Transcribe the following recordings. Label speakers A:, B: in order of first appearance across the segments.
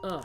A: Ugh.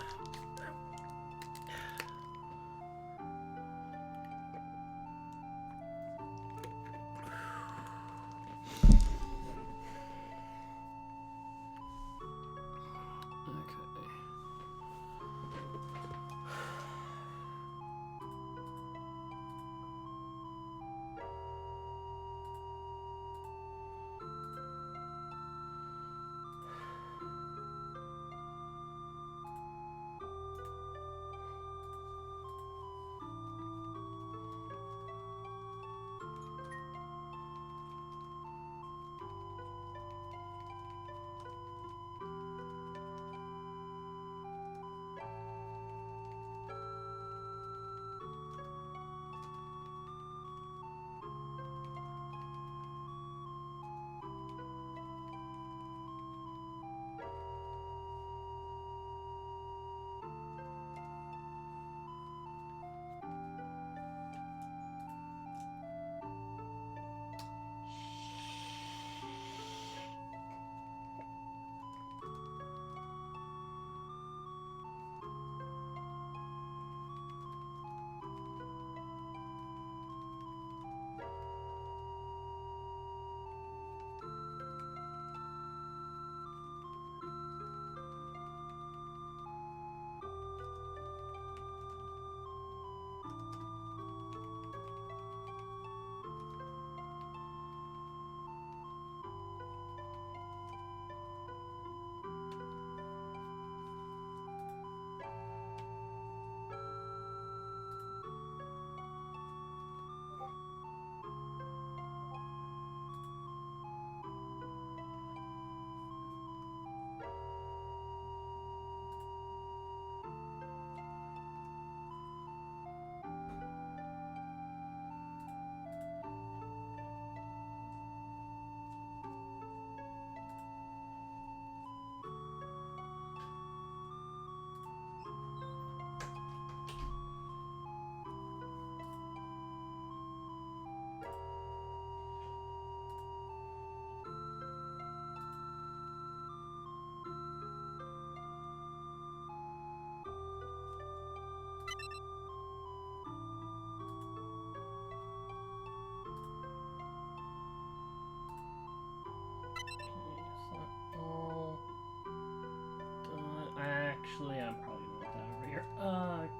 A: Actually, I'm probably gonna put that over here. Okay,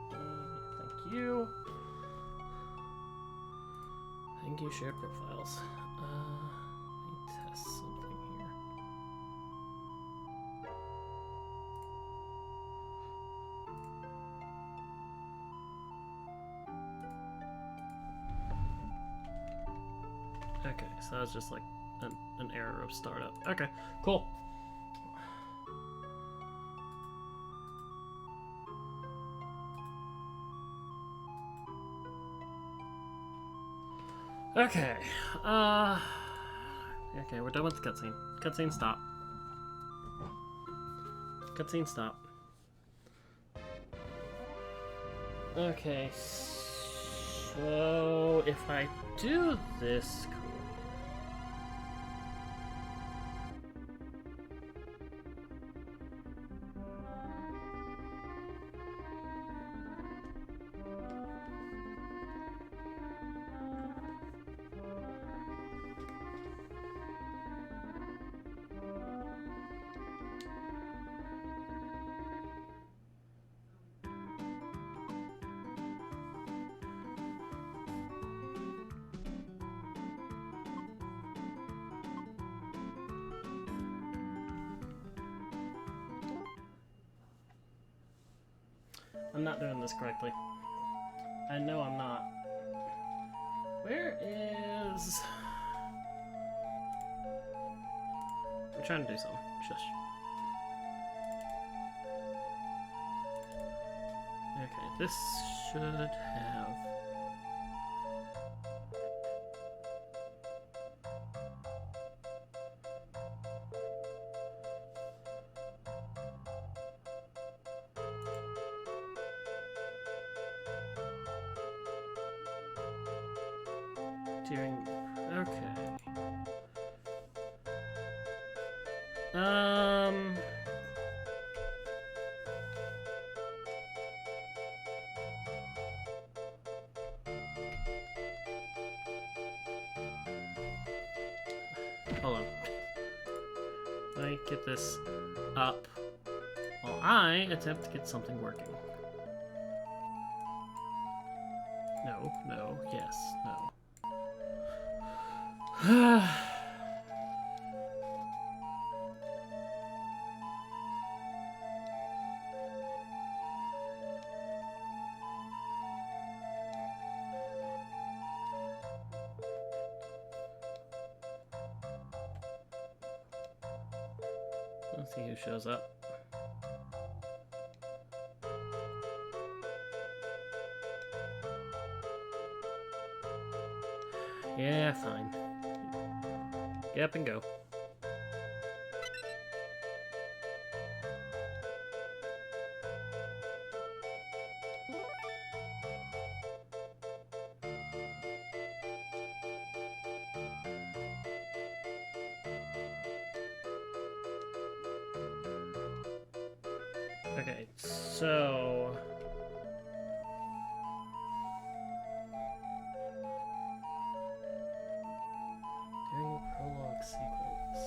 A: thank you. Thank you, shared profiles. Let me test something here. Okay, so that was just like an error of startup. Okay, cool. Okay, okay, we're done with the cutscene. Cutscene stop. Cutscene stop. Okay, so if I do this, cool. I'm not doing this correctly. I know I'm not. Where is... I'm trying to do something. Shush. Okay, this should have... During... Okay. Hold on. Let me get this up while I attempt to get something working. No, no, yes, no. Let's see who shows up. Yeah, fine. Get up and go. Okay, so... during the prologue sequence...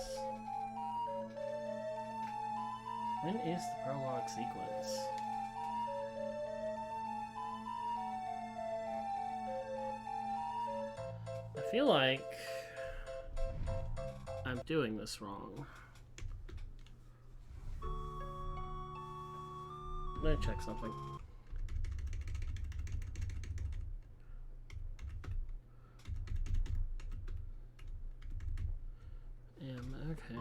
A: when is the prologue sequence? I feel like I'm doing this wrong. Let me check something. Okay.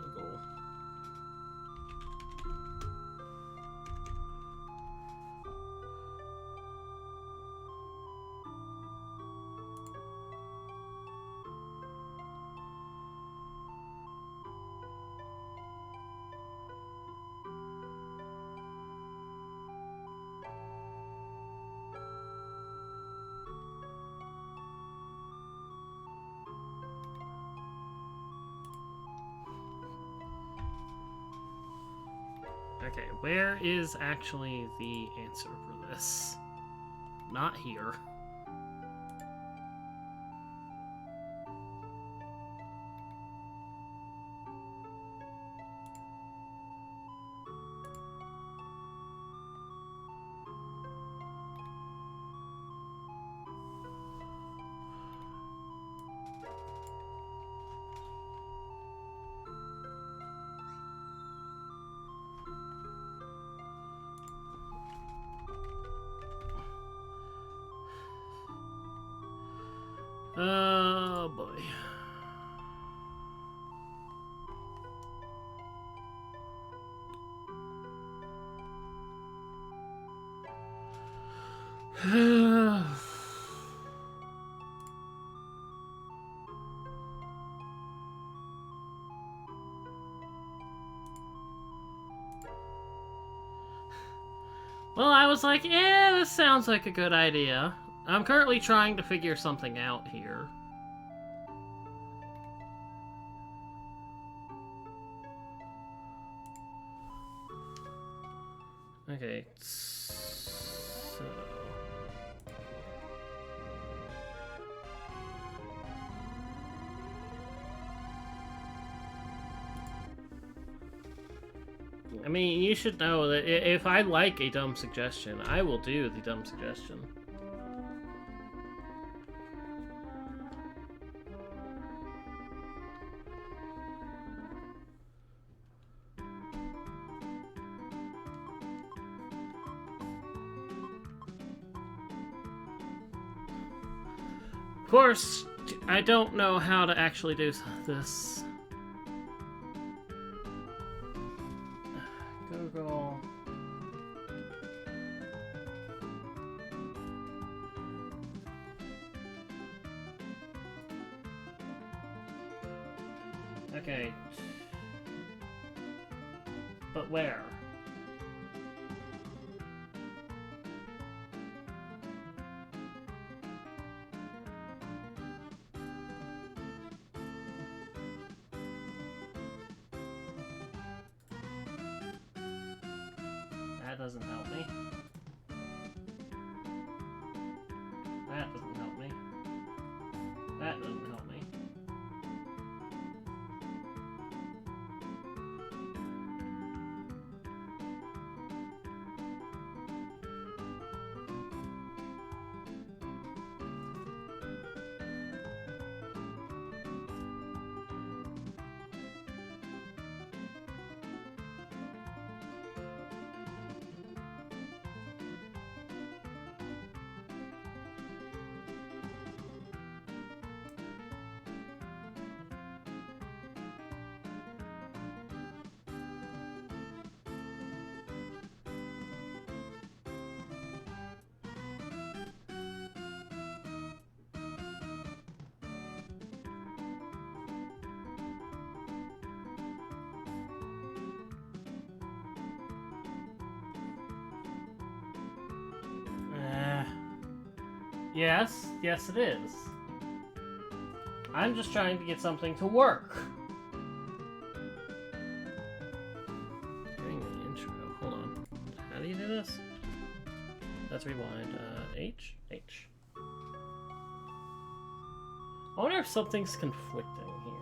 A: Google. Okay, where is actually the answer for this? Not here. Oh boy. Well, I was like, yeah, this sounds like a good idea. I'm currently trying to figure something out here. Okay, so... I mean, you should know that if I like a dumb suggestion, I will do the dumb suggestion. Of course, I don't know how to actually do this. Google. Okay. But where? That doesn't help me. That doesn't help me. That doesn't help me. Yes it is. I'm just trying to get something to work. During the intro, hold on. How do you do this? Let's rewind. H? H. I wonder if something's conflicting here.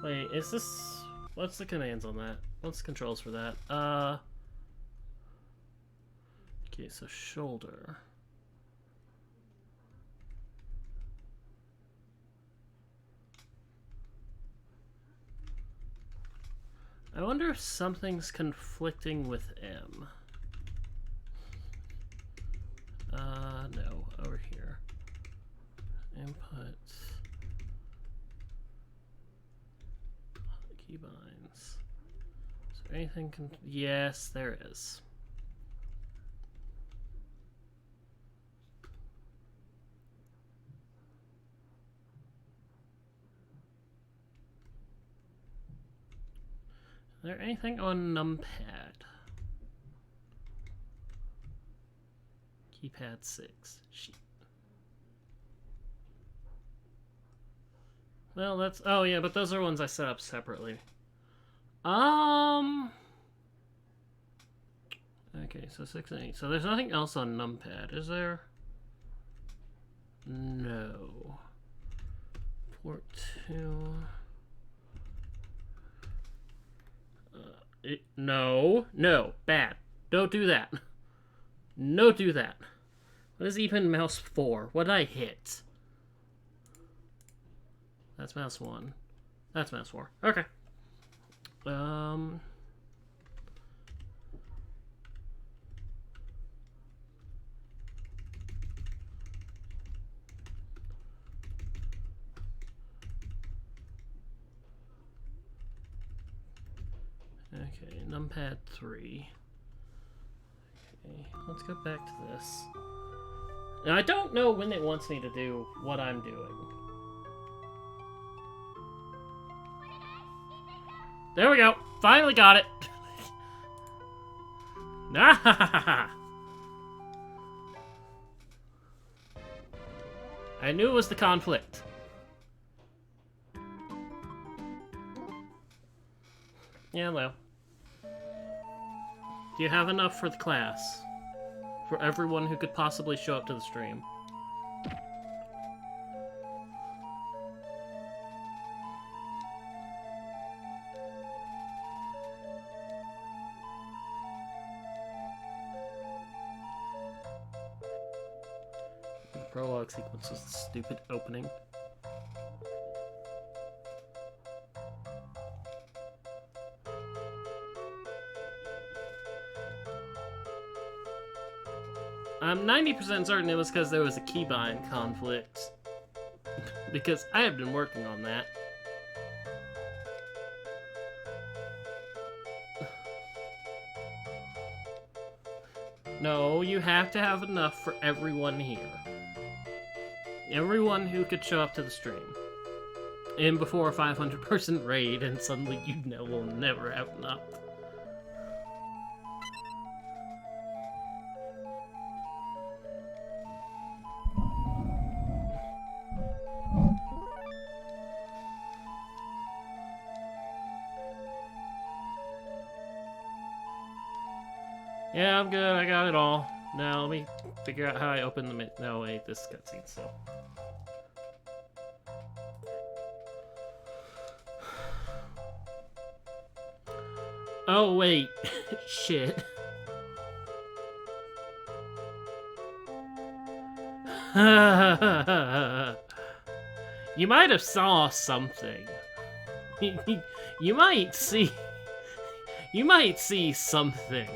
A: Wait, is this... What's the commands on that? What's the controls for that? Okay, so shoulder. I wonder if something's conflicting with M. No, over here. Input. Keybinds. Is there anything yes, there is. Is there anything on numpad? Keypad 6. Sheet. Well, that's... Oh, yeah, but those are ones I set up separately. Okay, so 6 and 8. So there's nothing else on numpad, is there? No. Port 2... No, bad. Don't do that. No, do that. What is even mouse 4? What did I hit? That's mouse 1. That's mouse 4. Okay. Okay, numpad 3. Okay, let's go back to this. Now, I don't know when it wants me to do what I'm doing. There we go. Finally got it. I knew it was the conflict. Yeah, well. Do you have enough for the class? for everyone who could possibly show up to the stream. The prologue sequence was a stupid opening. I'm 90% certain it was because there was a keybind conflict. Because I have been working on that. No, you have to have enough for everyone here. Everyone who could show up to the stream. And before a 500-person raid, and suddenly you know we'll never have enough. Yeah, I'm good. I got it all. Now let me figure out how I open the no, wait, this cutscene still. Oh, wait. Shit. You might have saw something. You might see... You might see something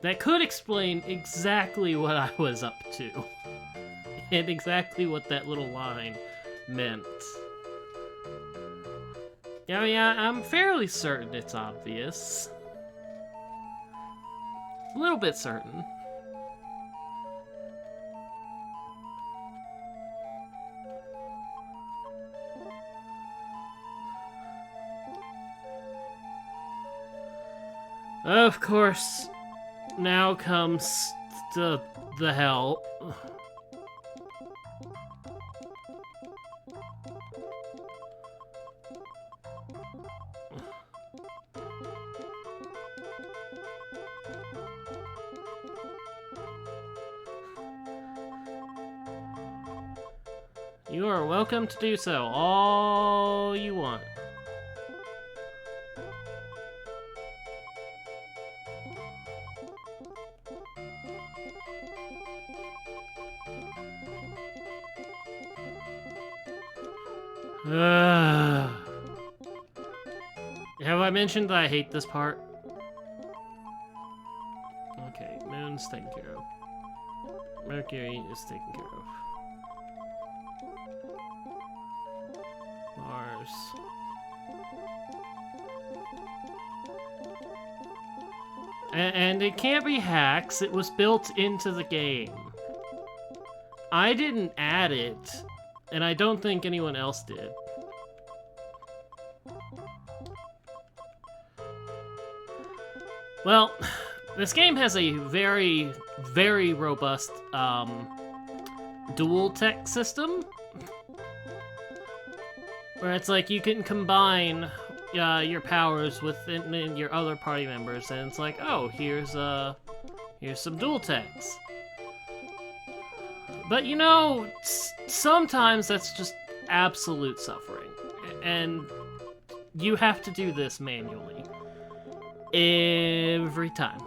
A: that could explain exactly what I was up to. And exactly what that little line meant. I mean, I'm fairly certain it's obvious. A little bit certain. Of course, now comes the hell. You are welcome to do so all you want. Have I mentioned that I hate this part? Okay, Moon's taken care of. Mercury is taken care of. Mars. And it can't be hacks, it was built into the game. I didn't add it, and I don't think anyone else did. Well, this game has a very, very robust dual tech system. Where it's like you can combine your powers with your other party members, and it's like, oh, here's some dual techs. But you know, sometimes that's just absolute suffering, and you have to do this manually every time.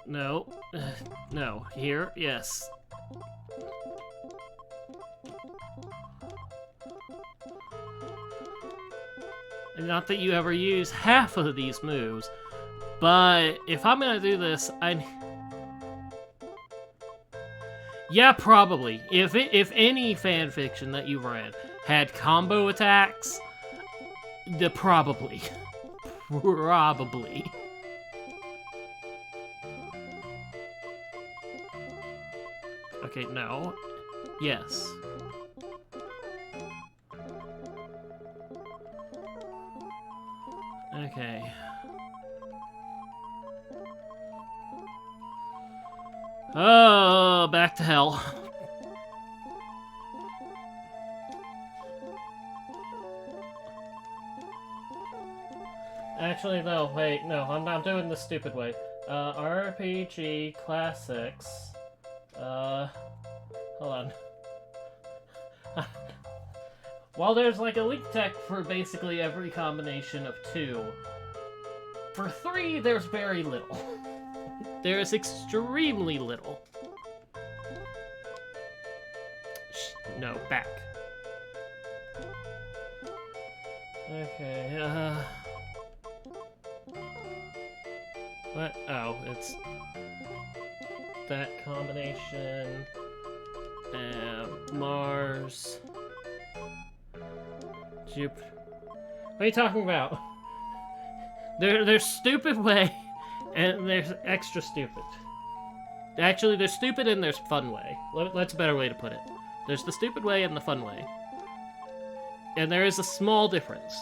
A: No. No. Here? Yes. And not that you ever use half of these moves, but if I'm gonna do this, yeah, probably. If any fanfiction that you've read had combo attacks, probably. Probably. Okay, no. Yes. Okay. Oh, back to hell. Actually, no, wait, no, I'm doing the stupid way. RPG Classics. Hold on. While there's like a leak tech for basically every combination of 2, for 3 there's very little. There is extremely little. No, back. Okay, what? Oh, it's that combination. Mars. Jupiter. What are you talking about? There's stupid way, and there's extra stupid. Actually, there's stupid and there's fun way. That's a better way to put it. There's the stupid way and the fun way. And there is a small difference.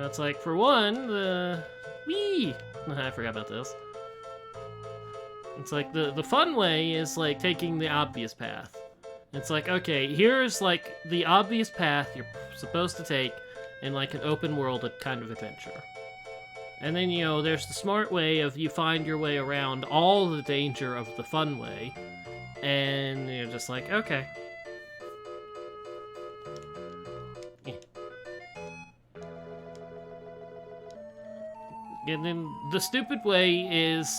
A: It's like, for one, the... Whee! I forgot about this. It's like, the fun way is, like, taking the obvious path. It's like, okay, here's, like, the obvious path you're supposed to take in, like, an open world kind of adventure. And then, you know, there's the smart way of you find your way around all the danger of the fun way. And you're just like, okay. And then the stupid way is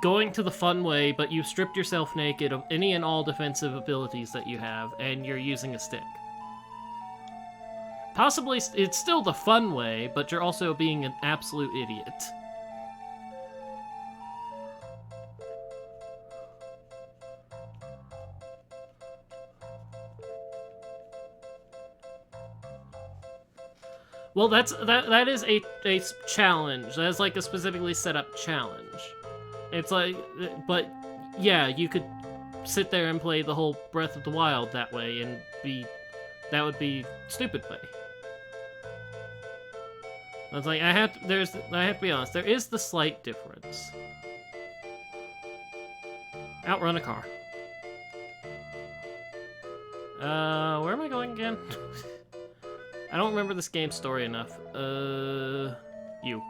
A: going to the fun way, but you've stripped yourself naked of any and all defensive abilities that you have, and you're using a stick. Possibly it's still the fun way, but you're also being an absolute idiot. Well, that is a challenge. That is like a specifically set up challenge. It's like, but yeah, you could sit there and play the whole Breath of the Wild that way, and that would be stupid way. It's like I have to be honest. There is the slight difference. Outrun a car. Where am I going again? I don't remember this game's story enough. You.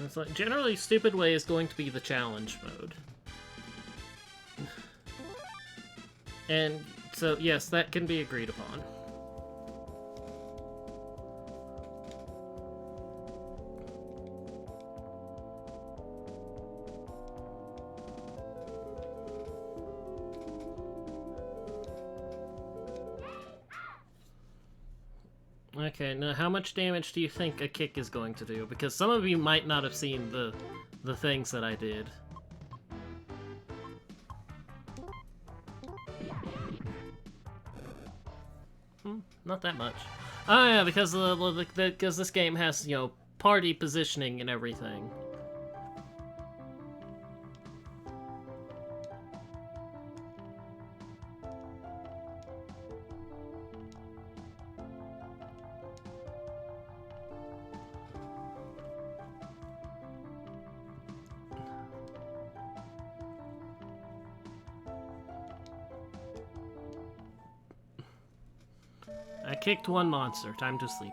A: It's like, generally, stupid way is going to be the challenge mode. And so, yes, that can be agreed upon. Okay, now how much damage do you think a kick is going to do? Because some of you might not have seen the things that I did. Not that much. Oh yeah, because this game has, you know, party positioning and everything. I kicked one monster. Time to sleep.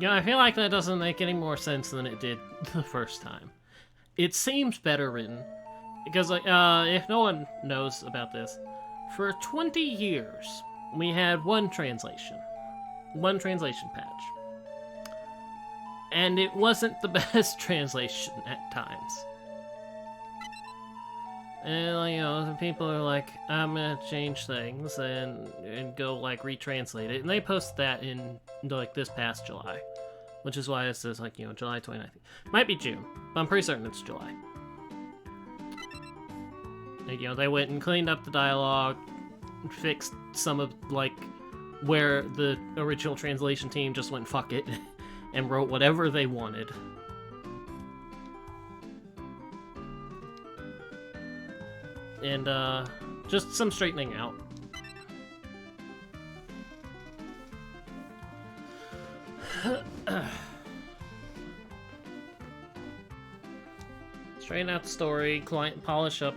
A: Yeah, I feel like that doesn't make any more sense than it did the first time. It seems better written. Because, like, if no one knows about this, for 20 years, we had one translation patch. And it wasn't the best translation at times. And, you know, people are like, I'm gonna change things and go, like, retranslate it. And they post that in, like, this past July. Which is why it says, like, you know, July 29th. Might be June, but I'm pretty certain it's July. And, you know, they went and cleaned up the dialogue, fixed some of, like, where the original translation team just went fuck it and wrote whatever they wanted. And, just some straightening out. Straighten out the story, polish up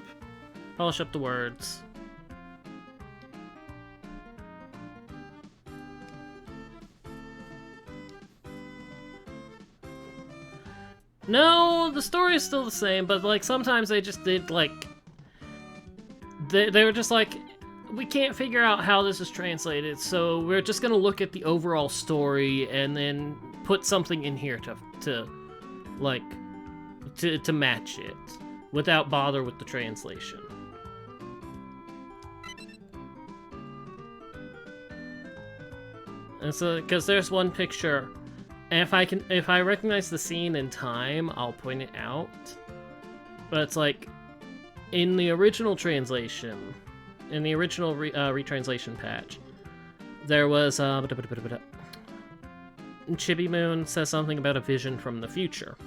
A: the words. No, the story is still the same, but like sometimes they just did like they were just like, we can't figure out how this is translated, so we're just gonna look at the overall story and then put something in here to match it without bother with the translation. And so, because there's one picture, and if I recognize the scene in time, I'll point it out. But it's like, in the original translation, in the original retranslation patch, there was Chibi Moon says something about a vision from the future.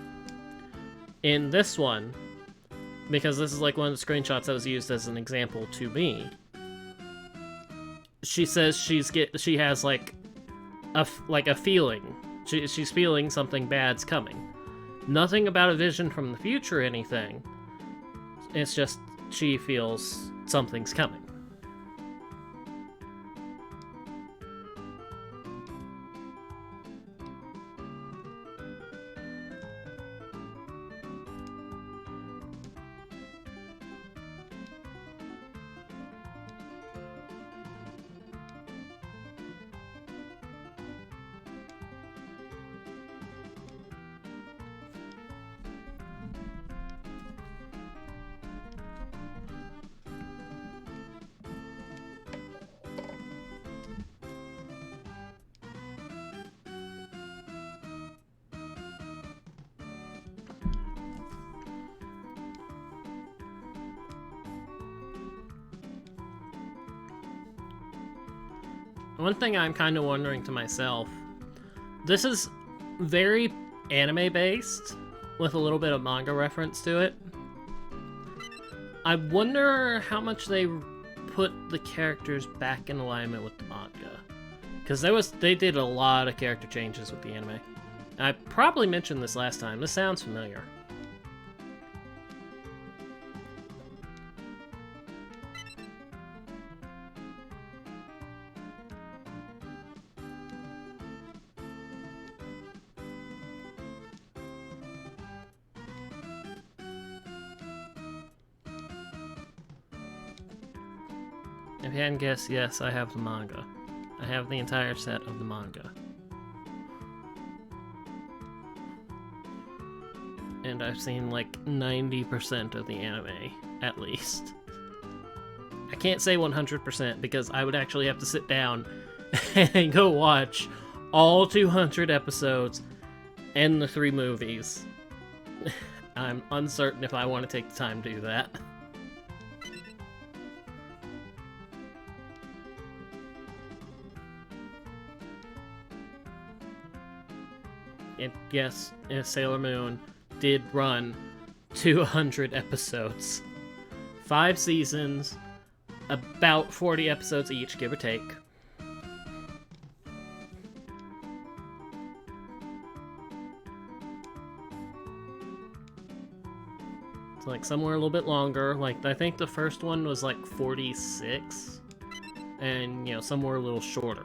A: In this one, because this is like one of the screenshots that was used as an example to me, she says she has like a feeling. She's feeling something bad's coming. Nothing about a vision from the future or anything. It's just she feels something's coming. One thing I'm kind of wondering to myself, this is very anime-based, with a little bit of manga reference to it. I wonder how much they put the characters back in alignment with the manga. Because they did a lot of character changes with the anime. I probably mentioned this last time, this sounds familiar. If you hadn't guessed, yes, I have the manga. I have the entire set of the manga. And I've seen like 90% of the anime, at least. I can't say 100% because I would actually have to sit down and go watch all 200 episodes and the 3 movies. I'm uncertain if I want to take the time to do that. And yes, Sailor Moon did run 200 episodes. 5 seasons, about 40 episodes each, give or take. It's like somewhere a little bit longer. Like, I think the first one was like 46, and, you know, somewhere a little shorter.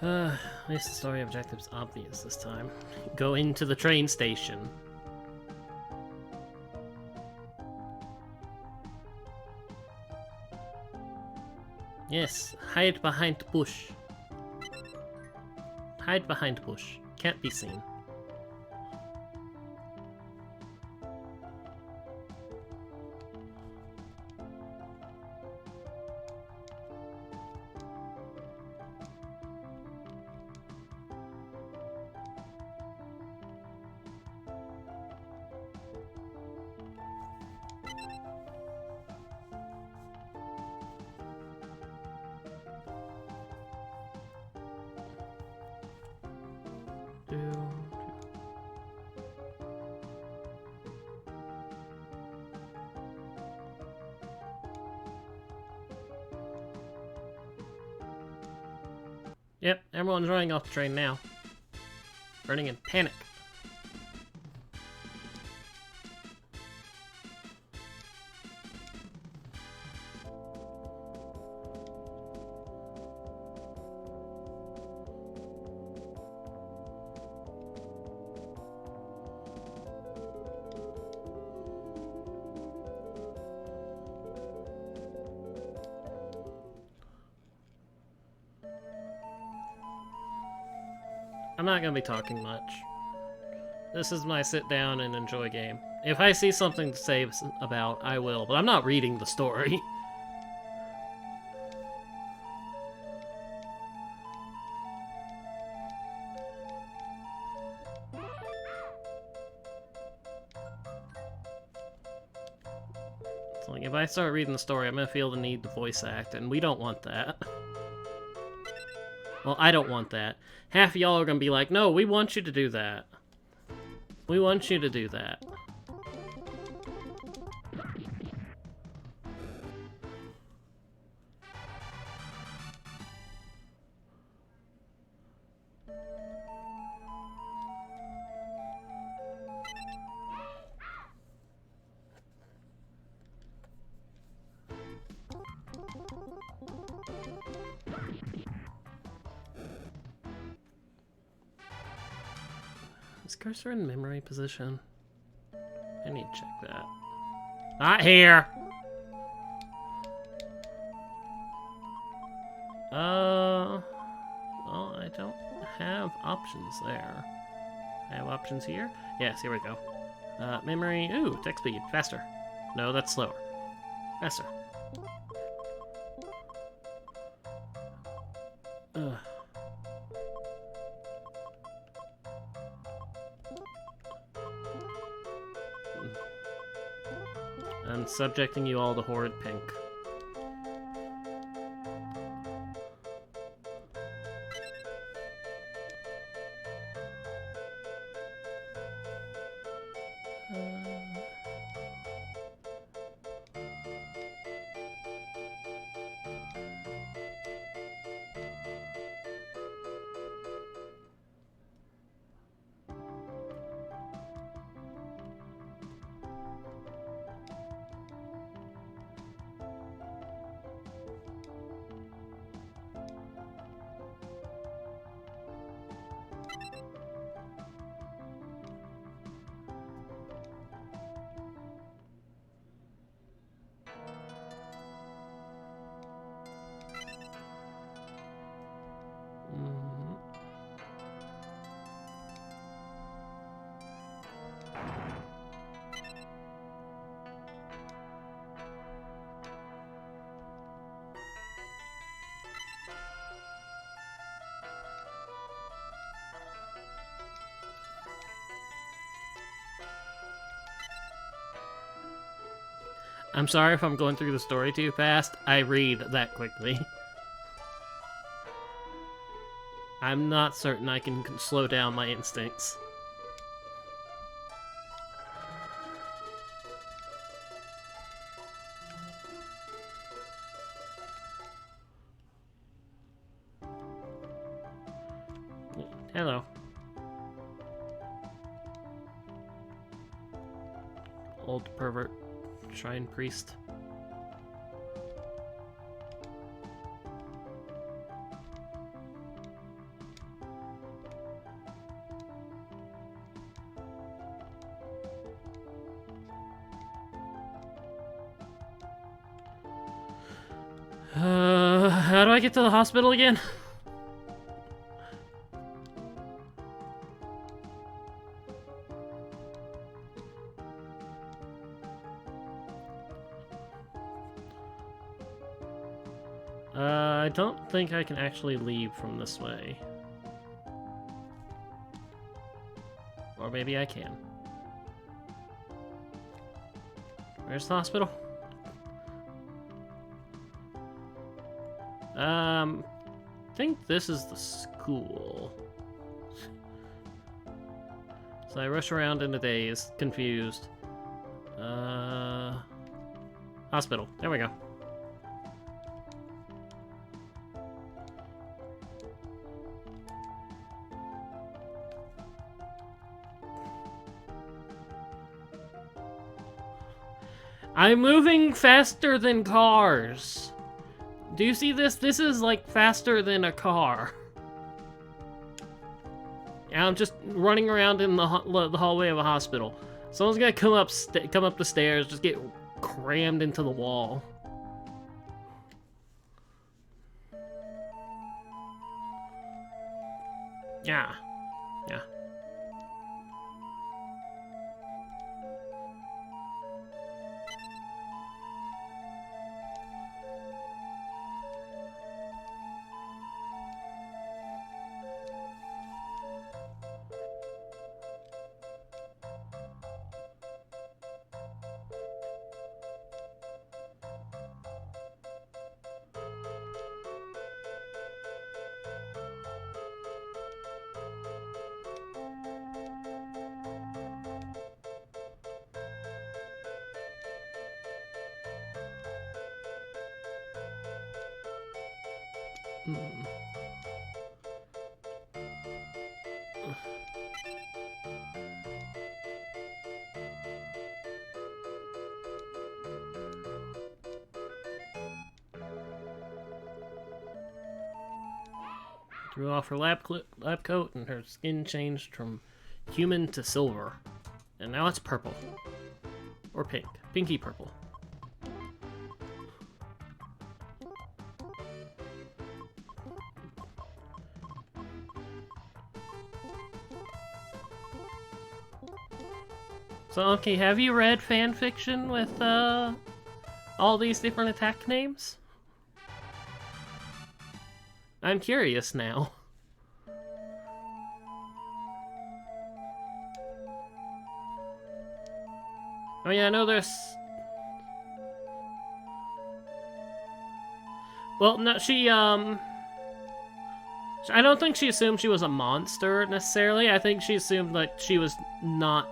A: At least the story objective's obvious this time. Go into the train station. Yes, hide behind bush. Hide behind bush. Can't be seen. Yep, everyone's running off the train now. Running in panic. I'm not gonna be talking much. This is my sit down and enjoy game. If I see something to say about, I will, but I'm not reading the story. It's like, if I start reading the story, I'm gonna feel the need to voice act, and we don't want that. Well, I don't want that. Half of y'all are gonna be like, no, we want you to do that. We want you to do that. Is cursor in memory position? I need to check that. Not here! Well, I don't have options there. I have options here? Yes, here we go. Memory, ooh, text speed, faster. No, that's slower. Faster. Ugh. I'm subjecting you all to horrid pink. I'm sorry if I'm going through the story too fast. I read that quickly. I'm not certain I can slow down my instincts. Hello. Old pervert shrine priest. I get to the hospital again? I don't think I can actually leave from this way. Or maybe I can. Where's the hospital? I think this is the school. So I rush around in a daze, confused. Hospital. There we go. I'm moving faster than cars. Do you see this? This is like faster than a car. And I'm just running around in the hallway of a hospital. Someone's gonna come up the stairs, just get crammed into the wall. Yeah. Yeah. Threw off her lab coat and her skin changed from human to silver. And now it's purple. Or pink. Pinky purple. So, okay, have you read fan fiction with, all these different attack names? I'm curious now. I mean, I know there's... Well, no, I don't think she assumed she was a monster, necessarily. I think she assumed that she was not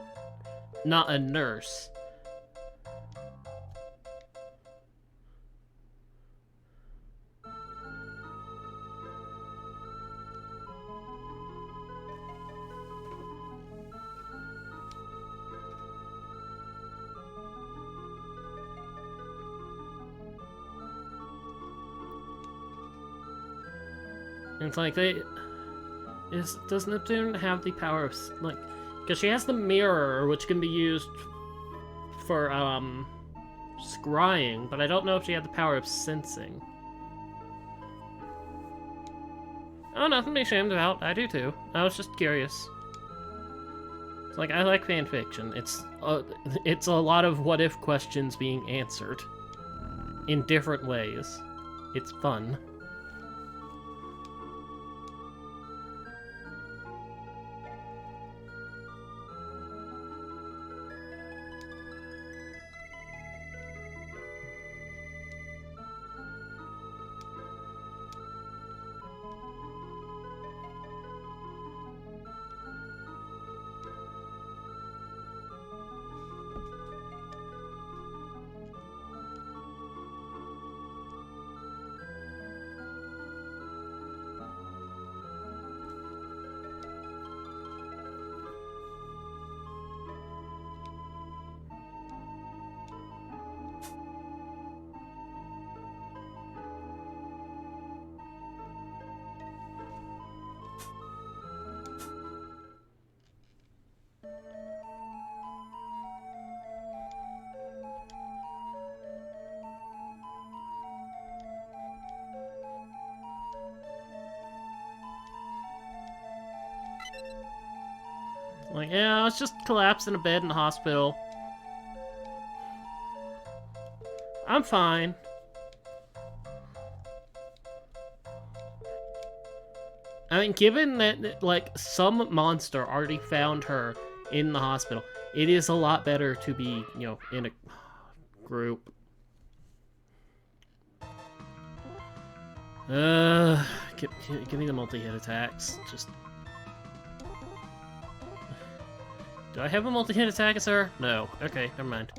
A: a nurse. It's like does Neptune have the power of, like, because she has the mirror, which can be used for, scrying, but I don't know if she had the power of sensing. Oh, nothing to be ashamed about. I do too. I was just curious. It's like, I like fan fiction. It's a lot of what-if questions being answered in different ways. It's fun. Like, yeah, I was just collapsed in a bed in the hospital. I'm fine. I mean, given that, like, some monster already found her in the hospital, it is a lot better to be, you know, in a group. Give me the multi-hit attacks. Just... Do I have a multi-hit attack, sir? No. Okay, never mind.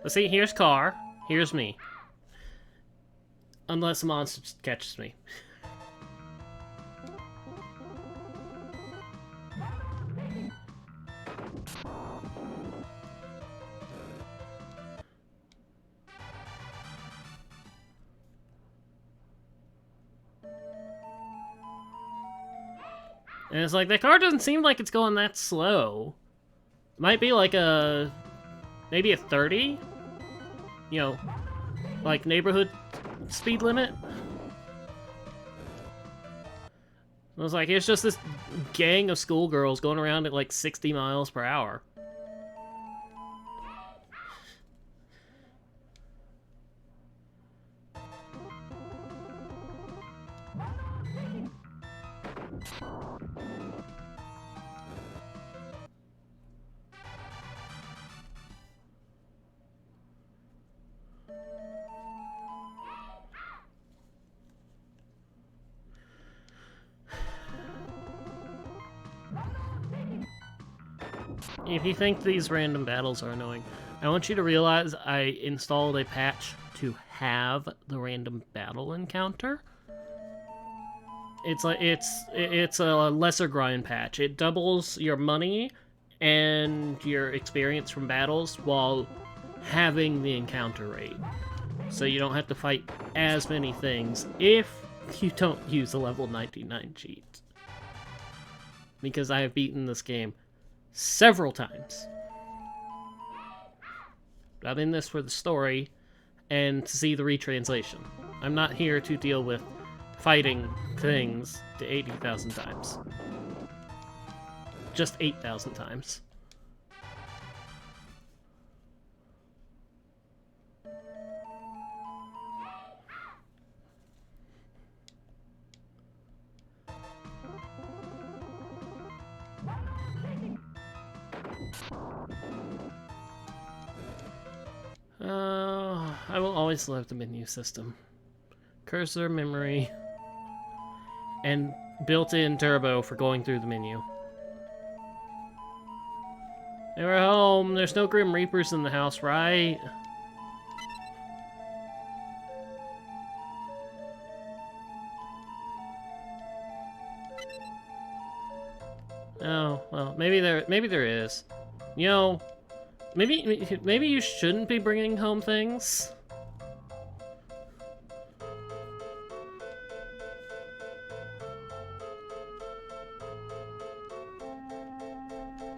A: Let's see, here's Car. Here's me. Unless the monster catches me. And it's like, the car doesn't seem like it's going that slow. Might be like a... maybe a 30? You know, like neighborhood speed limit? I was like, it's just this gang of schoolgirls going around at like 60 miles per hour. If you think these random battles are annoying, I want you to realize I installed a patch to have the random battle encounter. It's like it's a lesser grind patch. It doubles your money and your experience from battles while having the encounter rate. So you don't have to fight as many things if you don't use a level 99 cheat. Because I have beaten this game several times. I'm in this for the story and to see the retranslation. I'm not here to deal with fighting things to 80,000 times. Just 8,000 times. I will always love the menu system. Cursor, memory, and built-in turbo for going through the menu. Hey, we're home. There's no Grim Reapers in the house, right? Oh, well, maybe there is. You know, maybe you shouldn't be bringing home things.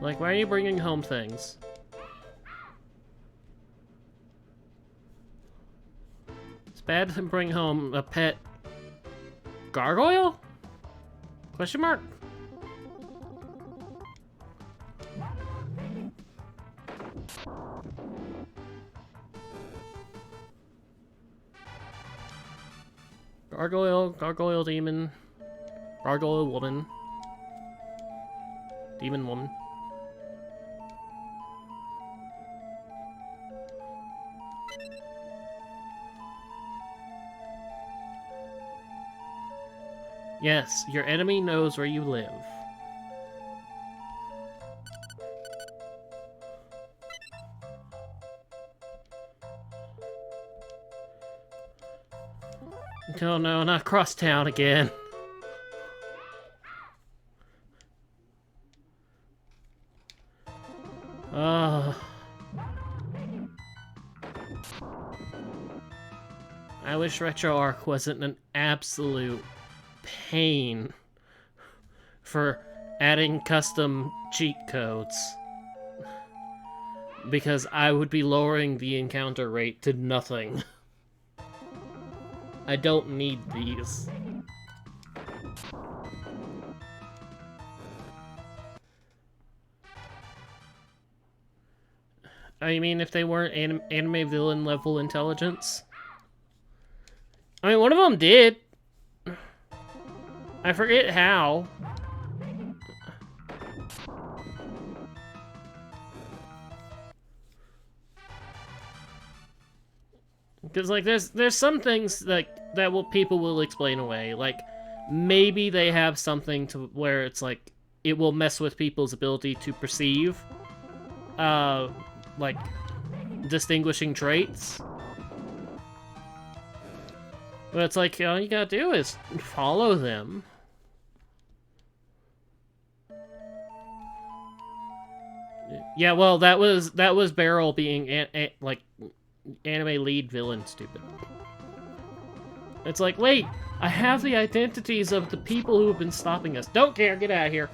A: Like, why are you bringing home things? It's bad to bring home a pet gargoyle? Question mark? Gargoyle demon, gargoyle woman, demon woman. Yes, your enemy knows where you live. Oh no, not across town again. I wish RetroArch wasn't an absolute pain for adding custom cheat codes. Because I would be lowering the encounter rate to nothing. I don't need these. I mean, if they weren't anime villain level intelligence. I mean, one of them did. I forget how. Because, like, there's some things like that people will explain away. Like, maybe they have something to where it's like it will mess with people's ability to perceive, like distinguishing traits. But it's like all you gotta do is follow them. Yeah, well, that was Beryl being like anime lead villain stupid. It's like, wait, I have the identities of the people who have been stopping us. Don't care, get out of here.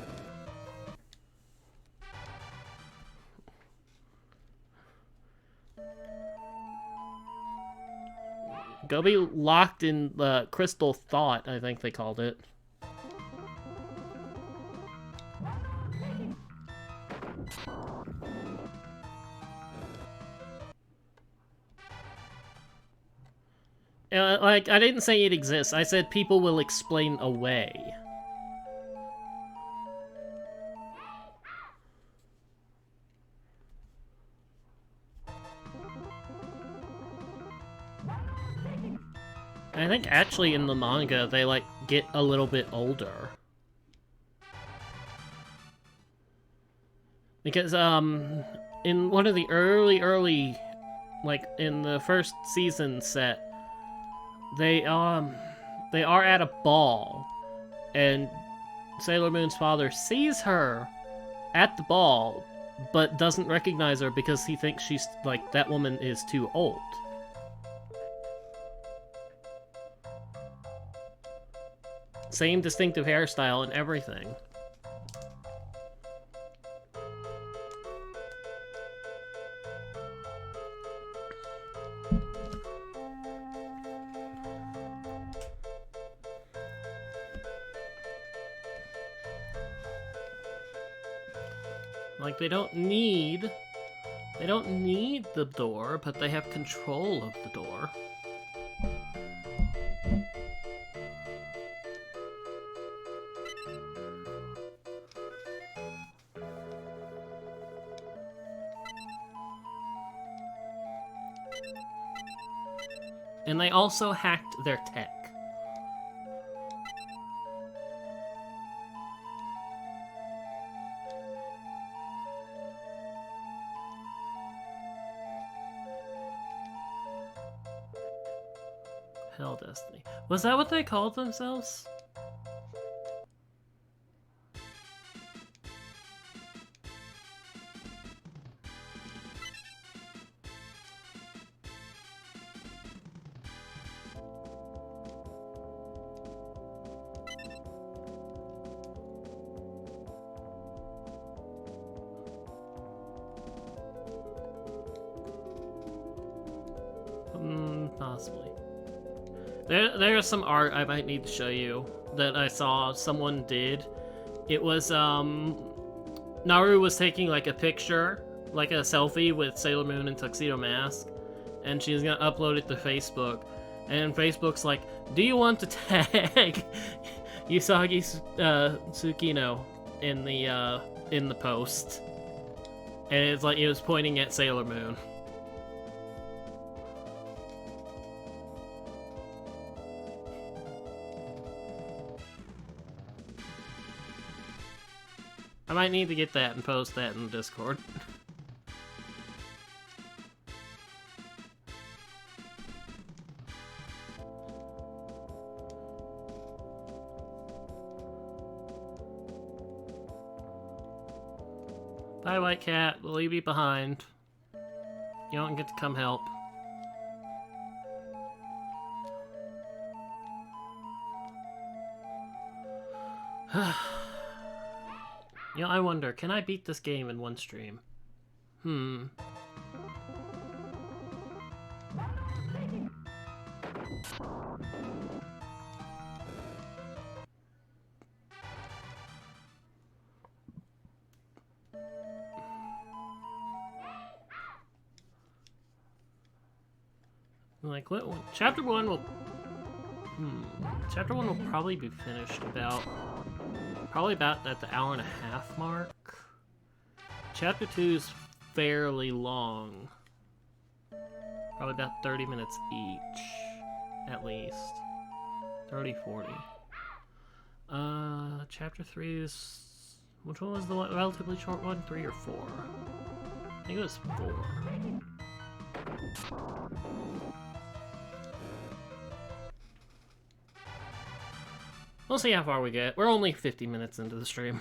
A: Go be locked in the crystal thought, I think they called it. Like, I didn't say it exists. I said people will explain away. I think actually in the manga, they, like, get a little bit older. Because, in one of the early, like, in the first season set, they are at a ball, and Sailor Moon's father sees her at the ball, but doesn't recognize her because he thinks she's, like, that woman is too old. Same distinctive hairstyle and everything. Like, they don't need the door, but they have control of the door. And they also hacked their tech. Hell Destiny. Was that what they called themselves? Possibly. There's some art I might need to show you that I saw someone did. It was, Naru was taking, like, a picture, like a selfie with Sailor Moon and Tuxedo Mask, and she's gonna upload it to Facebook. And Facebook's like, do you want to tag Usagi Tsukino in the post? And it's like, it was pointing at Sailor Moon. I might need to get that and post that in Discord. Bye, White Cat. We'll leave you behind. You don't get to come help. You know, I wonder, can I beat this game in one stream? Like, what? Chapter 1 will... Chapter 1 will probably be finished about... Probably about at the hour and a half mark. Chapter 2 is fairly long. Probably about 30 minutes each. At least. 30, 40. Chapter 3 is... Which one was the relatively short one? 3 or 4? I think it was 4. We'll see how far we get. We're only 50 minutes into the stream.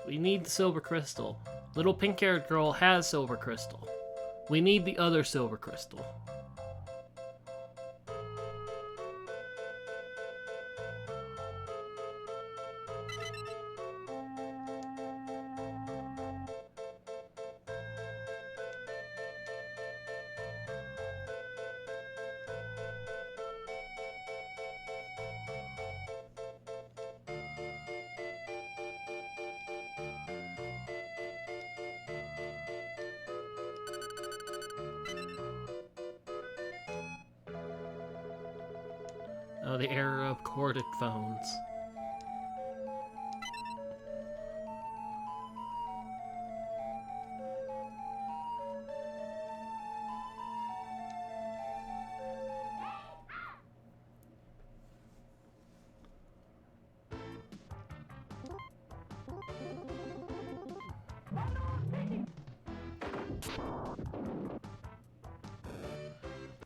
A: We need the silver crystal. Little pink-haired girl has silver crystal. We need the other silver crystal. Oh, the era of corded phones.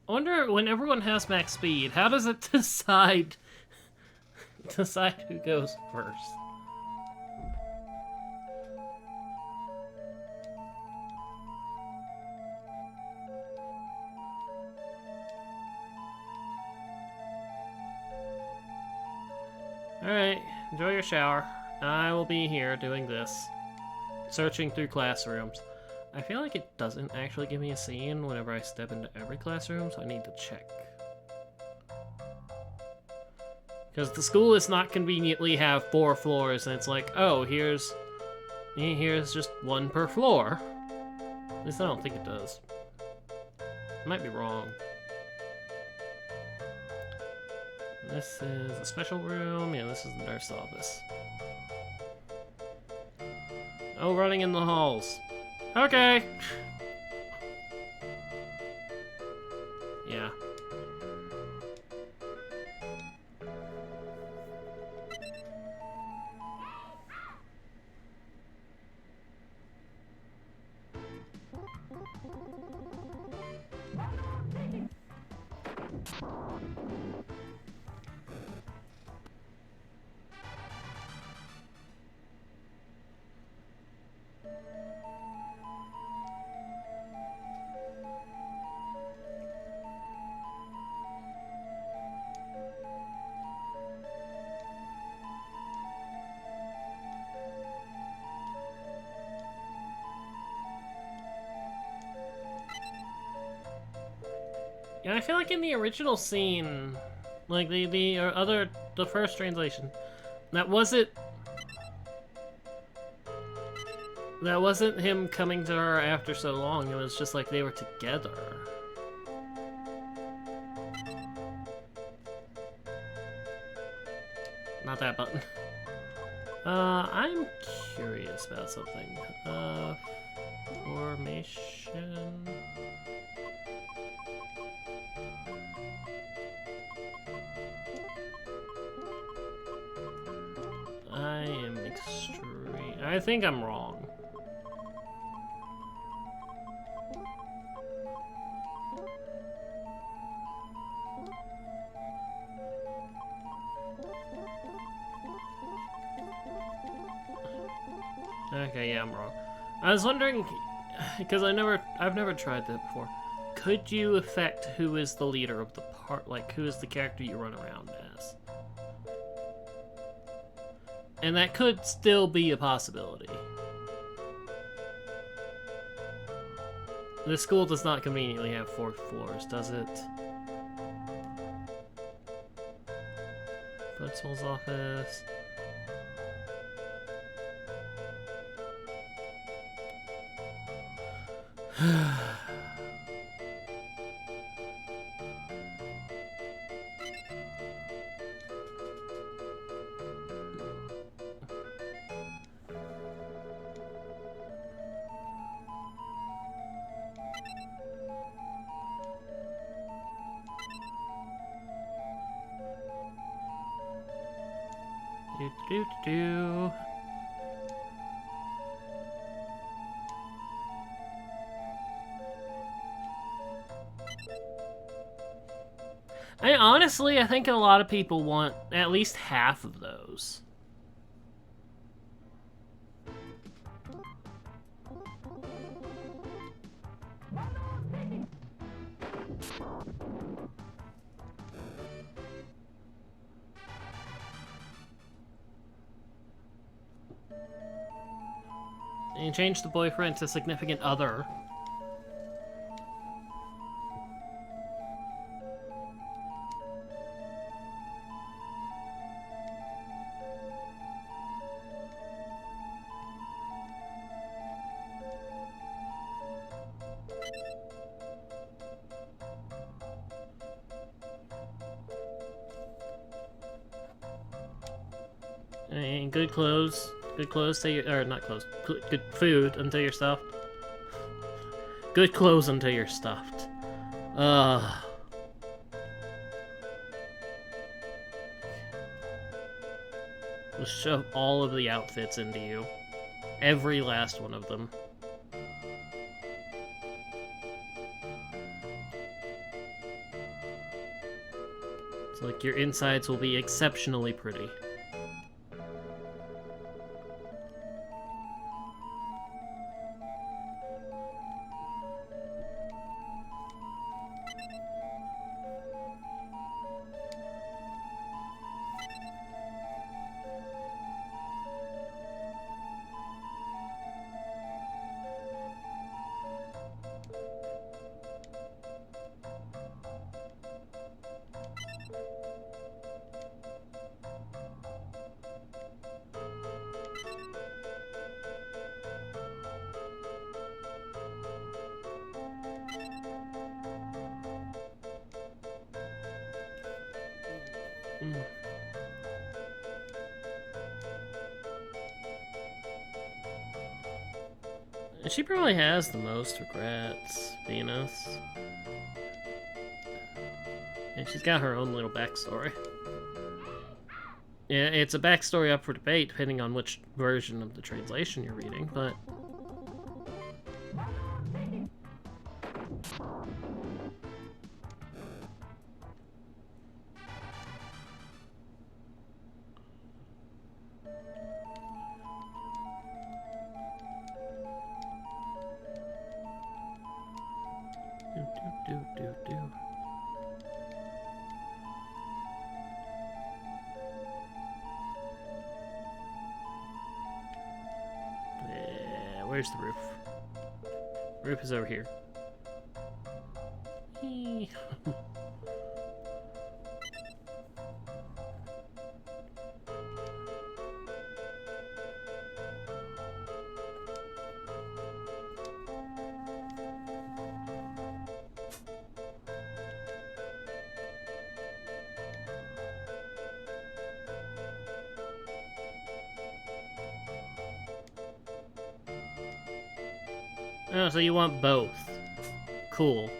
A: I wonder, when everyone has max speed, how does it decide who goes first? Alright, enjoy your shower. I will be here doing this. Searching through classrooms. I feel like it doesn't actually give me a scene whenever I step into every classroom, so I need to check. Because the school does not conveniently have 4 floors, and it's like, oh, here's just 1 per floor. At least I don't think it does. I might be wrong. This is a special room. Yeah, this is the nurse office. Oh, running in the halls. Okay. Yeah. Yeah, I feel like in the original scene, like the first translation, that wasn't him coming to her after so long. It was just like they were together. Not that button. I'm curious about something. Formation. I am extreme. I think I'm wrong. Okay, yeah, I'm wrong. I was wondering, because I've never tried that before. Could you affect who is the leader of the part, like who is the character you run around as? And that could still be a possibility. The school does not conveniently have 4 floors, does it? Principal's office. Do. I think a lot of people want at least half of those. And you change the boyfriend to significant other. And good clothes. Good clothes till you, or not clothes. Good food until you're stuffed. Good clothes until you're stuffed. Just shove all of the outfits into you. Every last one of them. It's like your insides will be exceptionally pretty. She probably has the most regrets, Venus. And she's got her own little backstory. Yeah, it's a backstory up for debate depending on which version of the translation you're reading, but... Yeah, where's the roof? Roof is over here. Oh, so you want both. Cool.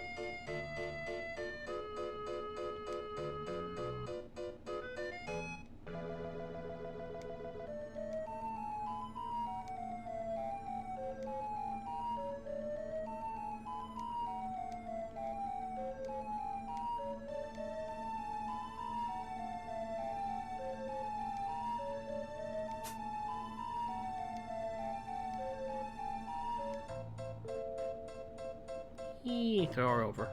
A: me, throw her over.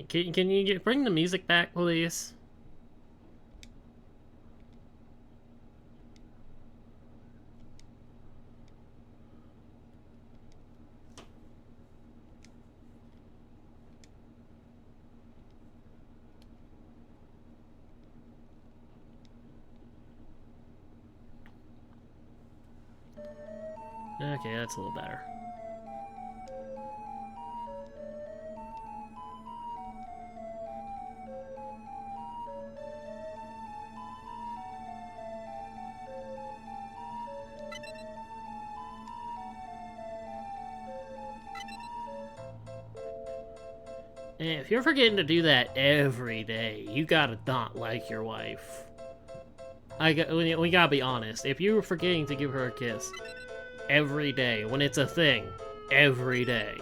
A: Can you bring the music back, please? Okay, that's a little better. And if you're forgetting to do that every day, you gotta not like your wife. We gotta be honest. If you were forgetting to give her a kiss every day, when it's a thing, every day.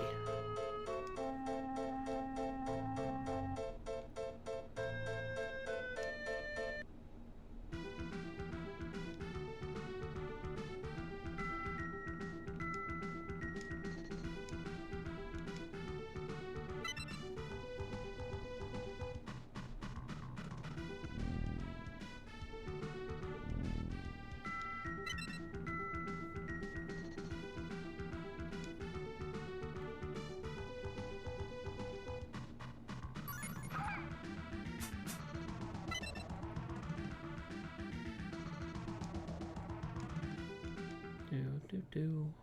A: Do.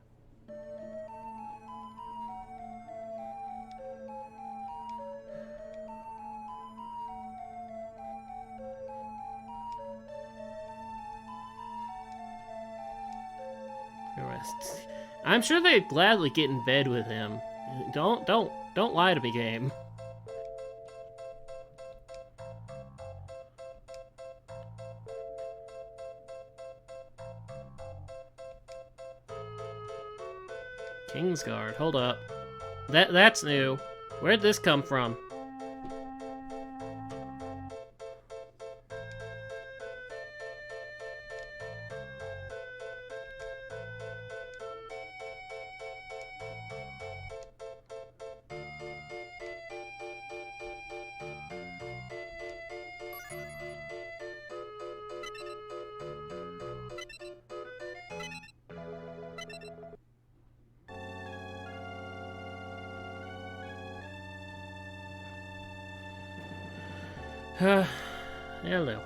A: I'm sure they'd gladly get in bed with him. Don't lie to me, game. Kingsguard, hold up. That's new. Where'd this come from? Hello.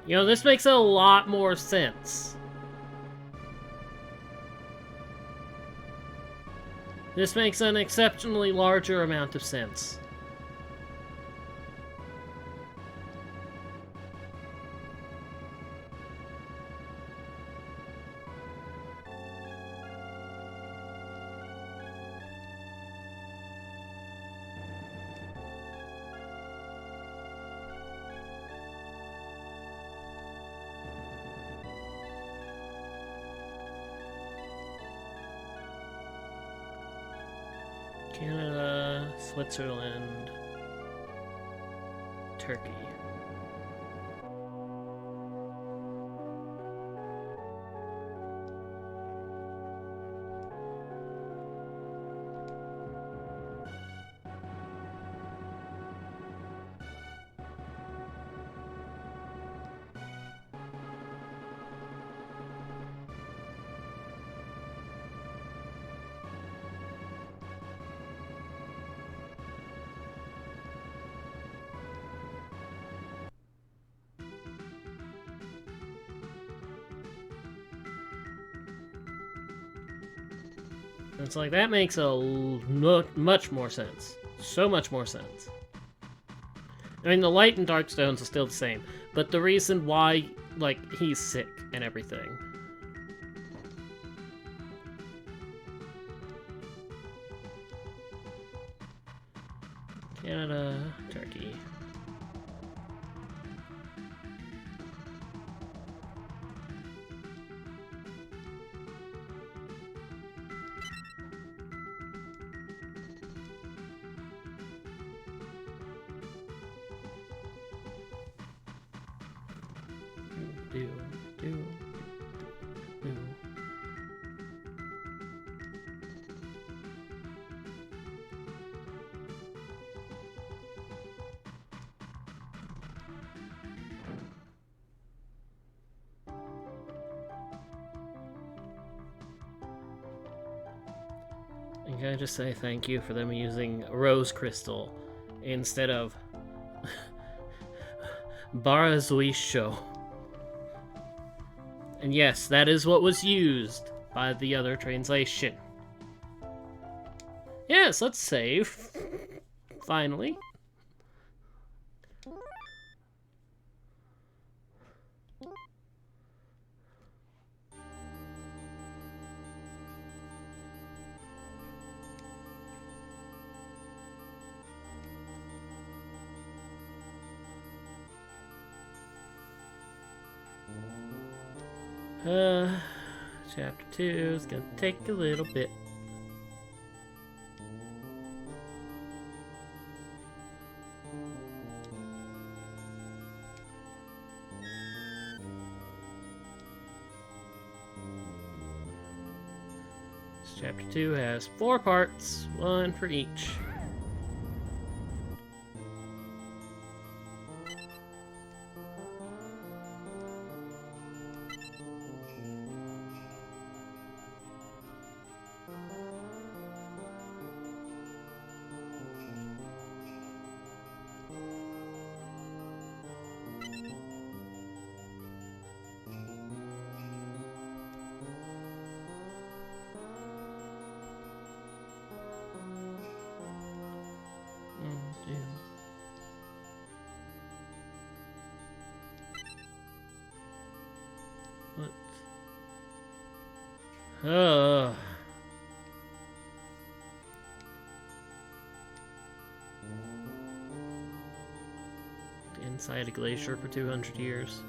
A: You know, this makes a lot more sense. This makes an exceptionally larger amount of sense. Canada, Switzerland, Turkey. It's like, that makes much more sense. So much more sense. I mean, the light and dark stones are still the same, but the reason why, like, he's sick and everything. Canada, Turkey. Do. And can I just say thank you for them using rose crystal instead of Barazuisho. And yes, that is what was used by the other translation. Yes, let's save. Finally. Chapter 2 is gonna take a little bit. Chapter 2 has 4 parts, 1 for each. What? Inside a glacier for 200 years.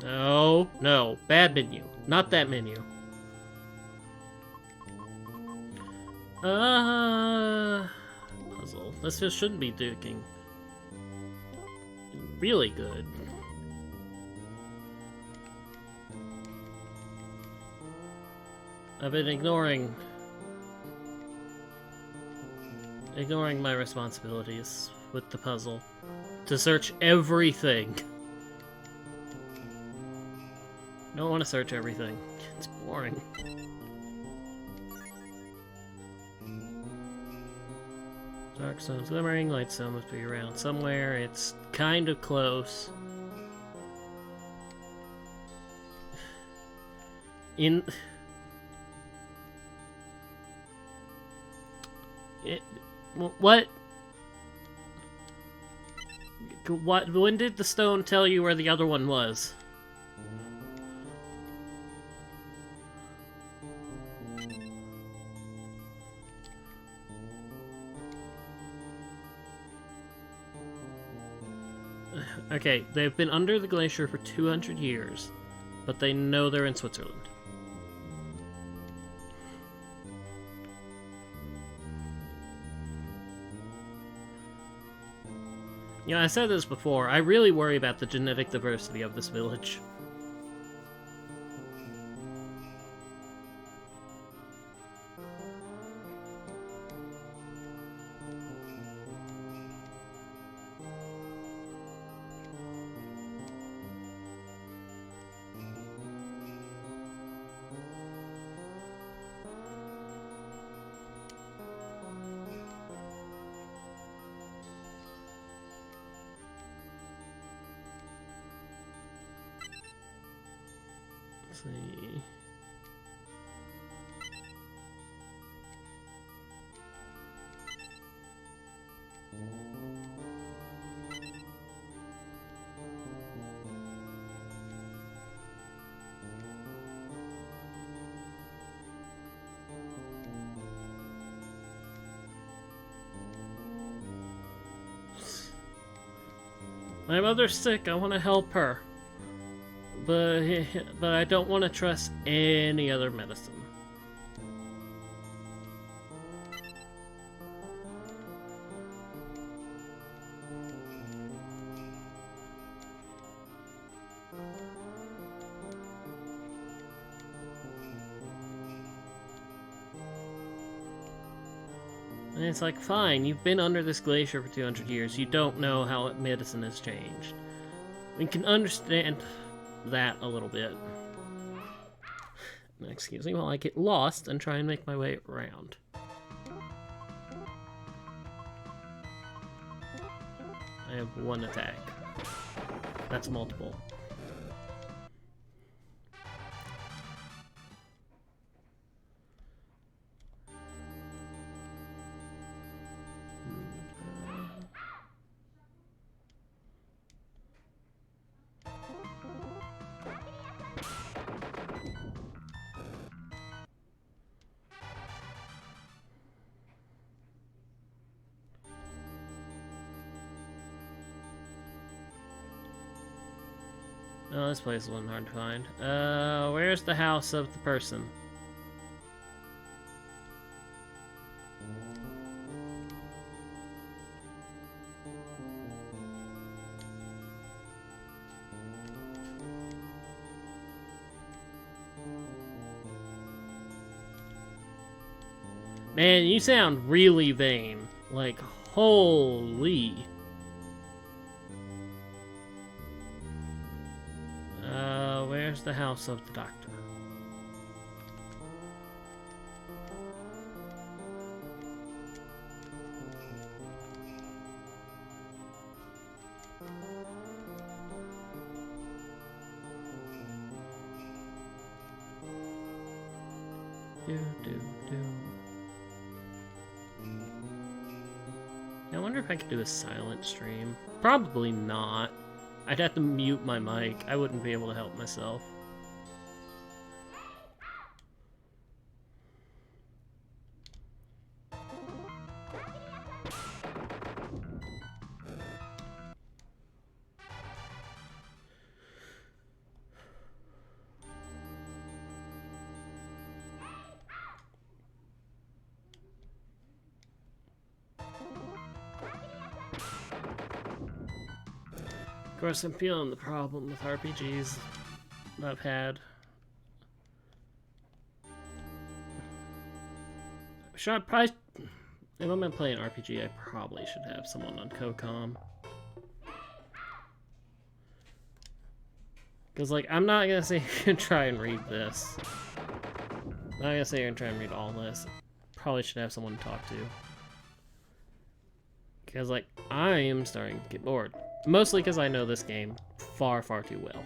A: No, no, bad menu. Not that menu. Puzzle. This just shouldn't be duking. Really good. I've been ignoring my responsibilities with the puzzle to search everything. Don't want to search everything. It's boring. Dark stone's glimmering, light stone must be around somewhere. It's kind of close. What? When did the stone tell you where the other one was? Okay, they've been under the glacier for 200 years, but they know they're in Switzerland. You know, I said this before, I really worry about the genetic diversity of this village. Let's see. My mother's sick, I want to help her. But I don't want to trust any other medicine. And it's like, fine, you've been under this glacier for 200 years. You don't know how medicine has changed. We can understand that a little bit. Excuse me while I get lost and try and make my way around. I have one attack. That's multiple. Oh, this place wasn't hard to find. Where's the house of the person? Man, you sound really vain. Like, holy. Where's the house of the doctor? I wonder if I could do a silent stream. Probably not. I'd have to mute my mic. I wouldn't be able to help myself. Of course, I'm feeling the problem with RPGs that I've had. Should I probably, if I'm gonna play an RPG, I probably should have someone on CoCom. Because, like, I'm not gonna sit here and try and read this. I'm not gonna sit here and try and read all this. Probably should have someone to talk to. Because, like, I am starting to get bored. Mostly because I know this game far, far too well.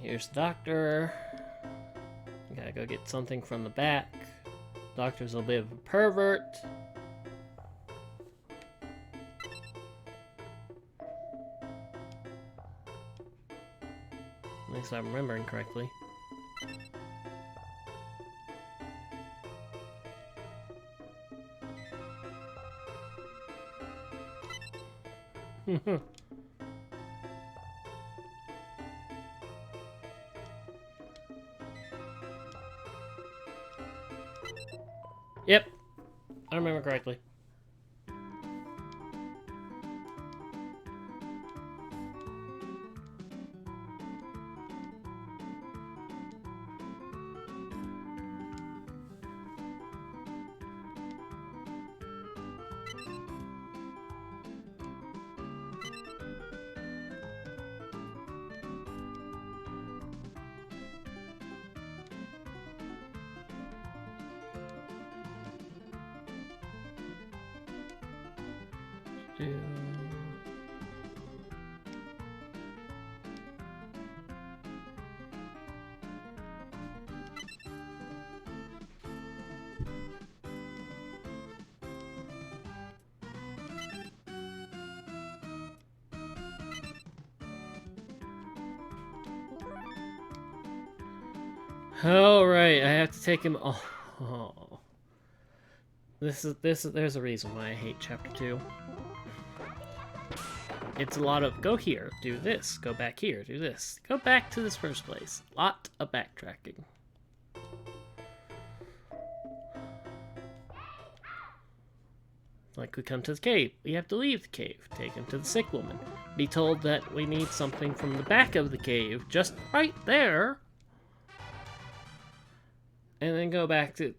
A: Here's the doctor. Gotta go get something from the back. Doctor's a bit of a pervert. At least I'm remembering correctly. Yep, I remember correctly. All right, I have to take him. Oh. There's a reason why I hate Chapter 2. It's a lot of go here, do this, go back here, do this, go back to this first place. Lot of backtracking. Like we come to the cave, we have to leave the cave, take him to the sick woman, be told that we need something from the back of the cave, just right there, and then go back to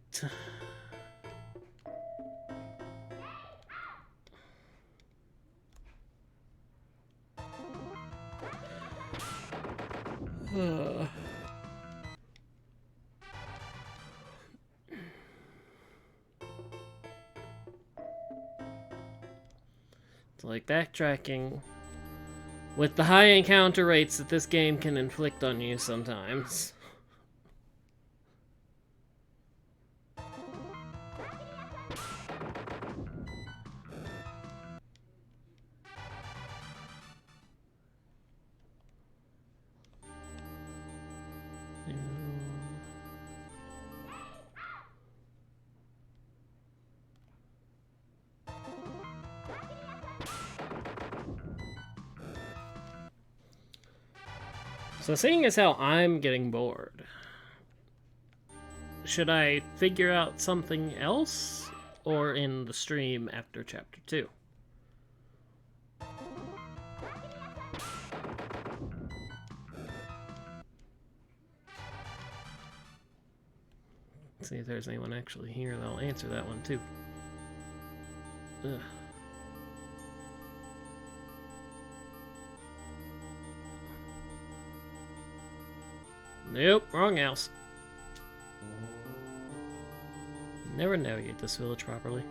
A: It's like backtracking with the high encounter rates that this game can inflict on you sometimes. So seeing as how I'm getting bored, should I figure out something else? Or in the stream after Chapter 2? Let's see if there's anyone actually here that'll answer that one too. Ugh. Nope, wrong house. Never navigate this village properly.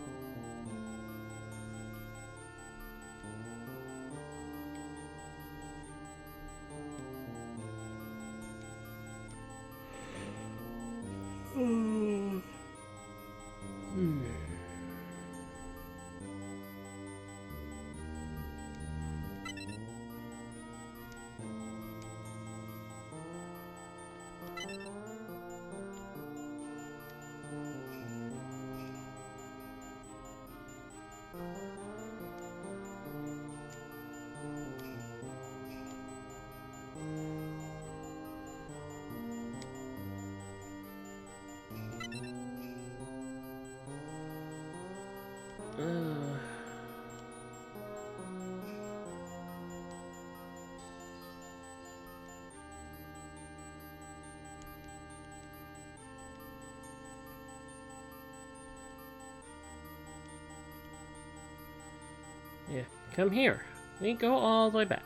A: Yeah, come here. We go all the way back.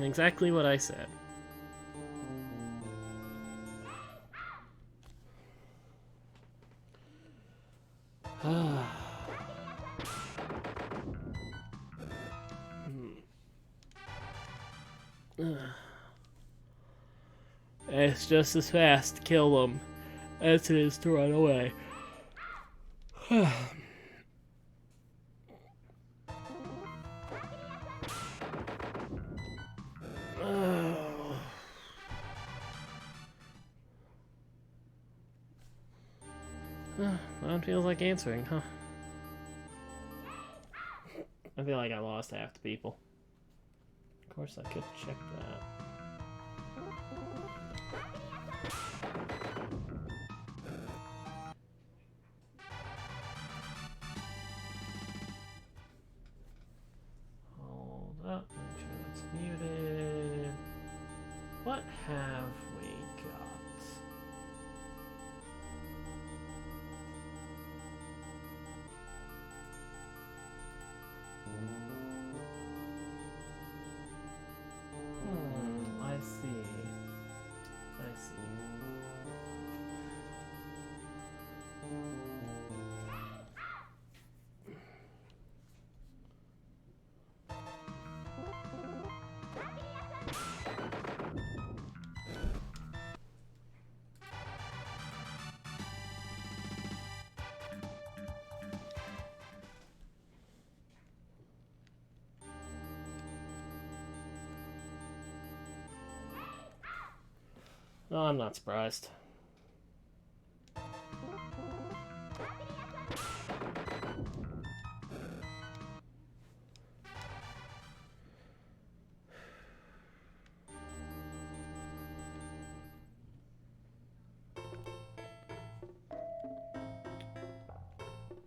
A: Exactly what I said. It's just as fast to kill them as it is to run away. That feels like answering, huh? I feel like I lost half the people. Of course, I could check that. Hold up, make sure that's muted. What have we got? I see. I see. Oh, I'm not surprised.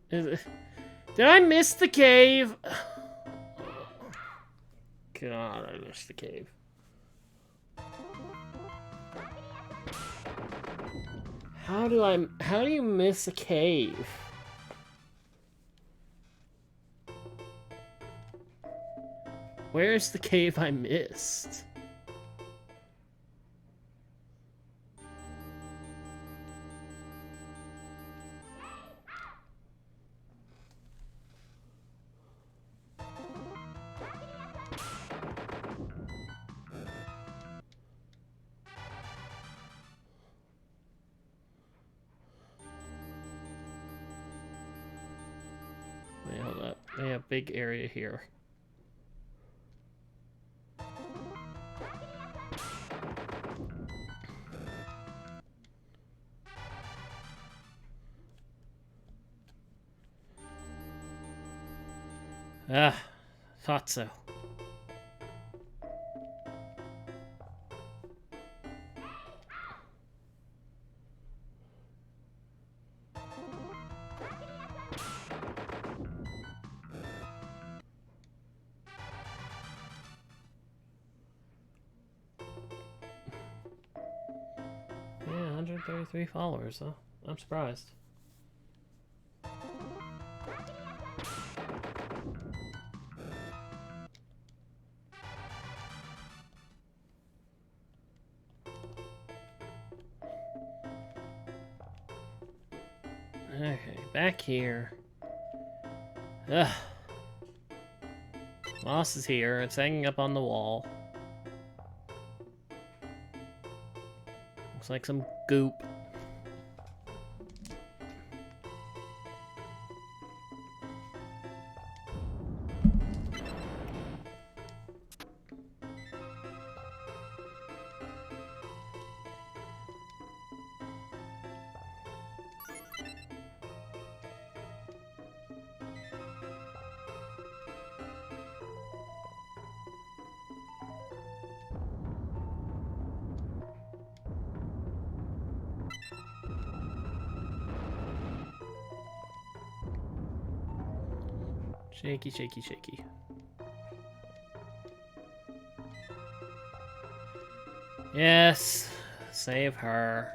A: Did I miss the cave? God, I missed the cave. How do you miss a cave? Where's the cave I missed? Wait, hold up. We have a big area here. Ah, thought so. Yeah, 133 followers, huh? I'm surprised. Okay, back here. Ugh. Moss is here. It's hanging up on the wall. Looks like some goop. Shaky, shaky, shaky. Yes, save her.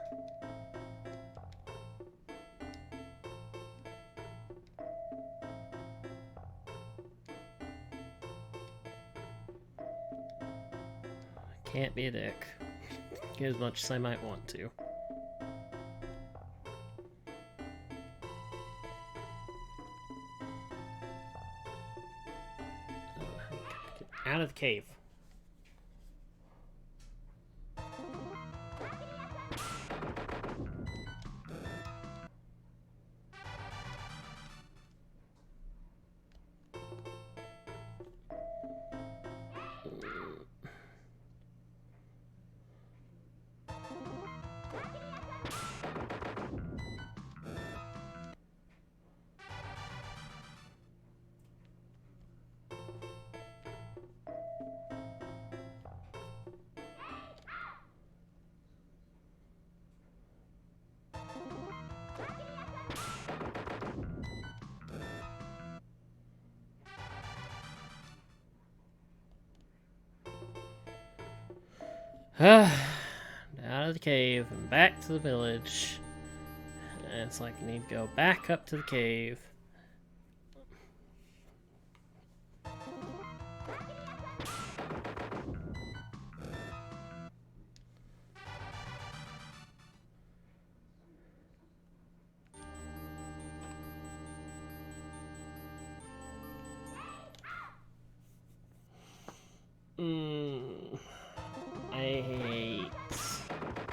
A: Can't be a dick. Get as much as I might want to. Get out of the cave. Out of the cave and back to the village. And it's like I need to go back up to the cave. I hate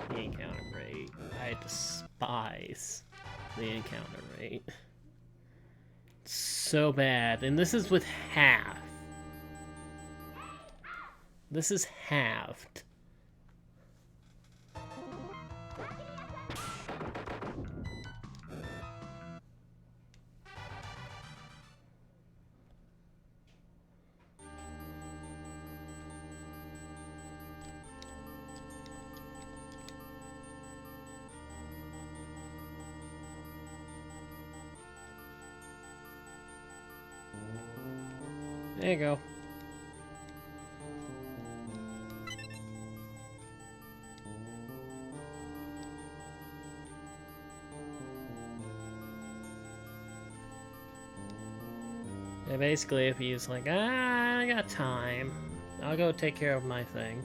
A: the encounter rate. I despise the encounter rate. It's so bad. And this is with half. This is halved. There you go. Yeah, basically, if he's like, I got time, I'll go take care of my thing.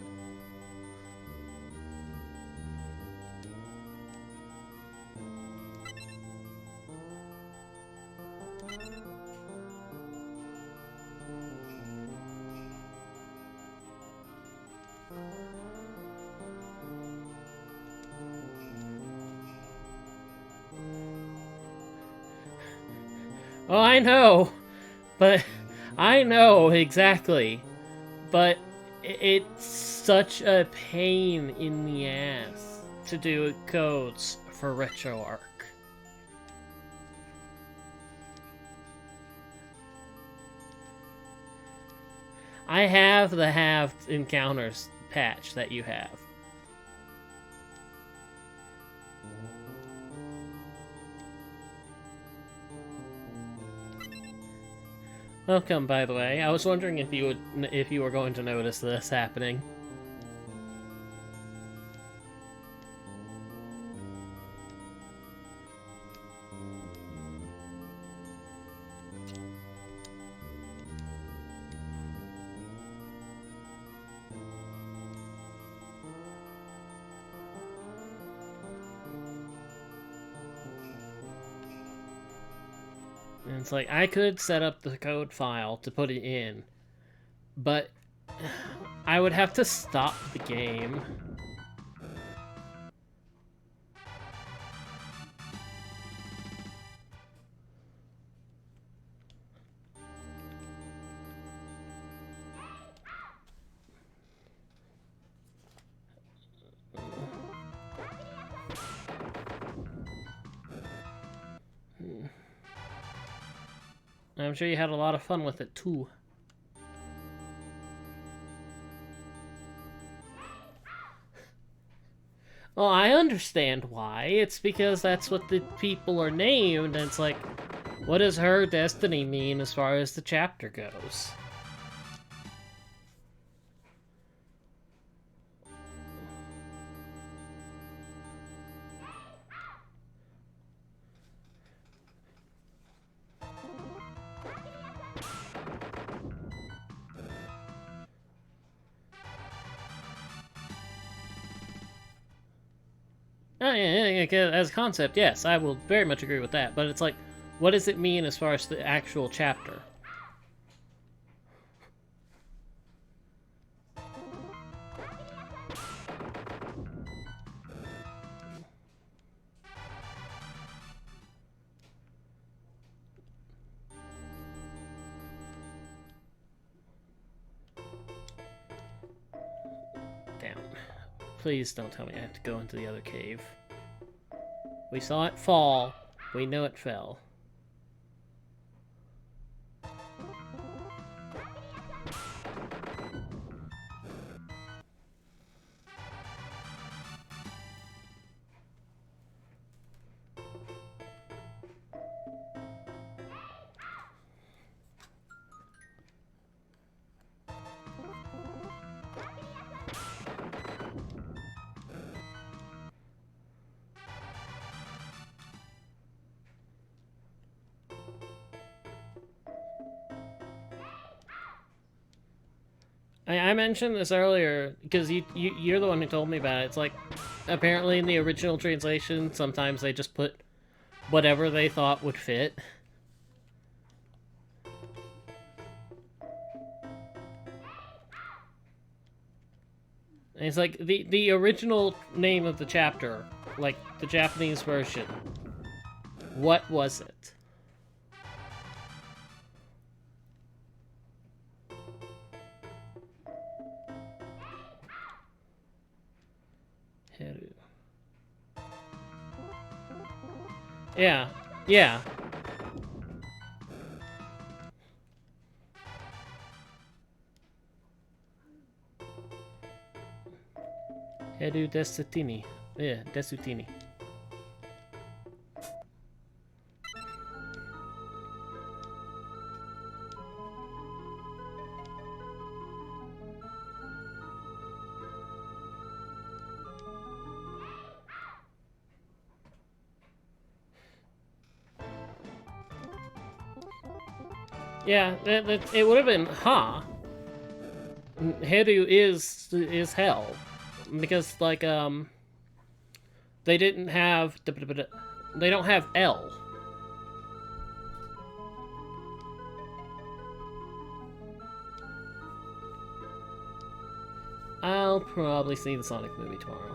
A: Oh, I know, but I know exactly, but it's such a pain in the ass to do codes for RetroArch. I have the halved encounters patch that you have. Welcome, by the way. I was wondering if you were going to notice this happening. And it's like, I could set up the code file to put it in, but I would have to stop the game. I'm sure you had a lot of fun with it too. Well, I understand why. It's because that's what the people are named, and it's like, what does her destiny mean as far as the chapter goes? Oh, yeah, as a concept, yes, I will very much agree with that. But it's like, what does it mean as far as the actual chapter? Damn. Please don't tell me I have to go into the other cave. We saw it fall. We know it fell. I mentioned this earlier because you're the one who told me about it. It's like, apparently in the original translation, sometimes they just put whatever they thought would fit. And it's like the original name of the chapter, like the Japanese version. What was it? Heru. Yeah, yeah. Heru Desutini. Yeah, Desutini. Yeah, it would have been, huh? Heru is hell. Because, like, they didn't have... They don't have L. I'll probably see the Sonic movie tomorrow.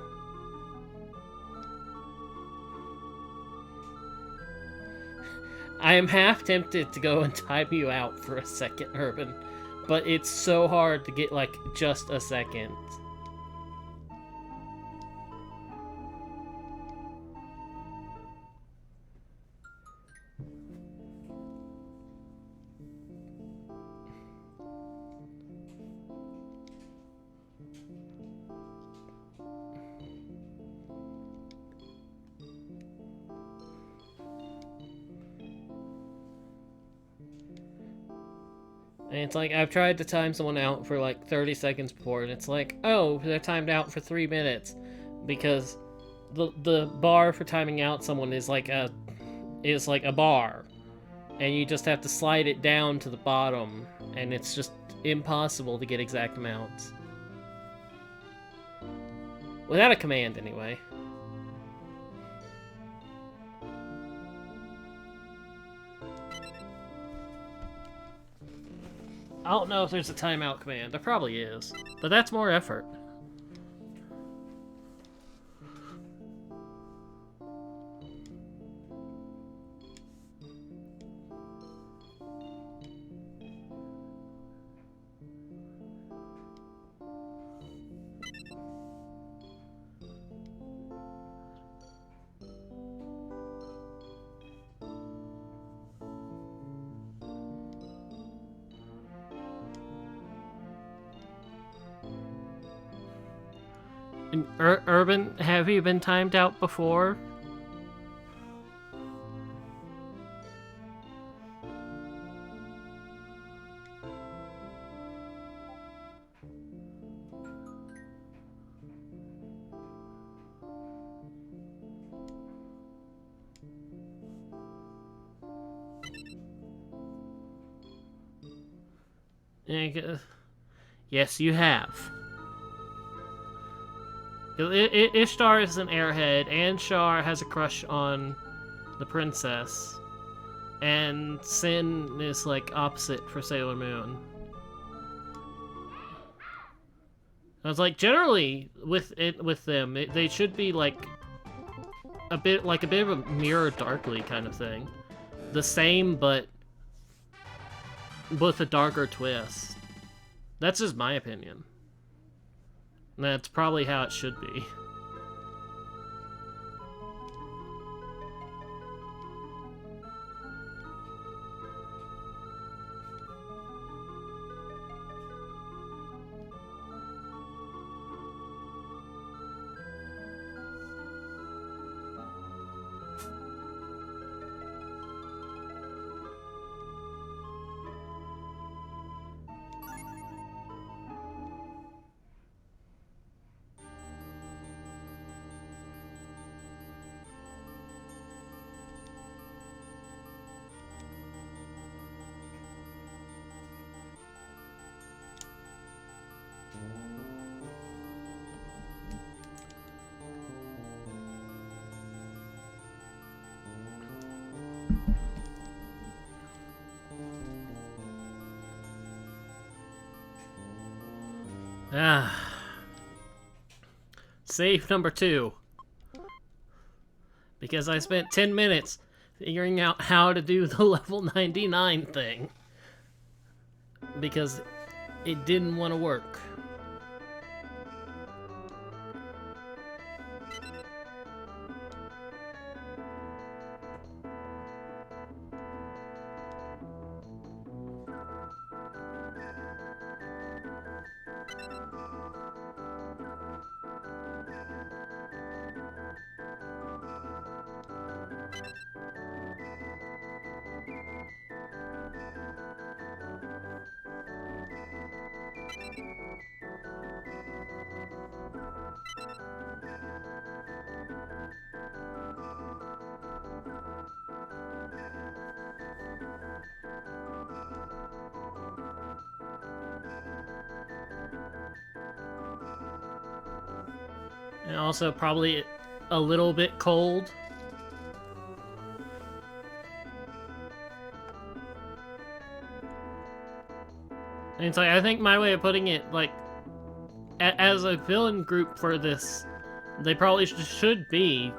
A: I am half tempted to go and time you out for a second, Urban. But it's so hard to get, like, just a second. And it's like, I've tried to time someone out for like 30 seconds before, and it's like, oh, they're timed out for 3 minutes. Because the bar for timing out someone is like a bar. And you just have to slide it down to the bottom, and it's just impossible to get exact amounts. Without a command, anyway. I don't know if there's a timeout command. There probably is. But that's more effort. Urban, have you been timed out before? Yes, you have. Ishtar is an airhead, and Shar has a crush on the princess, and Sin is like opposite for Sailor Moon. I was like, generally with them, they should be like a bit of a Mirror Darkly kind of thing, the same but with a darker twist. That's just my opinion. That's probably how it should be. Save number 2. Because I spent 10 minutes figuring out how to do the level 99 thing. Because it didn't want to work. And also probably a little bit cold. And it's like, I think my way of putting it, like, as a villain group for this, they probably should be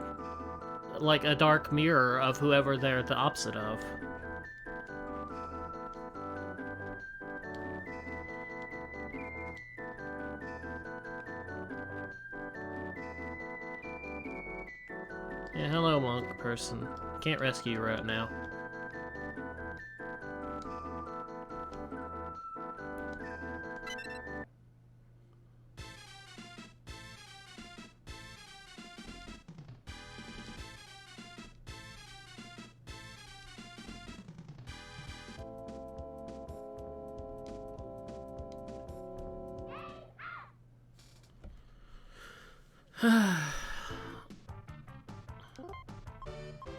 A: like a dark mirror of whoever they're the opposite of. Yeah, hello, monk person. Can't rescue you right now.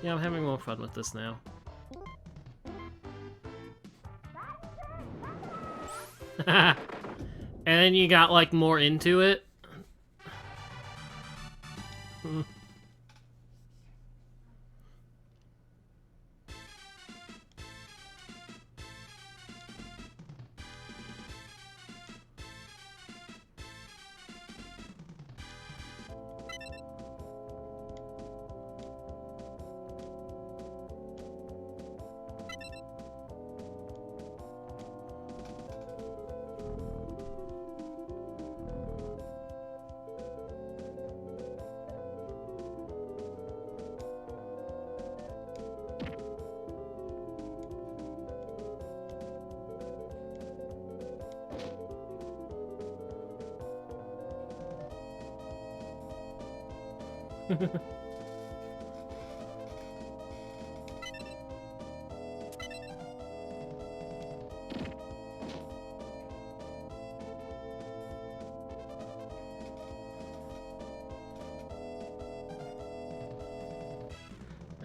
A: Yeah, I'm having more fun with this now. And then you got, like, more into it.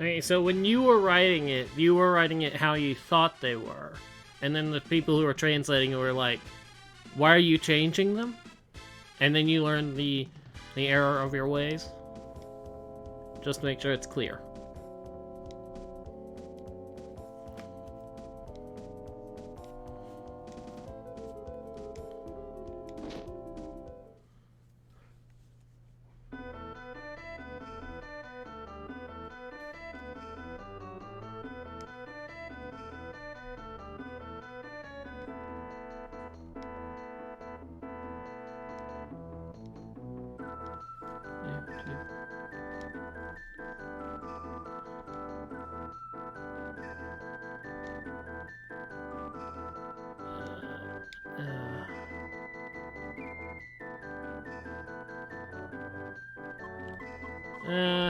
A: Okay, so when you were writing it how you thought they were. And then the people who were translating it were like, why are you changing them? And then you learn the error of your ways. Just to make sure it's clear.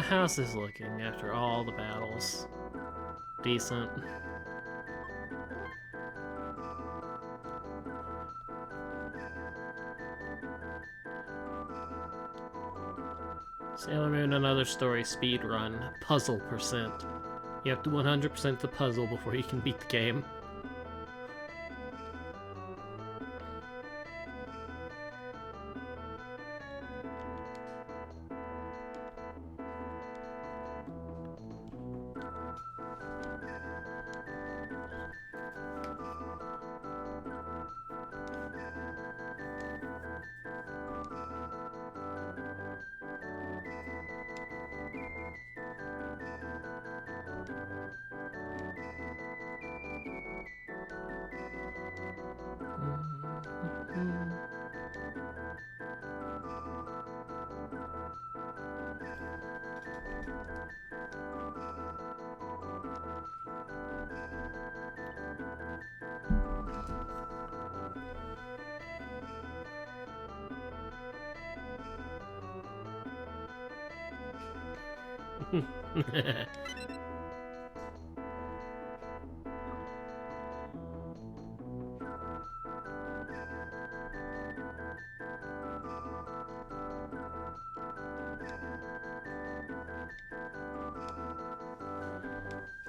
A: How's this looking after all the battles? Decent. Sailor Moon Another Story speedrun. Puzzle percent. You have to 100% the puzzle before you can beat the game.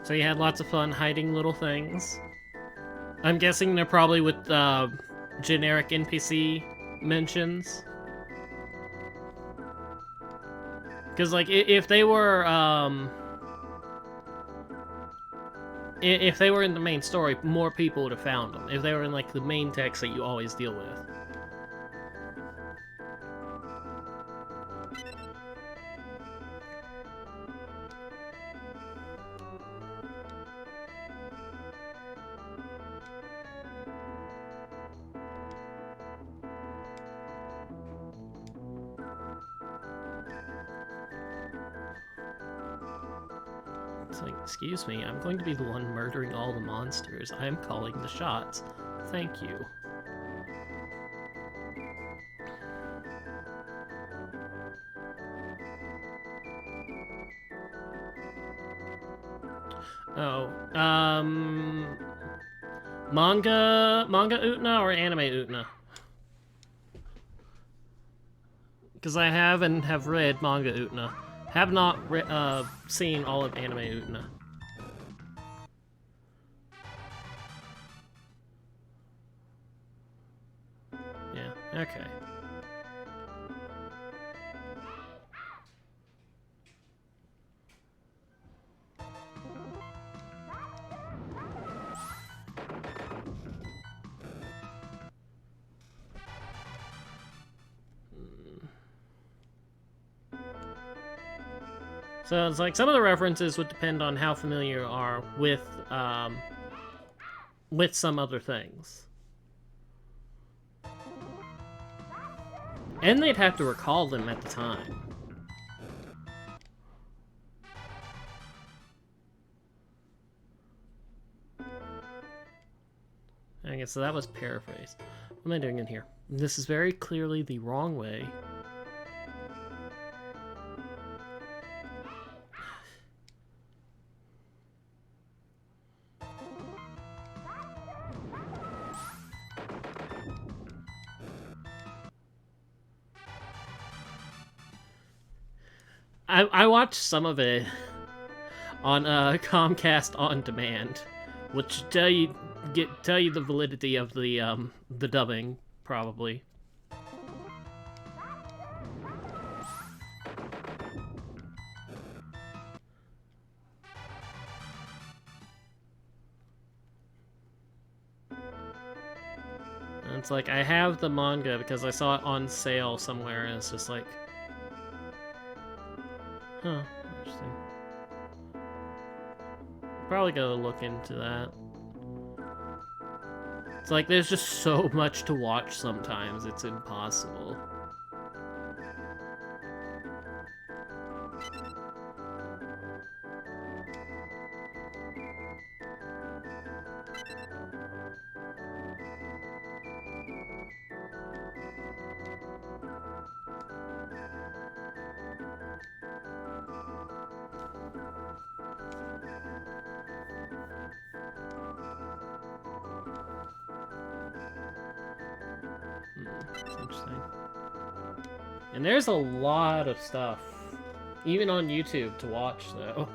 A: So you had lots of fun hiding little things. I'm guessing they're probably with generic NPC mentions. Because, like, if they were, if they were in the main story, more people would have found them. If they were in, like, the main text that you always deal with. It's like, excuse me, I'm going to be the one murdering all the monsters. I'm calling the shots. Thank you. Oh, manga Utna or anime Utna? Because I have and have read manga Utna. Have not seen all of anime Utna. Yeah, okay. So it's like some of the references would depend on how familiar you are with some other things. And they'd have to recall them at the time. Okay, so that was paraphrased. What am I doing in here? This is very clearly the wrong way. I watched some of it on Comcast On Demand, which tell you the validity of the dubbing, probably. And it's like, I have the manga because I saw it on sale somewhere, and it's just like, huh, interesting. Probably gotta look into that. It's like, there's just so much to watch sometimes, it's impossible. It's interesting. And there's a lot of stuff, even on YouTube, to watch, though.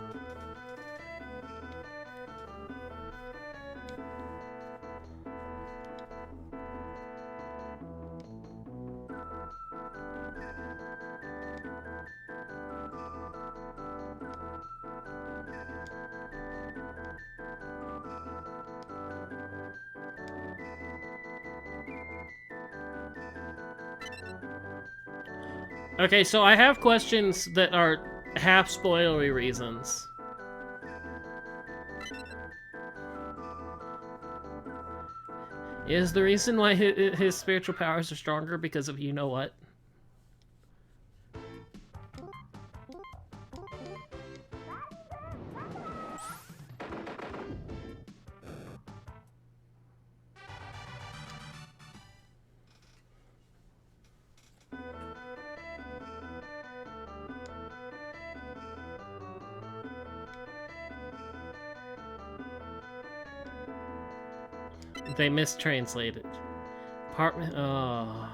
A: Okay, so I have questions that are half spoilery reasons. Is the reason why his spiritual powers are stronger because of you-know-what? They mistranslated. Apartment. Oh.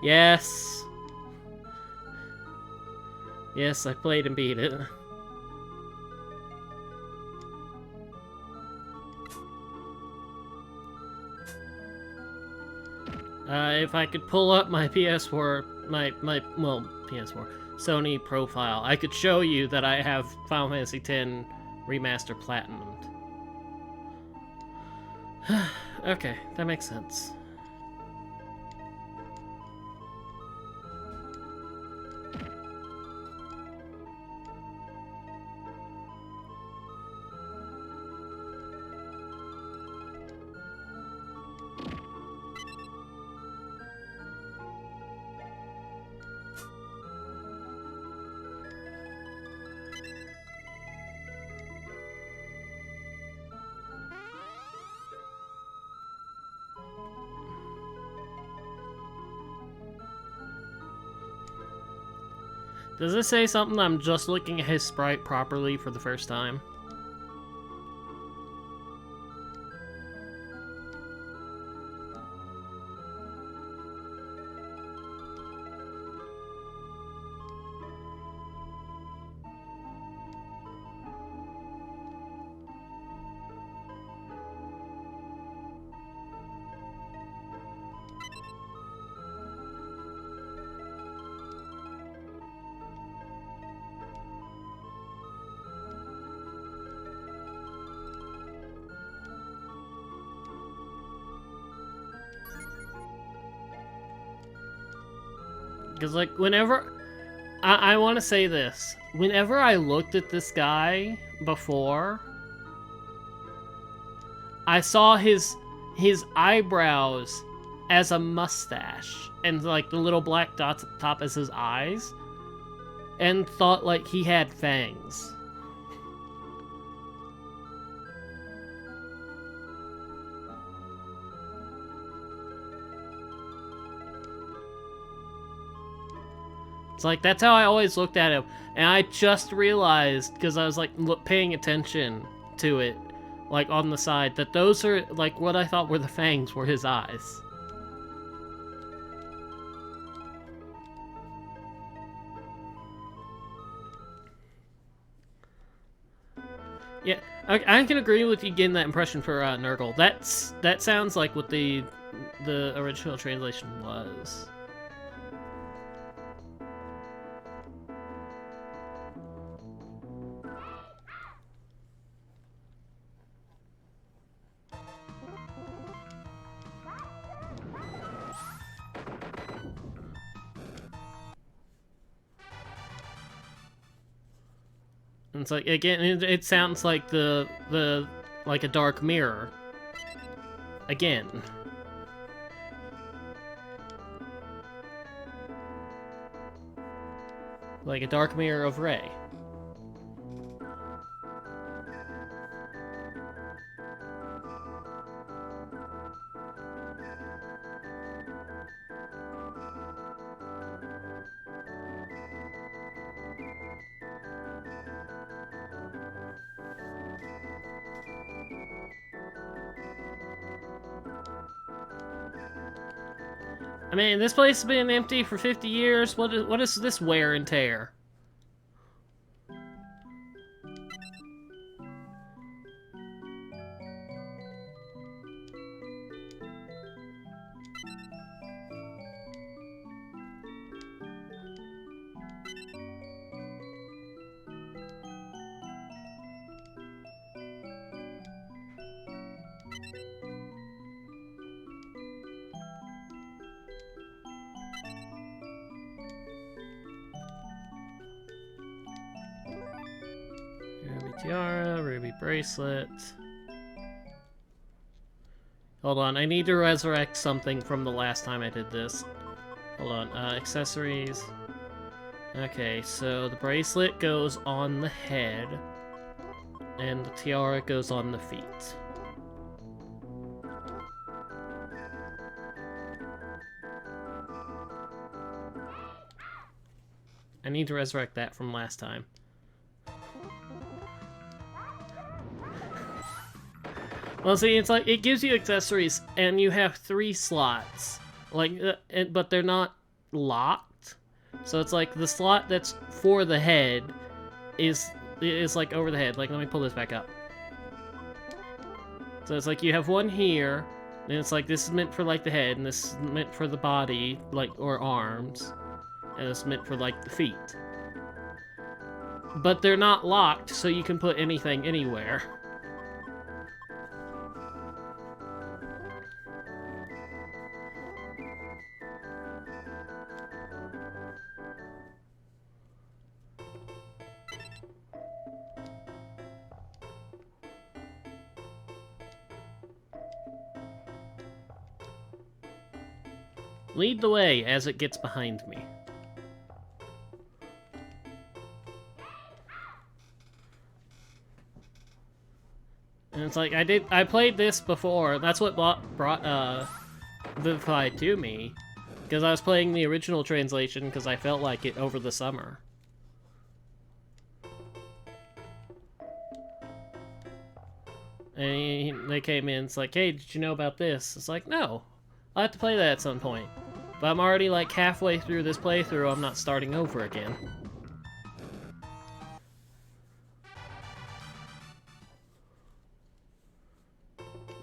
A: Yes. Yes, I played and beat it. If I could pull up my PS4, well, PS4, Sony profile, I could show you that I have Final Fantasy X Remaster Platinumed. Okay, that makes sense. Does this say something I'm just looking at his sprite properly for the first time? Because, like, whenever... I want to say this. Whenever I looked at this guy before, I saw his eyebrows as a mustache. And, like, the little black dots at the top as his eyes. And thought, like, he had fangs. Like, that's how I always looked at him, and I just realized, because I was, like, paying attention to it, like, on the side, that those are, like, what I thought were the fangs were his eyes. Yeah, I can agree with you getting that impression for Nurgle. That sounds like what the original translation was. It's like, again, it sounds like like a dark mirror. Again. Like a dark mirror of Rei. I mean, this place has been empty for 50 years. What is this wear and tear? Tiara, ruby bracelet. Hold on, I need to resurrect something from the last time I did this. Hold on, accessories. Okay, so the bracelet goes on the head, and the tiara goes on the feet. I need to resurrect that from last time. Well, see, it's like, it gives you accessories, and you have 3 slots. Like, but they're not locked. So it's like, the slot that's for the head is like over the head. Like, let me pull this back up. So it's like, you have one here, And it's like, this is meant for, like, the head, and this is meant for the body, like, or arms. And it's meant for, like, the feet. But they're not locked, so you can put anything anywhere. Lead the way as it gets behind me. And it's like, I played this before. That's what brought Vivify to me. Because I was playing the original translation because I felt like it over the summer. And they came in, it's like, hey, did you know about this? It's like, no. I'll have to play that at some point. But I'm already like halfway through this playthrough, I'm not starting over again.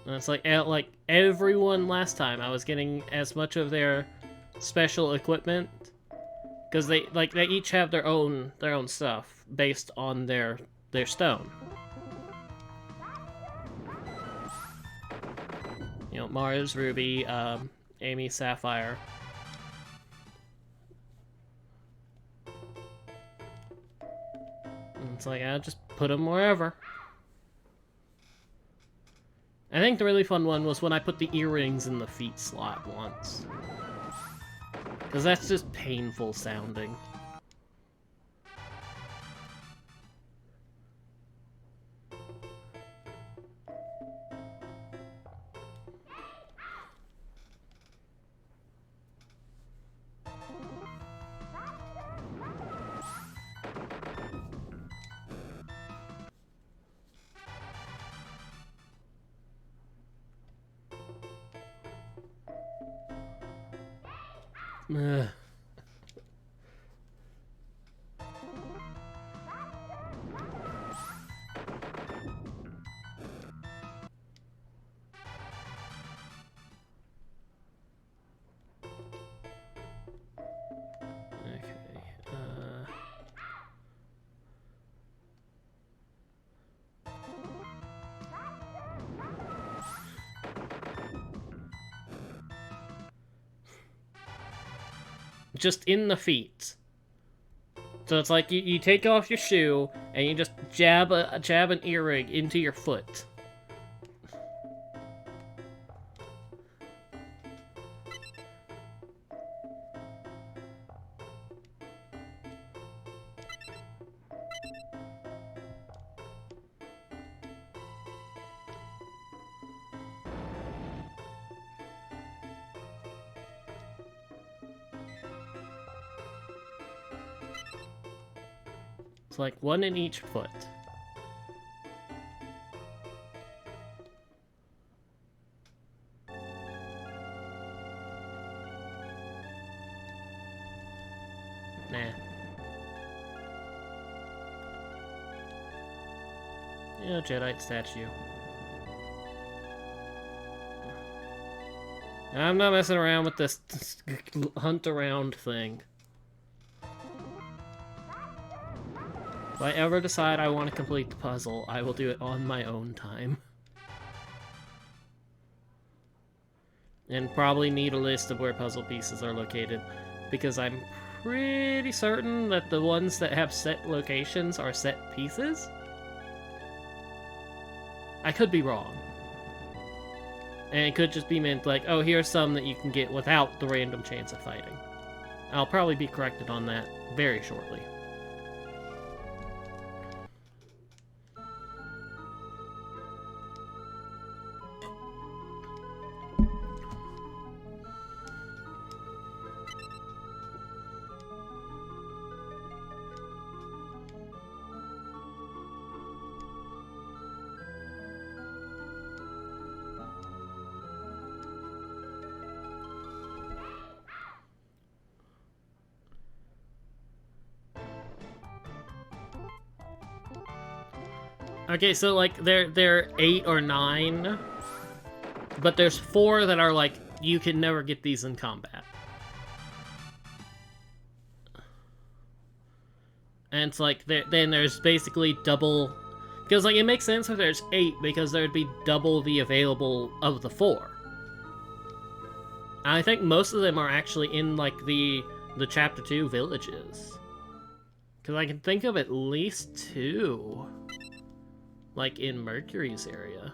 A: And it's like everyone last time, I was getting as much of their special equipment. Because they each have their own stuff based on their stone. You know, Mars, Ruby, Amy, Sapphire. And it's like, I'll just put them wherever. I think the really fun one was when I put the earrings in the feet slot once. Because that's just painful sounding. Ugh. Just in the feet. So it's like you take off your shoe and you just jab an earring into your foot. It's like one in each foot. Nah. Yeah, Jedi statue. I'm not messing around with this hunt around thing. If I ever decide I want to complete the puzzle, I will do it on my own time. And probably need a list of where puzzle pieces are located, because I'm pretty certain that the ones that have set locations are set pieces. I could be wrong. And it could just be meant like, oh, here's some that you can get without the random chance of fighting. I'll probably be corrected on that very shortly. Okay, so like there are 8 or 9 but there's 4 that are like, you can never get these in combat. And it's like, then there's basically double... Because, like, it makes sense if there's 8, because there'd be double the available of the 4. I think most of them are actually in, like, the Chapter 2 villages. Because I can think of at least 2, like, in Mercury's area.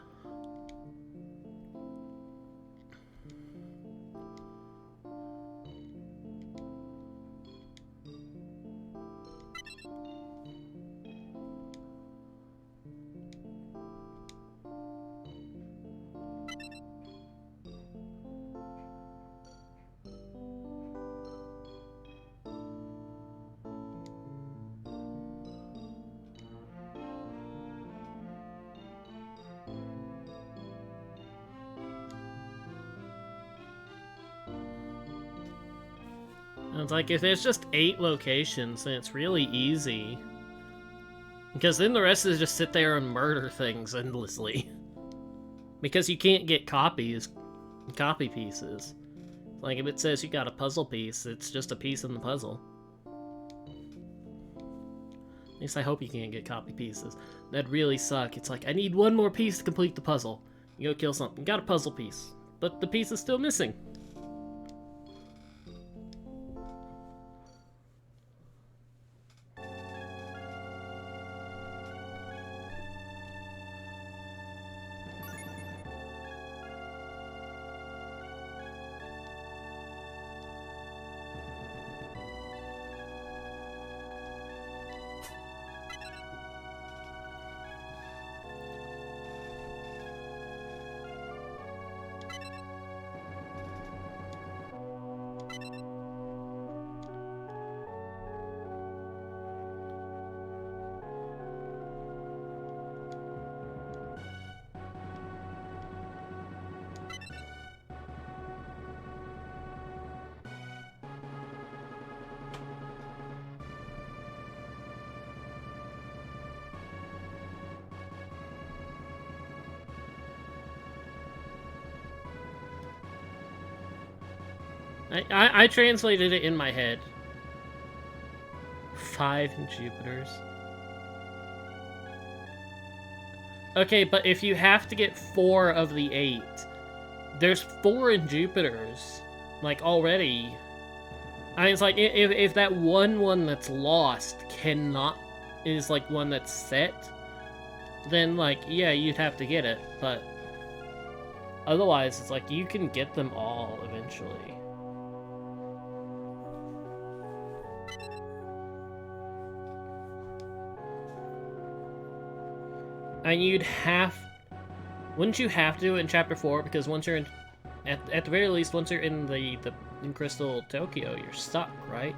A: And it's like, if there's just 8 locations, then it's really easy. Because then the rest is just sit there and murder things endlessly. Because you can't get copy pieces. Like, if it says you got a puzzle piece, it's just a piece in the puzzle. At least I hope you can't get copy pieces. That'd really suck. It's like, I need 1 more piece to complete the puzzle. You go kill something. Got a puzzle piece. But the piece is still missing. I translated it in my head. 5 in Jupiter's. Okay, but if you have to get 4 of the 8, there's 4 in Jupiter's, like, already. I mean, it's like, if that one that's lost is, like, one that's set, then, like, yeah, you'd have to get it, but otherwise, it's like, you can get them all eventually. And wouldn't you have to do it in Chapter 4? Because once you're in, at the very least, once you're in in Crystal Tokyo, you're stuck, right?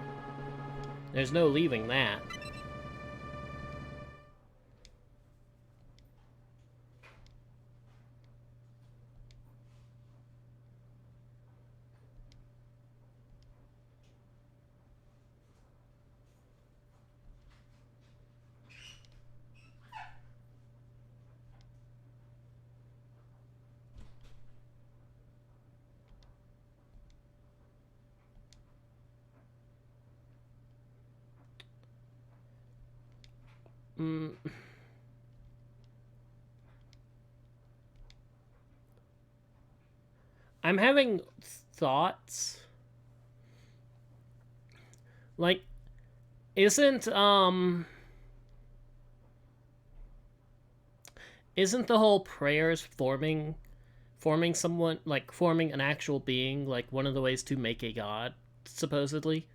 A: There's no leaving that. I'm having thoughts. Like, isn't the whole prayers forming someone, like, forming an actual being, like, one of the ways to make a god, supposedly?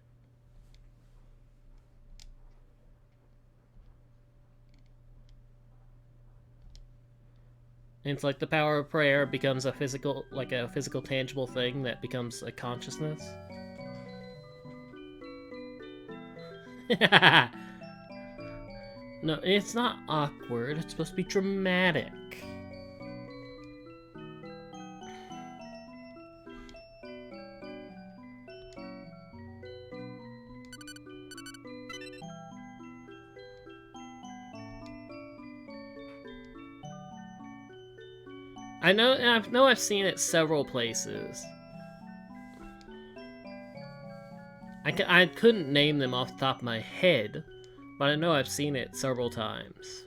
A: It's like the power of prayer becomes a physical, tangible thing that becomes a consciousness. No, it's not awkward. It's supposed to be dramatic. I know I've seen it several places. I couldn't name them off the top of my head, but I know I've seen it several times.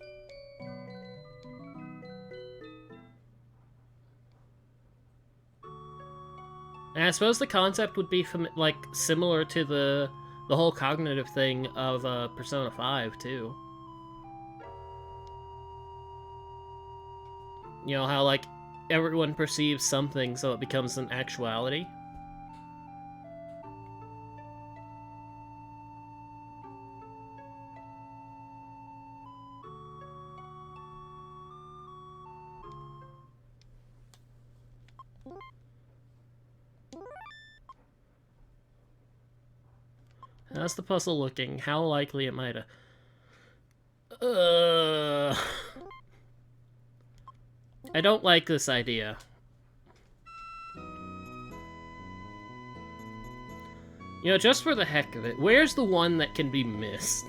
A: And I suppose the concept would be like similar to the whole cognitive thing of Persona 5 too. You know how like everyone perceives something so it becomes an actuality? How's the puzzle looking? How likely am I to... I don't like this idea. You know, just for the heck of it, where's the one that can be missed?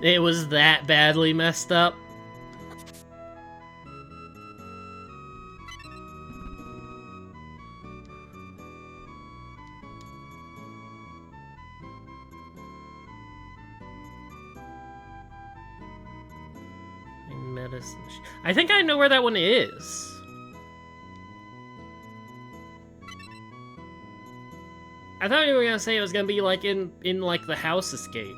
A: It was that badly messed up. Medicine. I think I know where that one is. I thought you were gonna say it was gonna be like in like the house escape.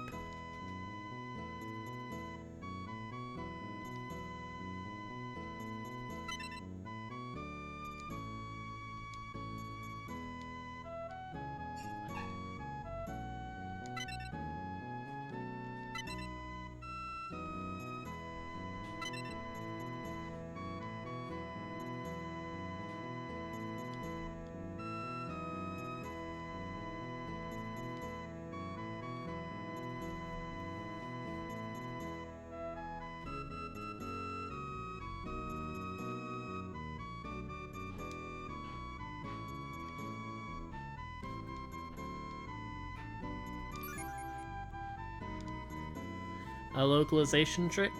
A: A localization trick?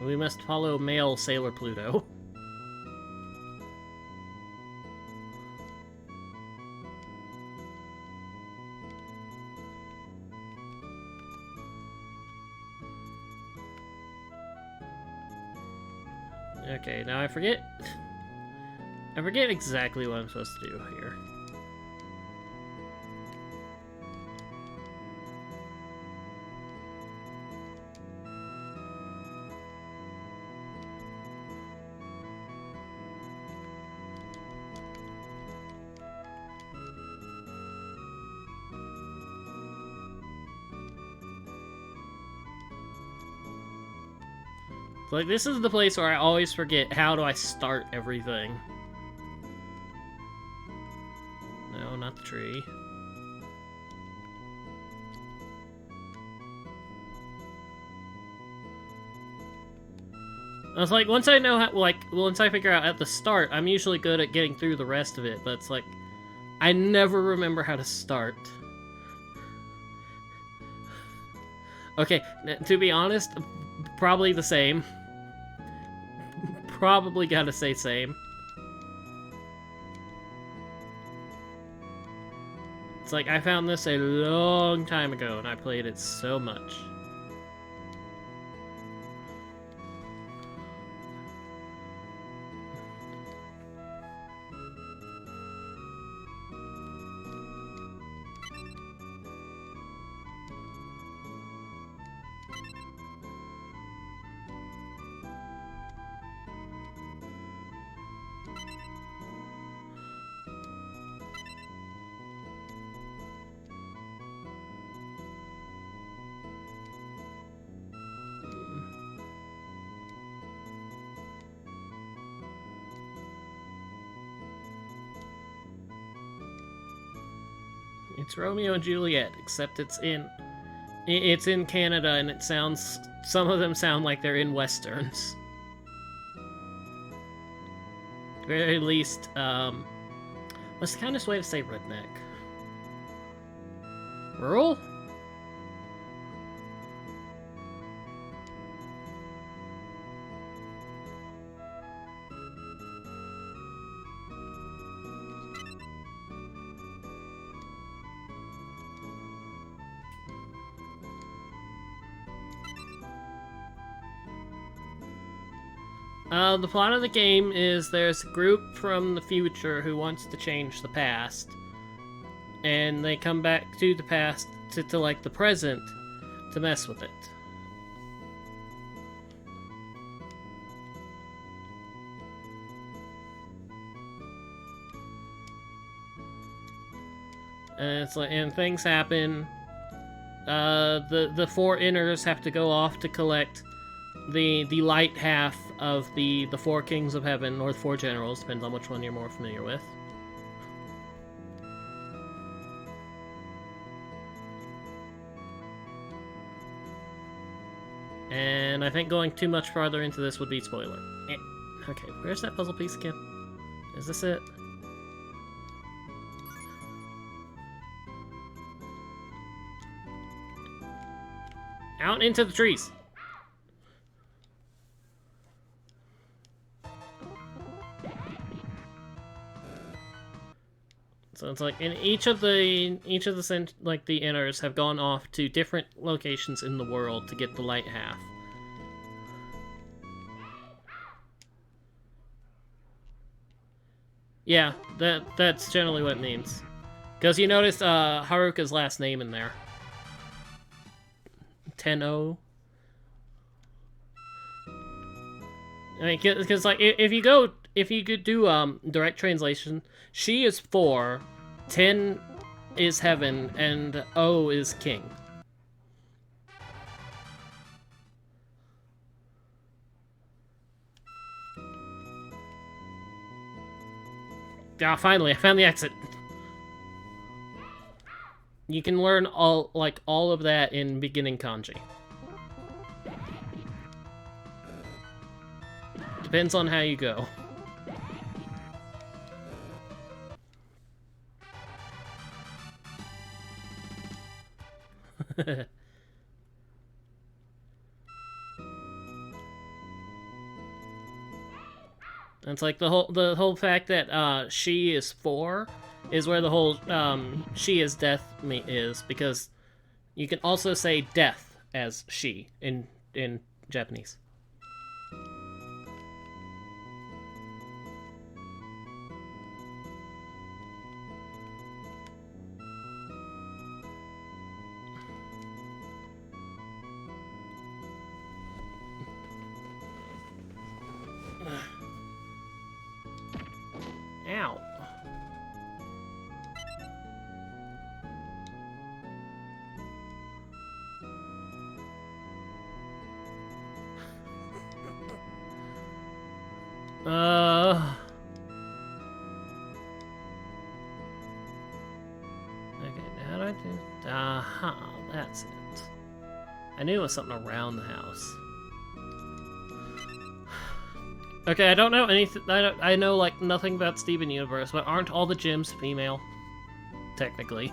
A: We must follow male Sailor Pluto. Okay, now I forget exactly what I'm supposed to do here. Like, this is the place where I always forget how do I start everything. No, not the tree. I was like, once I know how, like, once I figure out at the start, I'm usually good at getting through the rest of it, but it's like, I never remember how to start. Okay, to be honest, probably the same. Probably gotta say same. It's like, I found this a long time ago, and I played it so much. It's Romeo and Juliet, except it's in Canada, and it sounds, some of them sound like they're in westerns. At the very least, what's the kindest way to say redneck? Rural? The plot of the game is there's a group from the future who wants to change the past. And they come back to the past, to like, the present, to mess with it. And it's like, and things happen. The four inners have to go off to collect the light half of the four kings of heaven, or the four generals, depends on which one you're more familiar with. And I think going too much farther into this would be spoiler. Okay, where's that puzzle piece again? Is this it? Out into the trees! So it's like, in each of the like the inners have gone off to different locations in the world to get the light half. Yeah, that's generally what it means. Because you notice Haruka's last name in there. Tenno. I mean, because like if you could do direct translation, she is 4, 10 is heaven, and O is king. Ah, finally, I found the exit. You can learn all of that in beginning kanji. Depends on how you go. It's like the whole fact that she is 4 is where the whole she is death is, because you can also say death as she in Japanese. Ow. Okay, how do I do? Aha, that's it. I knew it was something around the house. Okay, I don't know anything. I know like nothing about Steven Universe, but aren't all the gyms female? Technically.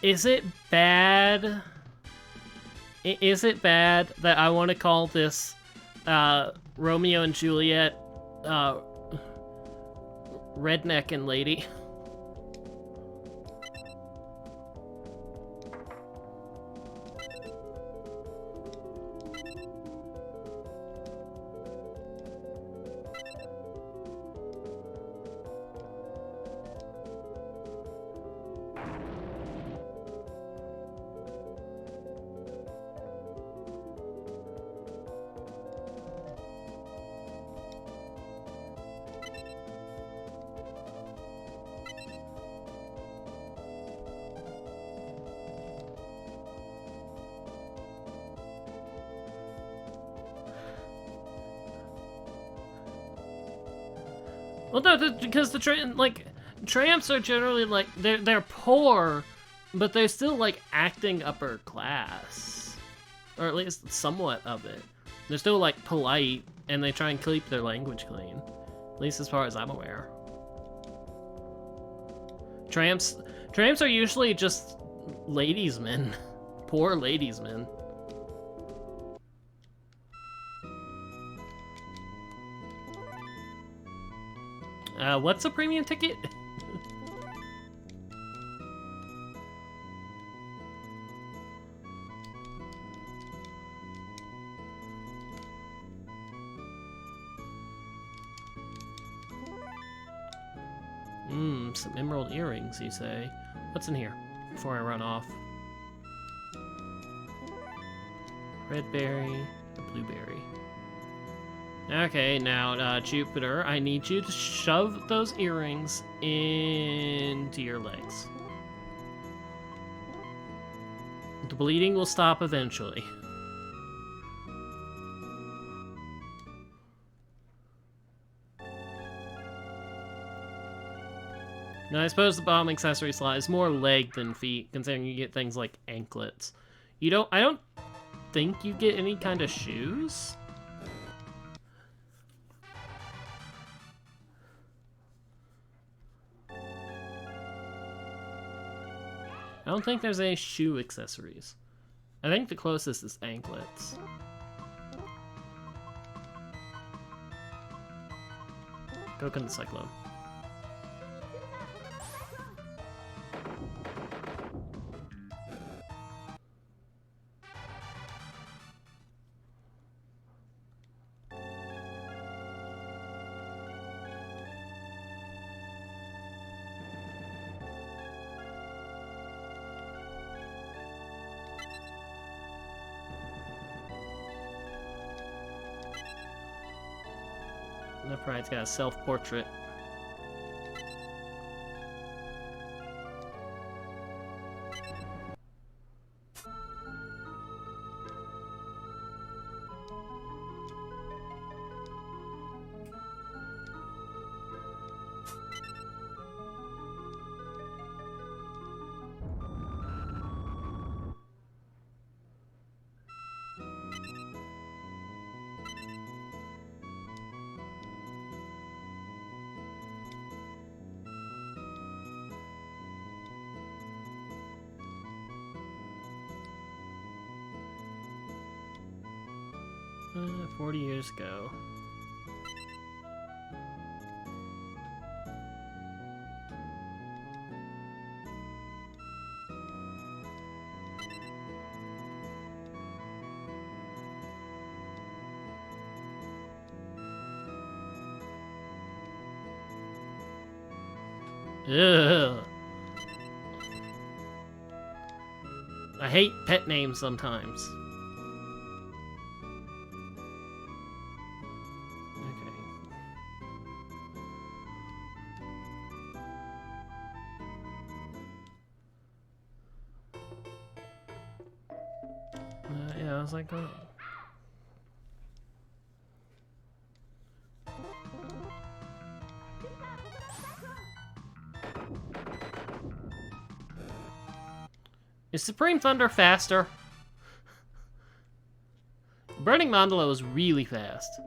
A: Is it bad? Is it bad that I want to call this Romeo and Juliet Redneck and Lady? Well, no, because tramps are generally like they're poor, but they're still like acting upper class, or at least somewhat of it. They're still like polite, and they try and keep their language clean, at least as far as I'm aware. Tramps are usually just ladies' men, poor ladies' men. What's a premium ticket? Some emerald earrings, you say? What's in here? Before I run off. Red berry, a blueberry. Okay, now, Jupiter, I need you to shove those earrings into your legs. The bleeding will stop eventually. Now, I suppose the bomb accessory slot is more leg than feet, considering you get things like anklets. I don't think you get any kind of shoes? I don't think there's any shoe accessories. I think the closest is anklets. Coconut Cyclone. The pride's got a self-portrait. Uh, 40 years ago. Ugh. I hate pet names sometimes. Okay. Yeah, I was like, oh. Is Supreme Thunder faster? Burning Mandala was really fast.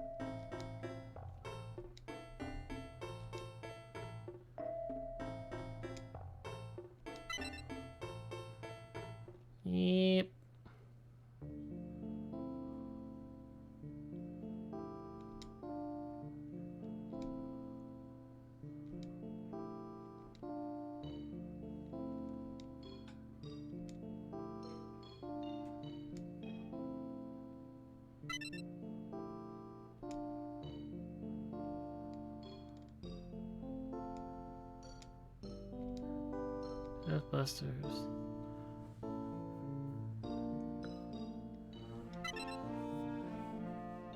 A: Yep. Ghostbusters.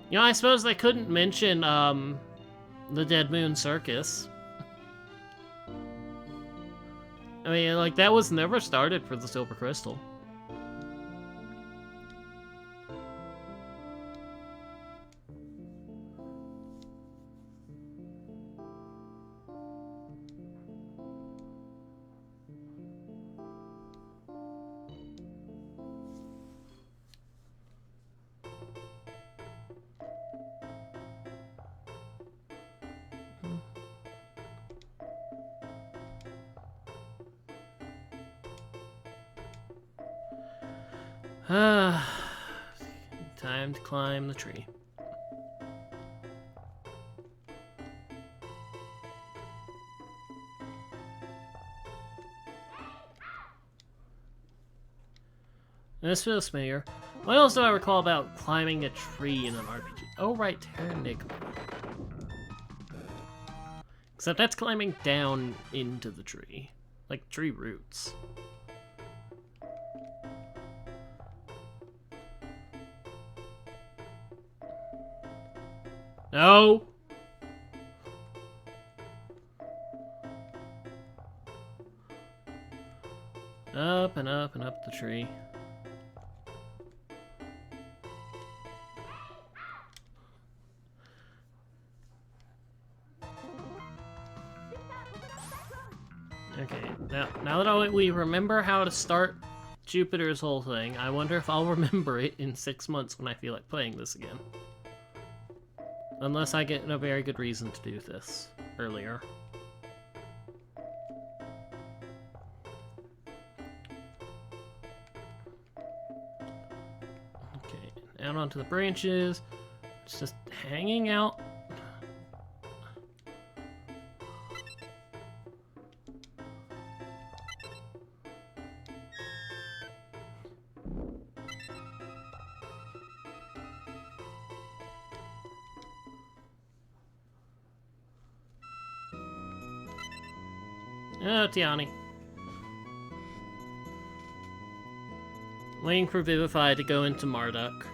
A: You know, I suppose they couldn't mention, the Dead Moon Circus. I mean, like, that was never started for the Silver Crystal. Time to climb the tree. This feels familiar. What else do I recall about climbing a tree in an RPG? Oh, right, Terranigma. Except that's climbing down into the tree. Like tree roots. No! Up and up and up the tree. Okay, now that we remember how to start Jupiter's whole thing, I wonder if I'll remember it in 6 months when I feel like playing this again. Unless I get a very good reason to do this earlier. Okay, out onto the branches. It's just hanging out. Oh, Tiani. Waiting for Vivify to go into Marduk.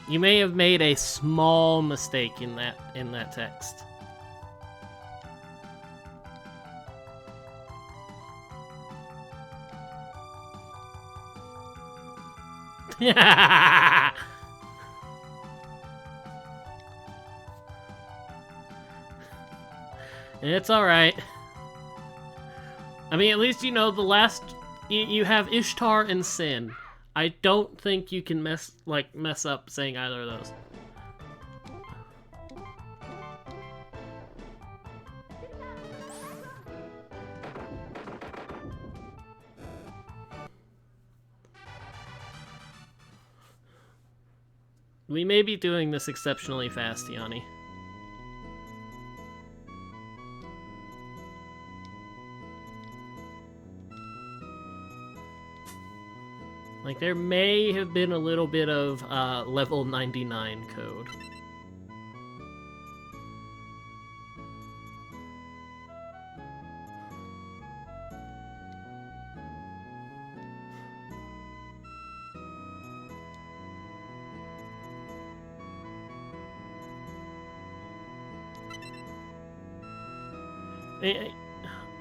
A: You may have made a small mistake in that text. It's alright. I mean, at least you know the last... You have Ishtar and Sin. I don't think you can mess up saying either of those. We may be doing this exceptionally fast, Yanni. Like, there may have been a little bit of level 99 code.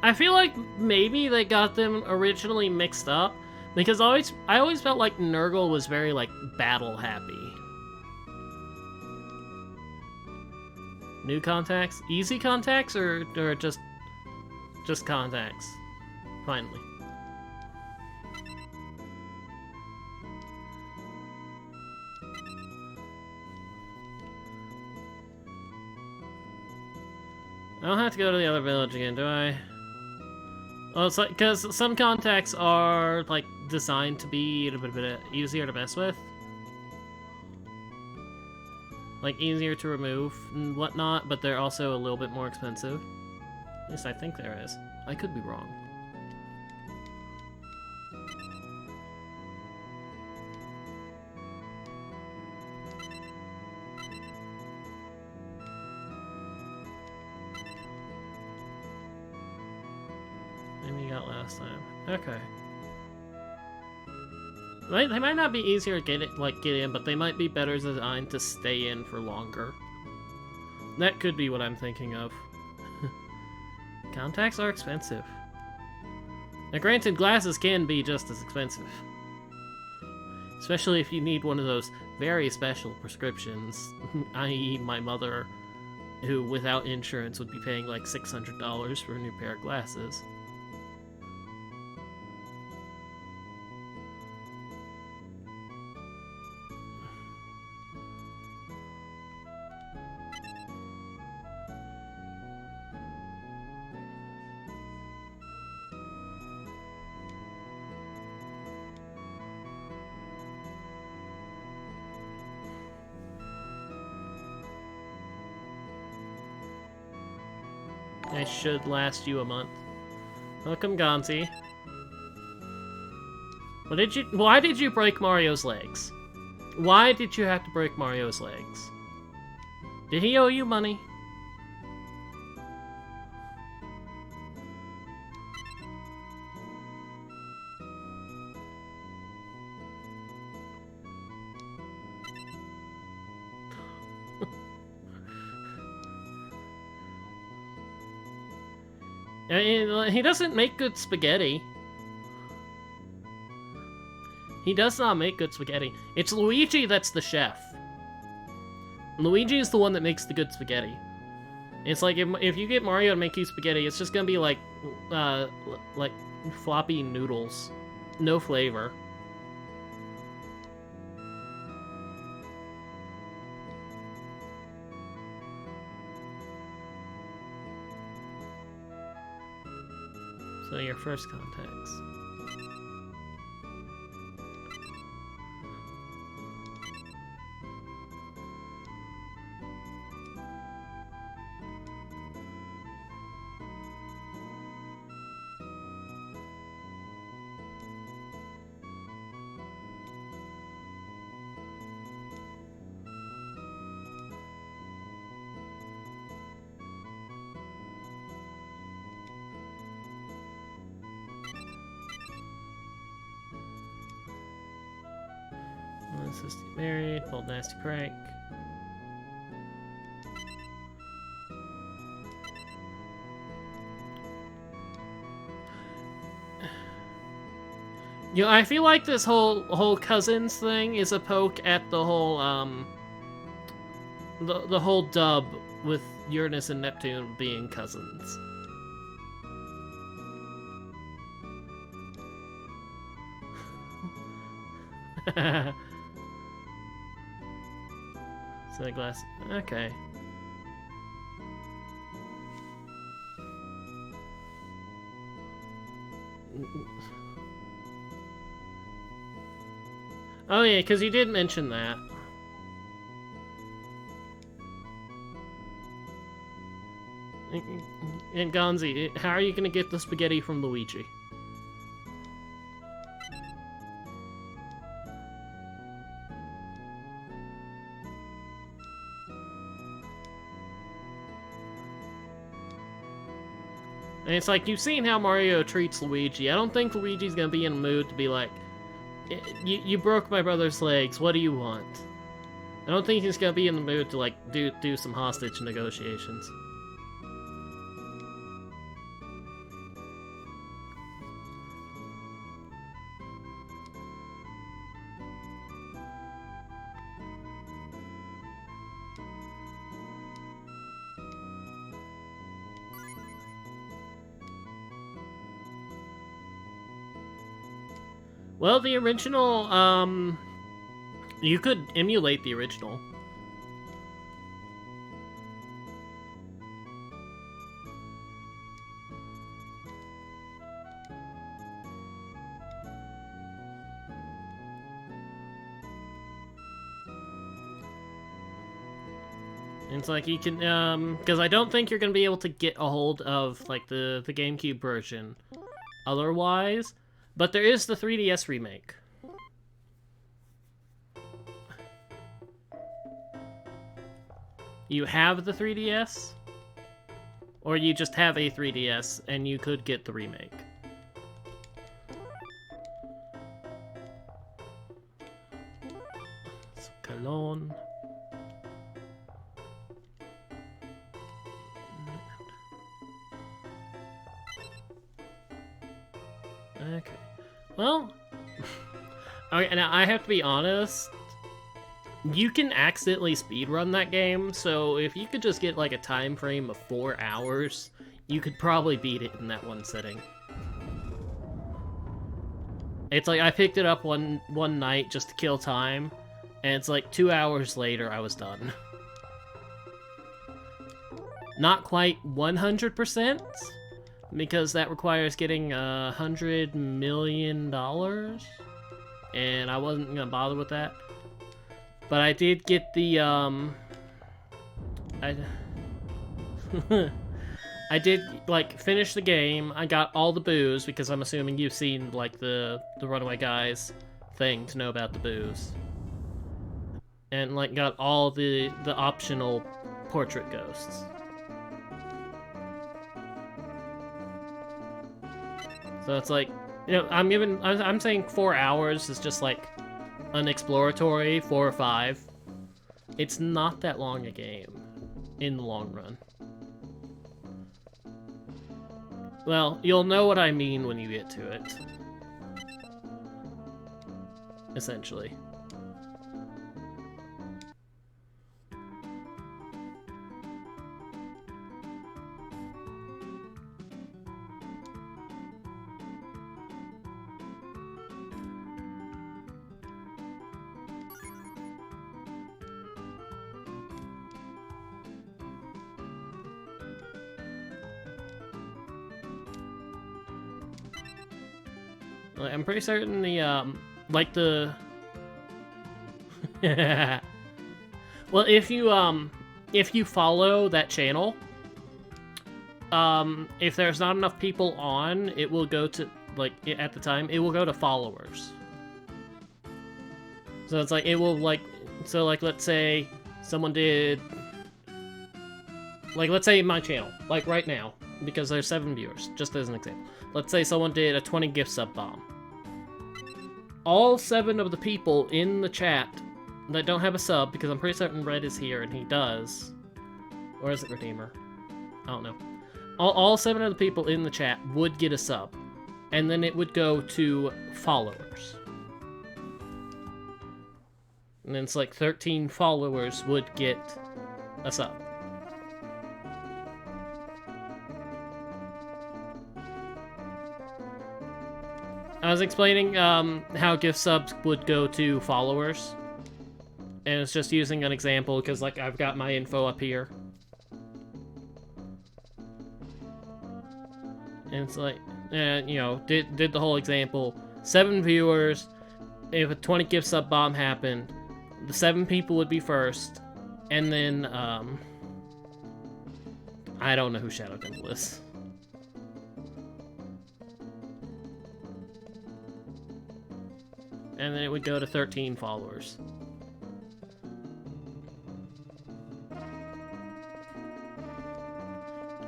A: I feel like maybe they got them originally mixed up, because I always felt like Nurgle was very, like, battle happy. New contacts? Easy contacts, or just contacts? Finally. I don't have to go to the other village again, do I? Well, it's like, because some contacts are, like, designed to be a bit easier to mess with. Like, easier to remove and whatnot, but they're also a little bit more expensive. At least I think there is. I could be wrong. Maybe you got last time. Okay. They might not be easier to get in, but they might be better designed to stay in for longer. That could be what I'm thinking of. Contacts are expensive. Now granted, glasses can be just as expensive. Especially if you need one of those very special prescriptions, i.e. my mother, who without insurance would be paying like $600 for a new pair of glasses. I should last you a month. Welcome, Gonzi. Why did you break Mario's legs? Why did you have to break Mario's legs? Did he owe you money? I mean, he doesn't make good spaghetti. He does not make good spaghetti. It's Luigi that's the chef. Luigi is the one that makes the good spaghetti. It's like if you get Mario to make you spaghetti, it's just gonna be like floppy noodles, no flavor. So your first contacts. Assistant married, old nasty prank. You know, I feel like this whole cousins thing is a poke at the whole the whole dub with Uranus and Neptune being cousins. Sunglass. Okay. Oh yeah, because you did mention that. And Gonzi, how are you gonna get the spaghetti from Luigi? And it's like, you've seen how Mario treats Luigi. I don't think Luigi's gonna be in a mood to be like, you broke my brother's legs, what do you want? I don't think he's gonna be in the mood to, like, do some hostage negotiations. Well, the original, you could emulate the original. And it's like you can, because I don't think you're gonna be able to get a hold of, like, the GameCube version otherwise. But there is the 3DS remake. You have the 3DS? Or you just have a 3DS and you could get the remake. So, Cologne. Okay. Well, okay, now I have to be honest, you can accidentally speedrun that game, so if you could just get like a time frame of 4 hours, you could probably beat it in that one sitting. It's like I picked it up one night just to kill time, and it's like 2 hours later I was done. Not quite 100%. Because that requires getting $100 million, and I wasn't gonna bother with that. But I did get the I did, like, finish the game. I got all the booze, because I'm assuming you've seen, like, the Runaway Guys thing to know about the booze. And, like, got all the optional portrait ghosts. So it's like, you know, I'm saying 4 hours is just, like, an exploratory 4 or 5. It's not that long a game in the long run. Well, you'll know what I mean when you get to it. Essentially. I'm pretty certain the, like the... Well, if you follow that channel, if there's not enough people on, it will go to, like, at the time, it will go to followers. So it's like, it will, like, so, like, let's say someone did, like, let's say my channel, like, right now, because there's 7 viewers, just as an example. Let's say someone did a 20 gift sub bomb. All 7 of the people in the chat that don't have a sub, because I'm pretty certain Red is here and he does. Or is it Redeemer? I don't know. All 7 of the people in the chat would get a sub. And then it would go to followers. And then it's like 13 followers would get a sub. I was explaining how gift subs would go to followers. And it's just using an example because, like, I've got my info up here. And it's like, you know, did the whole example. 7 viewers. If a 20 gift sub bomb happened, the 7 people would be first. And then, I don't know who Shadow Temple is. And then it would go to 13 followers.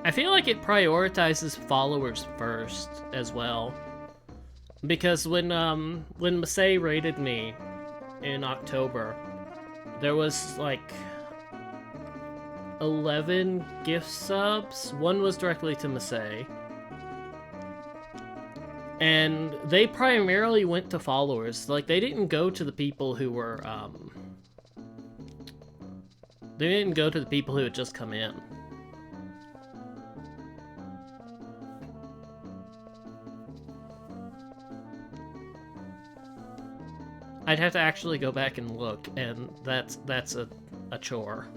A: I feel like it prioritizes followers first as well. Because when Masay raided me in October, there was like 11 gift subs. One was directly to Masay. And they primarily went to followers. Like, they didn't go to the people who were, they didn't go to the people who had just come in. I'd have to actually go back and look, and that's a chore.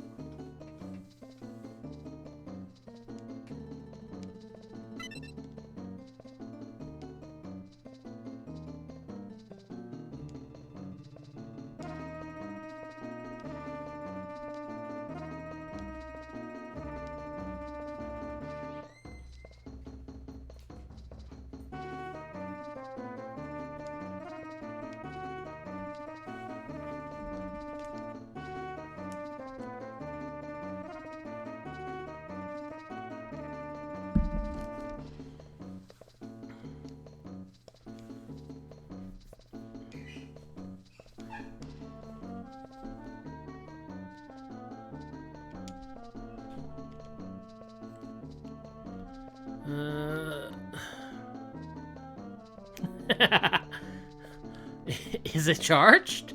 A: Is it charged?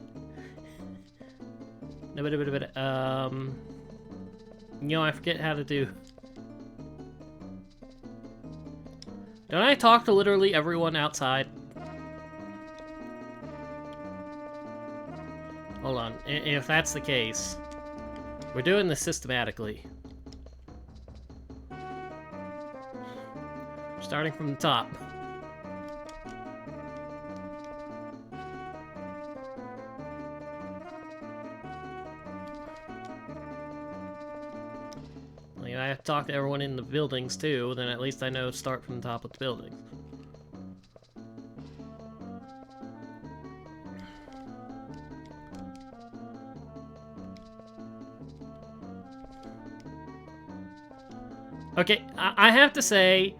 A: No, you know, I forget how to do. Don't I talk to literally everyone outside? Hold on. If that's the case, we're doing this systematically. Starting from the top. to talk to everyone in the buildings too, then at least I know to start from the top of the building. Okay, I have to say,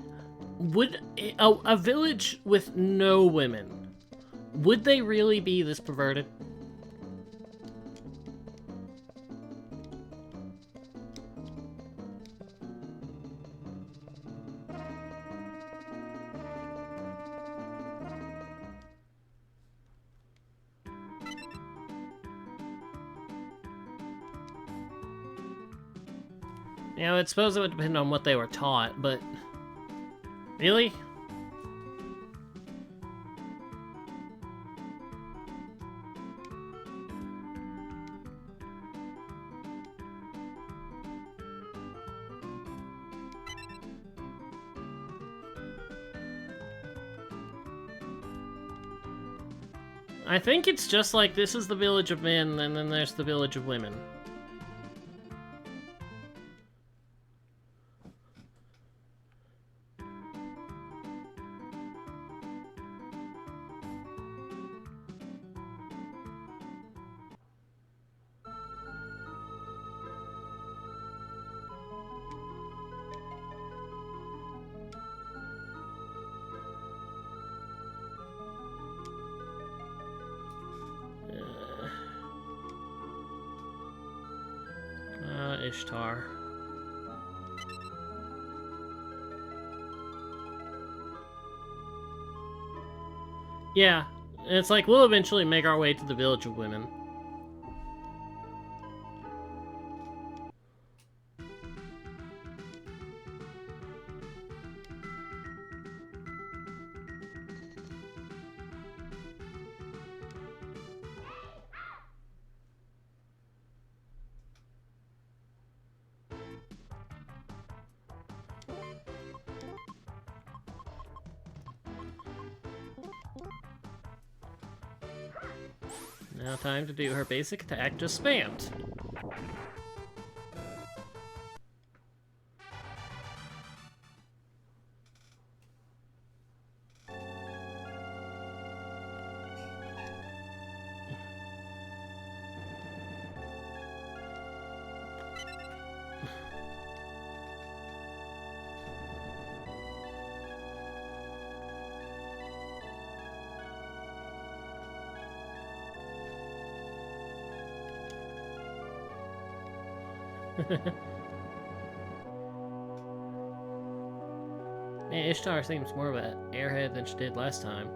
A: would a village with no women, would they really be this perverted? You know, I suppose it would depend on what they were taught, but... Really? I think it's just like, this is the village of men, and then there's the village of women. Ishtar. Yeah, it's like we'll eventually make our way to the village of women. Now time to do her basic attack, just spammed. Man, Ishtar seems more of an airhead than she did last time.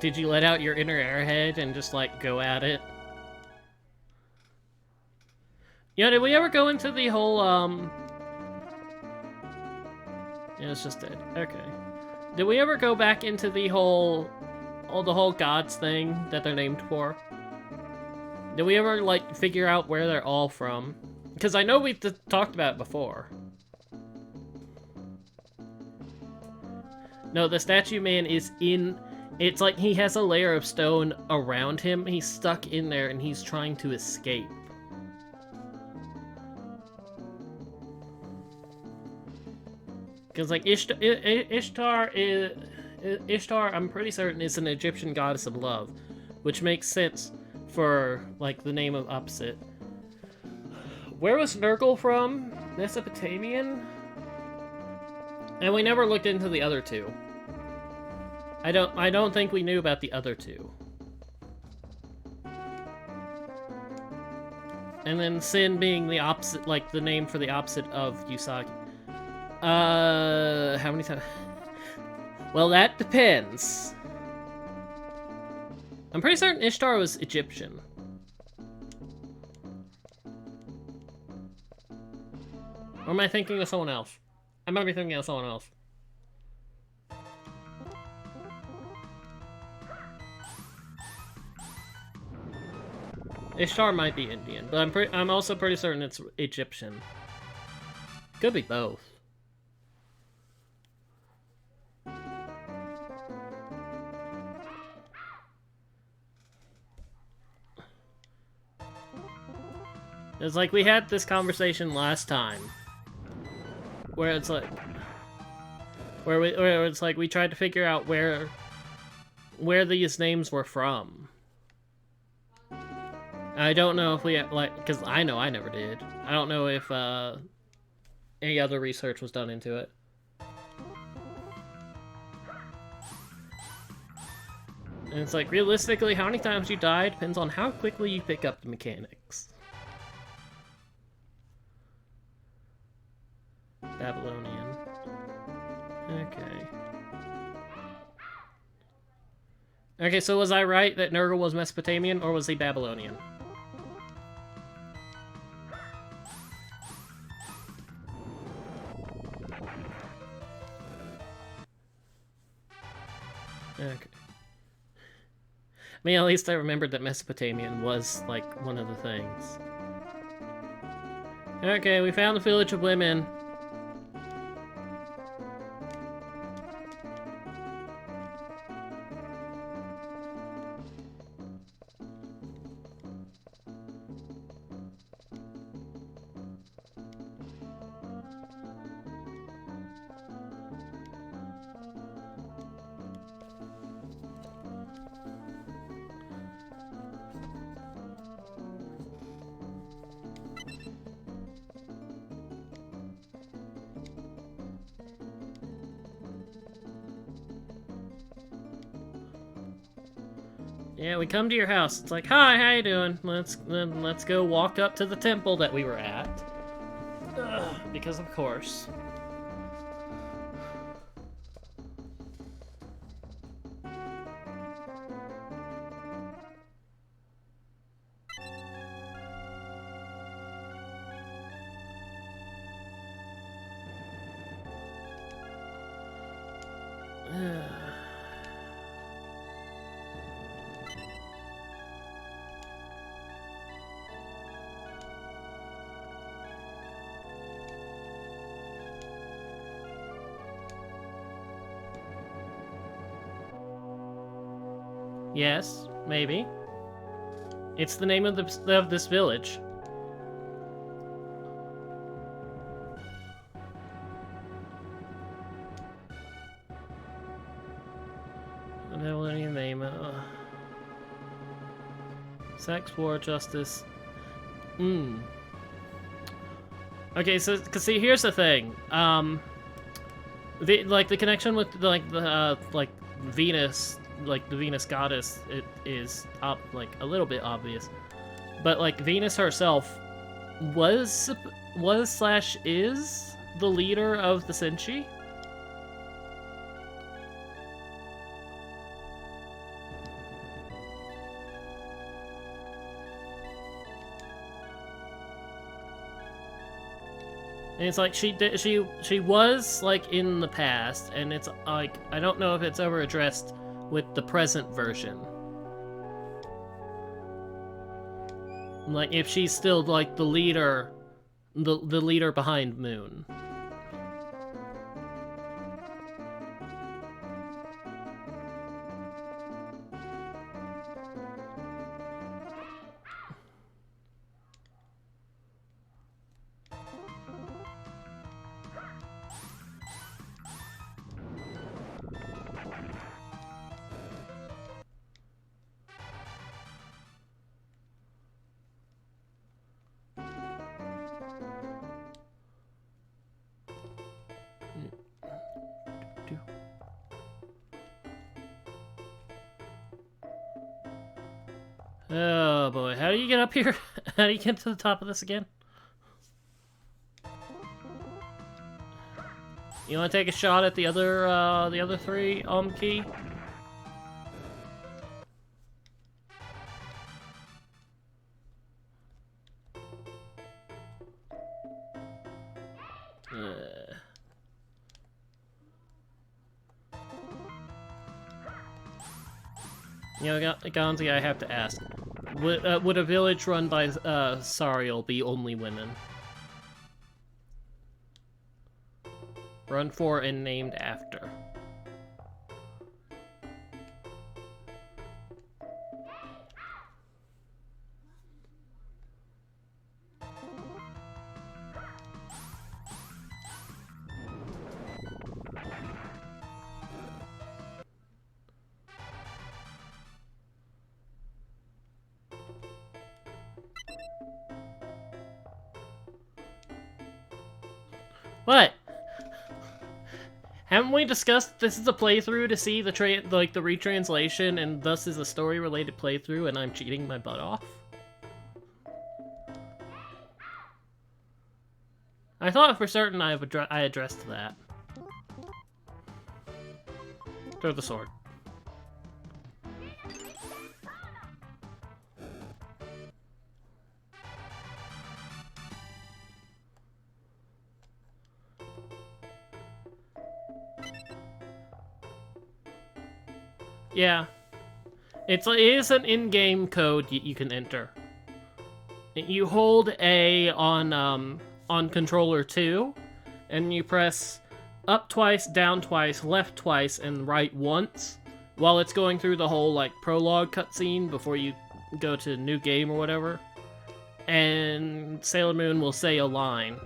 A: Did you let out your inner airhead and just, like, go at it? You know, did we ever go into the whole, Yeah, it's just dead. Okay. Did we ever go back into the whole gods thing that they're named for? Did we ever, like, figure out where they're all from? Because I know we've talked about it before. No, the statue man is in... It's like he has a layer of stone around him. He's stuck in there and he's trying to escape. Because, like, Ishtar, I'm pretty certain, is an Egyptian goddess of love. Which makes sense for, like, the name of Opposite. Where was Nurgle from? Mesopotamian? And we never looked into the other two. I don't think we knew about the other two. And then Sin being the opposite, like the name for the opposite of Usagi. How many times? Well, that depends. I'm pretty certain Ishtar was Egyptian. Or am I thinking of someone else? I might be thinking of someone else. Ishtar might be Indian, but I'm also pretty certain it's Egyptian. Could be both. It's like we had this conversation last time, where it's like, where it's like we tried to figure out where these names were from. I don't know if we like, because I know I never did. I don't know if any other research was done into it. And it's like, realistically, how many times you die depends on how quickly you pick up the mechanics. Babylonian. Okay. Okay, so was I right that Nurgle was Mesopotamian, or was he Babylonian? Okay. I mean, at least I remembered that Mesopotamian was, like, one of the things. Okay, we found the Village of Women. Yeah, we come to your house. It's like, hi, how you doing? Let's go walk up to the temple that we were at. Ugh, because of course. Yes, maybe. It's the name of this village. Babylonian name. Sex, war, justice. Okay, so cause see, here's the thing. The connection with the Venus. Like the Venus goddess, it is like a little bit obvious, but like Venus herself was / is the leader of the Senshi. And it's like she was like in the past, and it's like I don't know if it's ever addressed with the present version. Like, if she's still, like, the leader... The leader behind Moon. Oh boy, how do you get up here? How do you get to the top of this again? You want to take a shot at the other three, Key? You know, Gonzi, I have to ask. Would a village run by Sariel be only women? Run for and named after. What? Haven't we discussed this is a playthrough to see the the retranslation, and thus is a story-related playthrough, and I'm cheating my butt off? I thought for certain I addressed that. Throw the sword. Yeah. It is an in-game code you can enter. You hold A on controller 2, and you press up twice, down twice, left twice, and right once, while it's going through the whole, like, prologue cutscene before you go to new game or whatever. And Sailor Moon will say a line.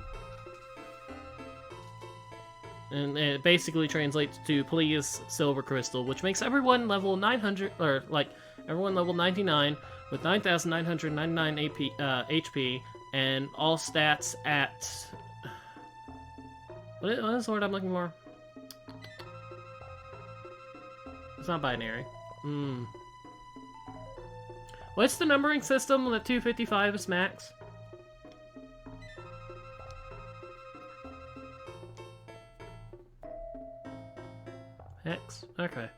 A: And it basically translates to "Please, Silver Crystal," which makes everyone level 900, or like everyone level 99 with 9,999 HP, and all stats at what is the word I'm looking for? It's not binary. What's the numbering system that 255 is max? X? Okay.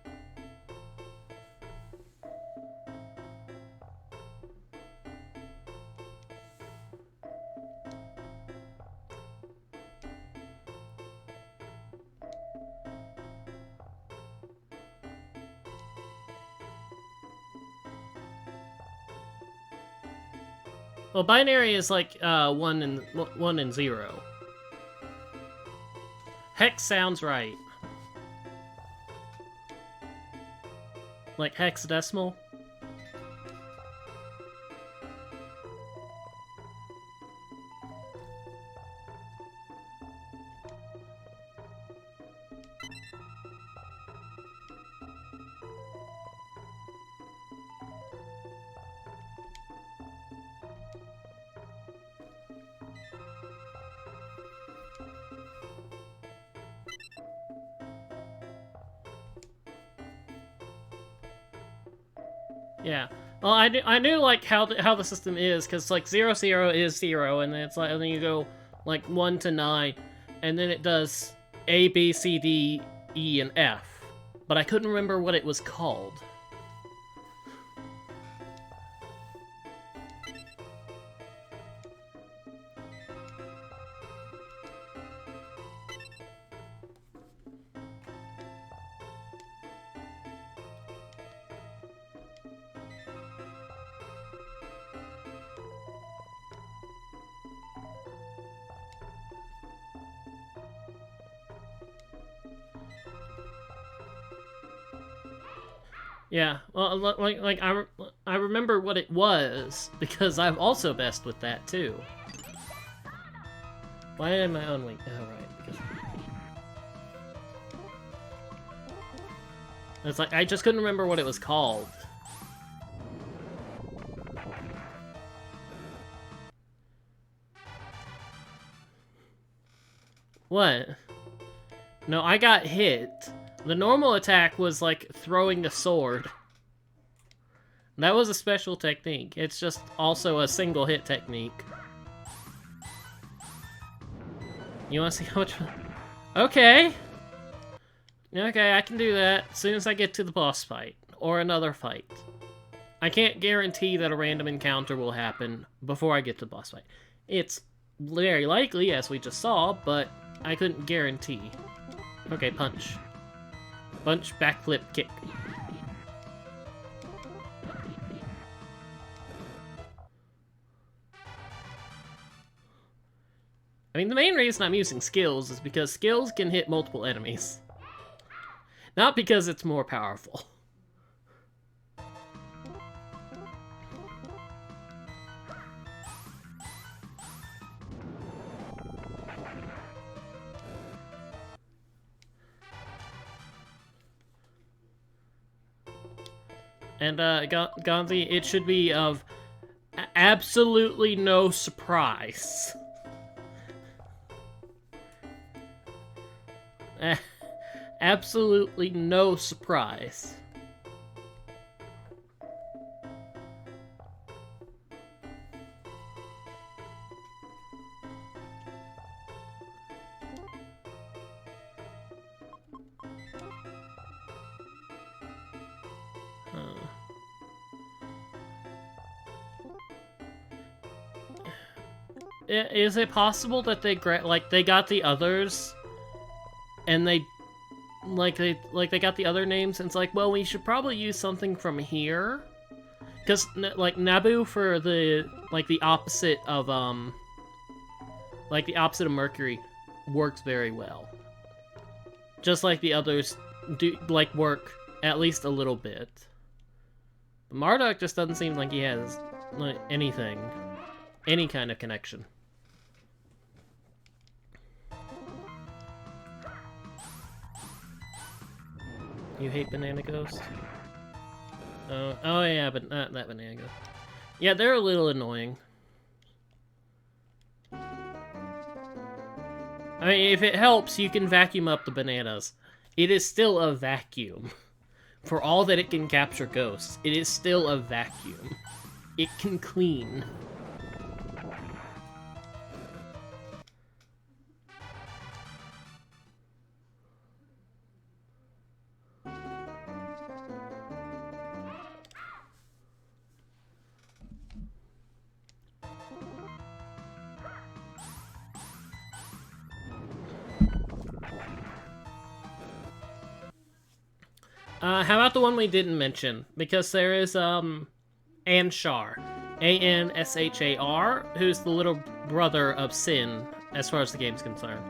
A: Well, binary is like 1 and 0. Hex sounds right. Like hexadecimal? Yeah. Well, I knew like how the system is, because like 0, 0 is 0, and then it's like, and then you go like 1 to 9, and then it does A, B, C, D, E, and F. But I couldn't remember what it was called. Yeah, well, like I remember what it was, because I've also messed with that too. Why am I on Wing? Oh, right, because... It's like, I just couldn't remember what it was called. What? No, I got hit. The normal attack was like throwing a sword. That was a special technique. It's just also a single hit technique. You wanna see how much... Okay. Okay, I can do that as soon as I get to the boss fight. Or another fight. I can't guarantee that a random encounter will happen before I get to the boss fight. It's very likely, as we just saw, but I couldn't guarantee. Okay, punch. Punch, backflip, kick. I mean, the main reason I'm using skills is because skills can hit multiple enemies. Not because it's more powerful. And, Gandhi, it should be of absolutely no surprise. Absolutely no surprise. Is it possible that they got the others, and they got the other names, and it's like, well, we should probably use something from here, because like Nabu for the opposite of the opposite of Mercury works very well, just like the others do work at least a little bit. But Marduk just doesn't seem like he has anything, any kind of connection. You hate Banana Ghost? Oh yeah, but not that Banana Ghost. Yeah, they're a little annoying. I mean, if it helps, you can vacuum up the bananas. It is still a vacuum. For all that it can capture ghosts, it is still a vacuum. It can clean. How about the one we didn't mention? Because there is, Anshar. Anshar, who's the little brother of Sin, as far as the game's concerned.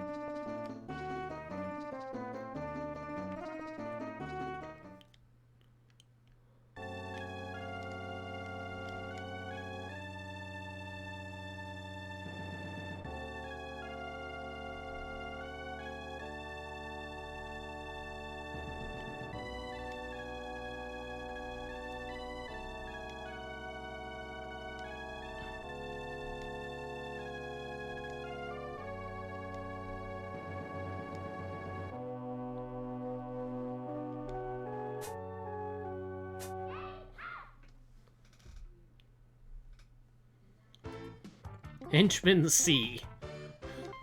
A: Henchman C.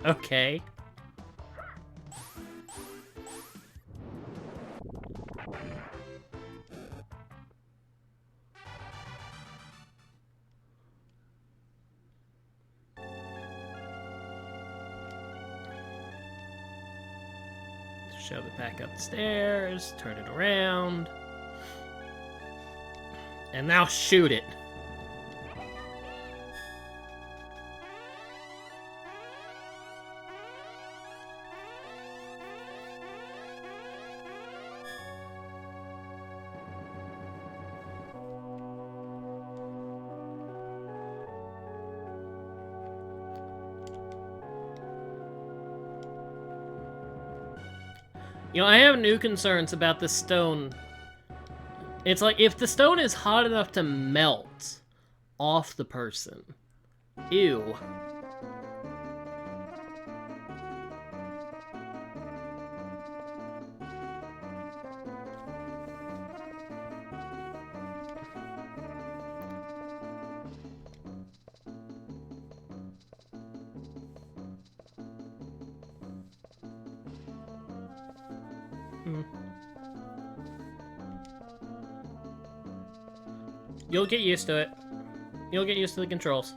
A: Okay. Shove it back up the stairs, turn it around. And now shoot it. You know, I have new concerns about the stone. It's like, if the stone is hot enough to melt off the person. Ew. You'll get used to it. You'll get used to the controls.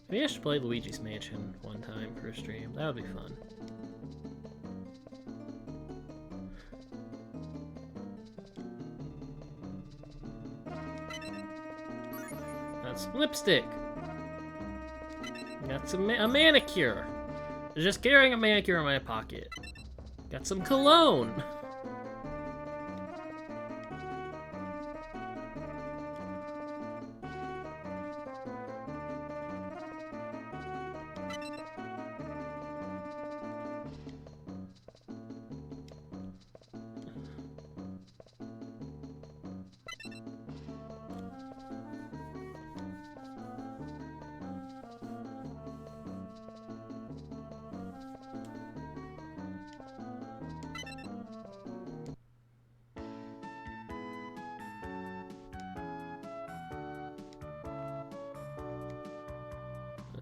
A: Maybe I should play Luigi's Mansion one time for a stream. That would be fun. That's lipstick. Got some a manicure. Just carrying a manicure in my pocket. Got some cologne.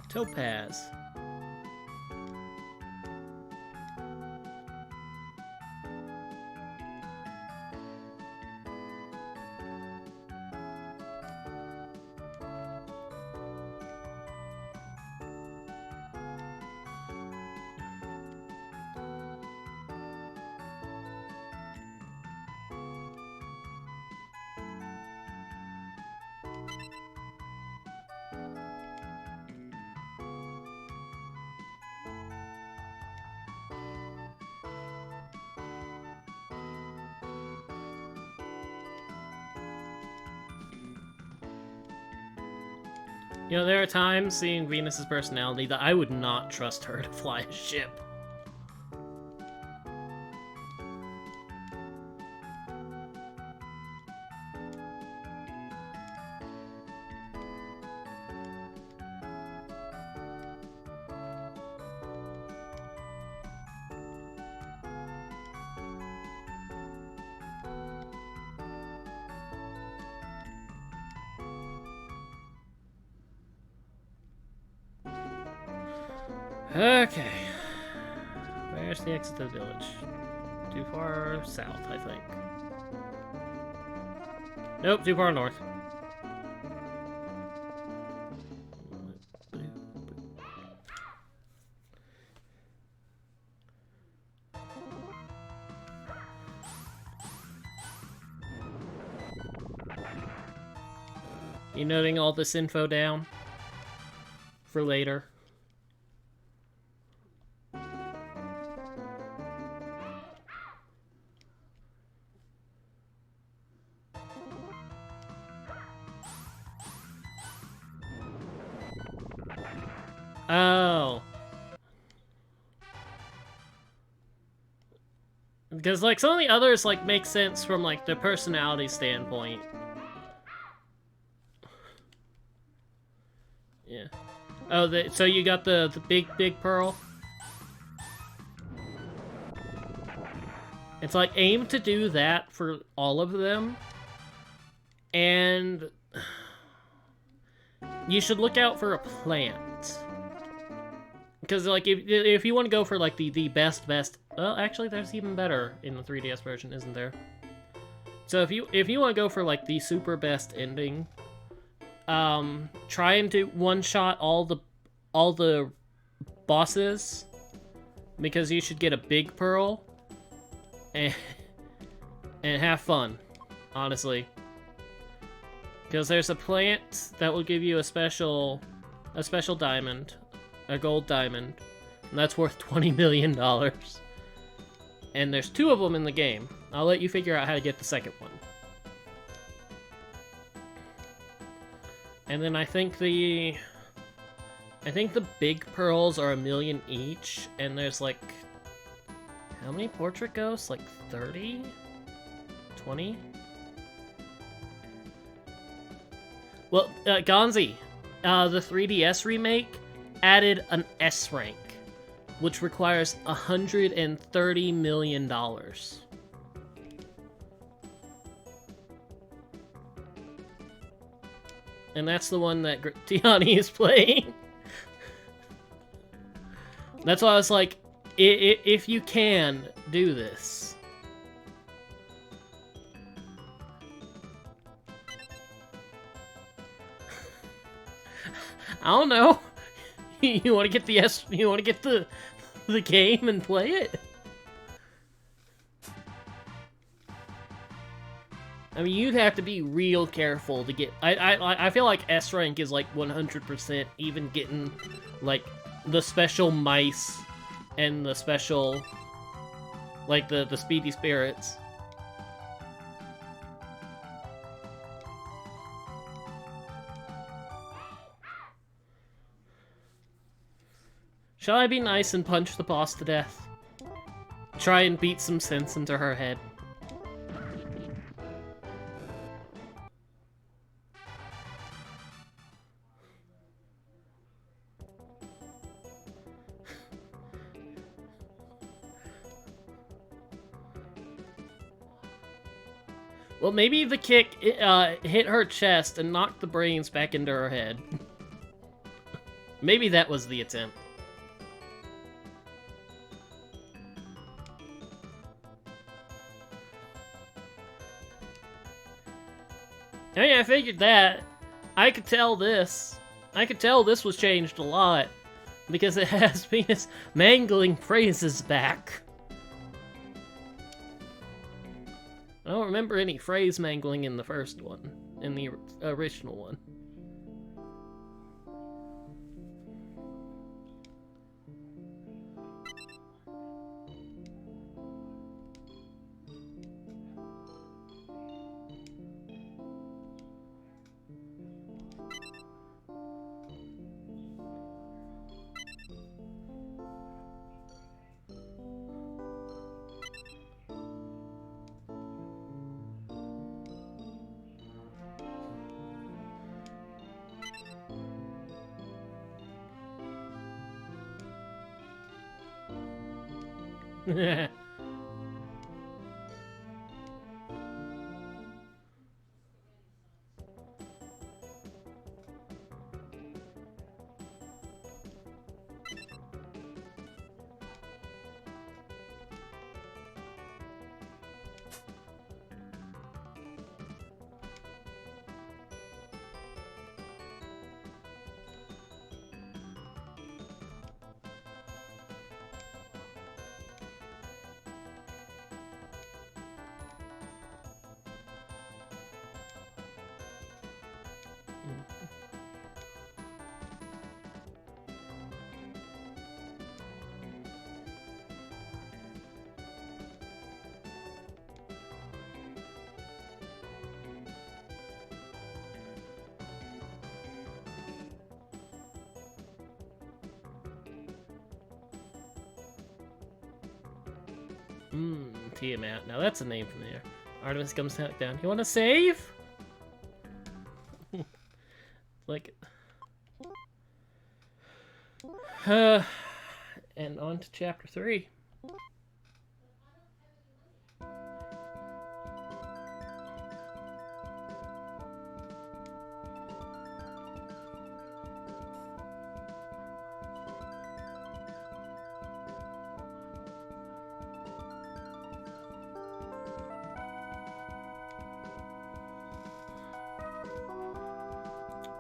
A: Topaz. You know, there are times seeing Venus's personality that I would not trust her to fly a ship. Okay. Where's the exit to the village? Too far south, I think. Nope, too far north. You noting all this info down? For later? Oh. Because, like, some of the others, like, make sense from, like, the personality standpoint. Yeah. Oh, so you got the big pearl? It's like, aim to do that for all of them. And you should look out for a plant. Because, like, if you want to go for, like, the best... Well, actually, there's even better in the 3DS version, isn't there? So if you want to go for, like, the super best ending, try and do one-shot all the bosses, because you should get a big pearl, and have fun, honestly. Because there's a plant that will give you a special diamond. A gold diamond, and that's worth $20 million. And there's 2 of them in the game. I'll let you figure out how to get the second one. And then I think the big pearls are $1 million each, and there's like, how many portrait ghosts? Like 30? 20? Well, Gonzi, the 3DS remake added an S rank, which requires $130 million. And that's the one that Tiani is playing. That's why I was like, if you can, do this. I don't know. You want to get the game and play it? I mean, you'd have to be real careful to get. I feel like S rank is like 100%, even getting like the special mice and the special, like the speedy spirits. Shall I be nice and punch the boss to death? Try and beat some sense into her head. Well, maybe the kick hit her chest and knocked the brains back into her head. Maybe that was the attempt. I mean, I figured that. I could tell this. I could tell this was changed a lot. Because it has Venus mangling phrases back. I don't remember any phrase mangling in the first one. In the original one. Tiamat. Now that's a name from there. Artemis comes down. You want to save? Like... and on to chapter 3.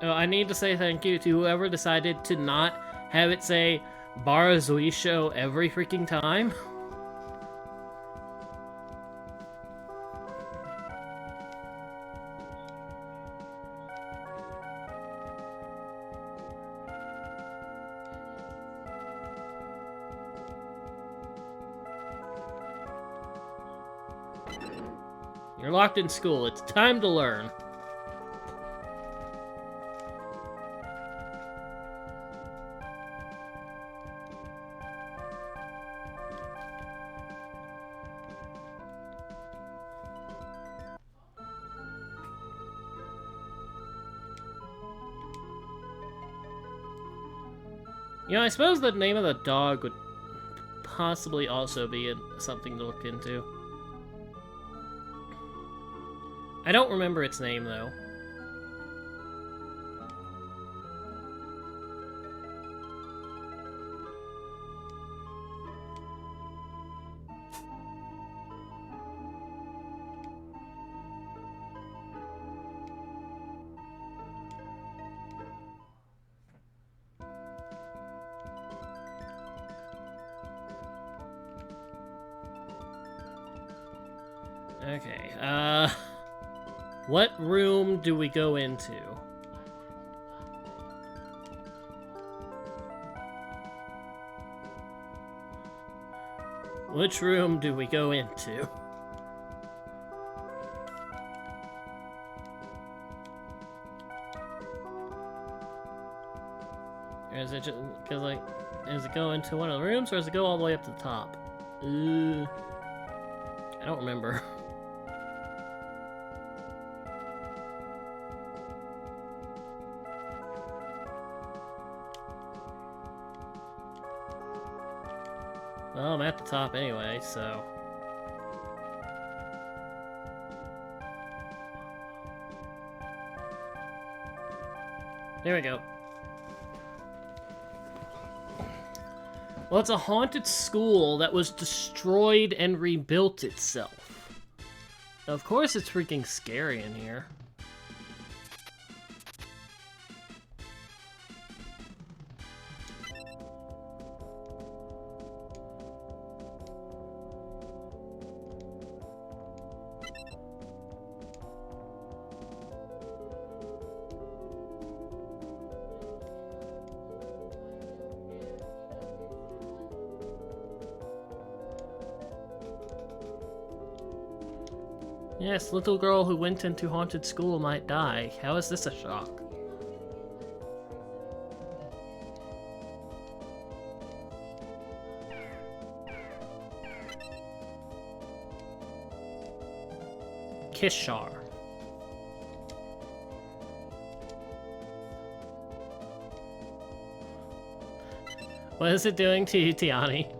A: Oh, I need to say thank you to whoever decided to not have it say Barazui show every freaking time. You're locked in school. It's time to learn. You know, I suppose the name of the dog would possibly also be something to look into. I don't remember its name, though. Okay, what room do we go into? Which room do we go into? Or is it just, cause like, does it go into one of the rooms or does it go all the way up to the top? I don't remember. Well, I'm at the top anyway, so... There we go. Well, it's a haunted school that was destroyed and rebuilt itself. Of course it's freaking scary in here. Yes, little girl who went into haunted school might die. How is this a shock? Kishar. What is it doing to you, Tiani?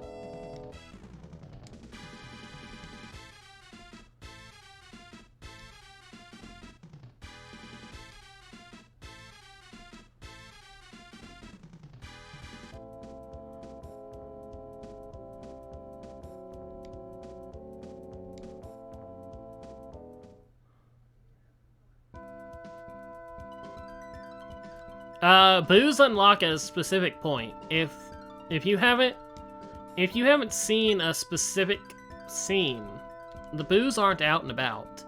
A: Boos unlock at a specific point. If you haven't seen a specific scene, the boos aren't out and about.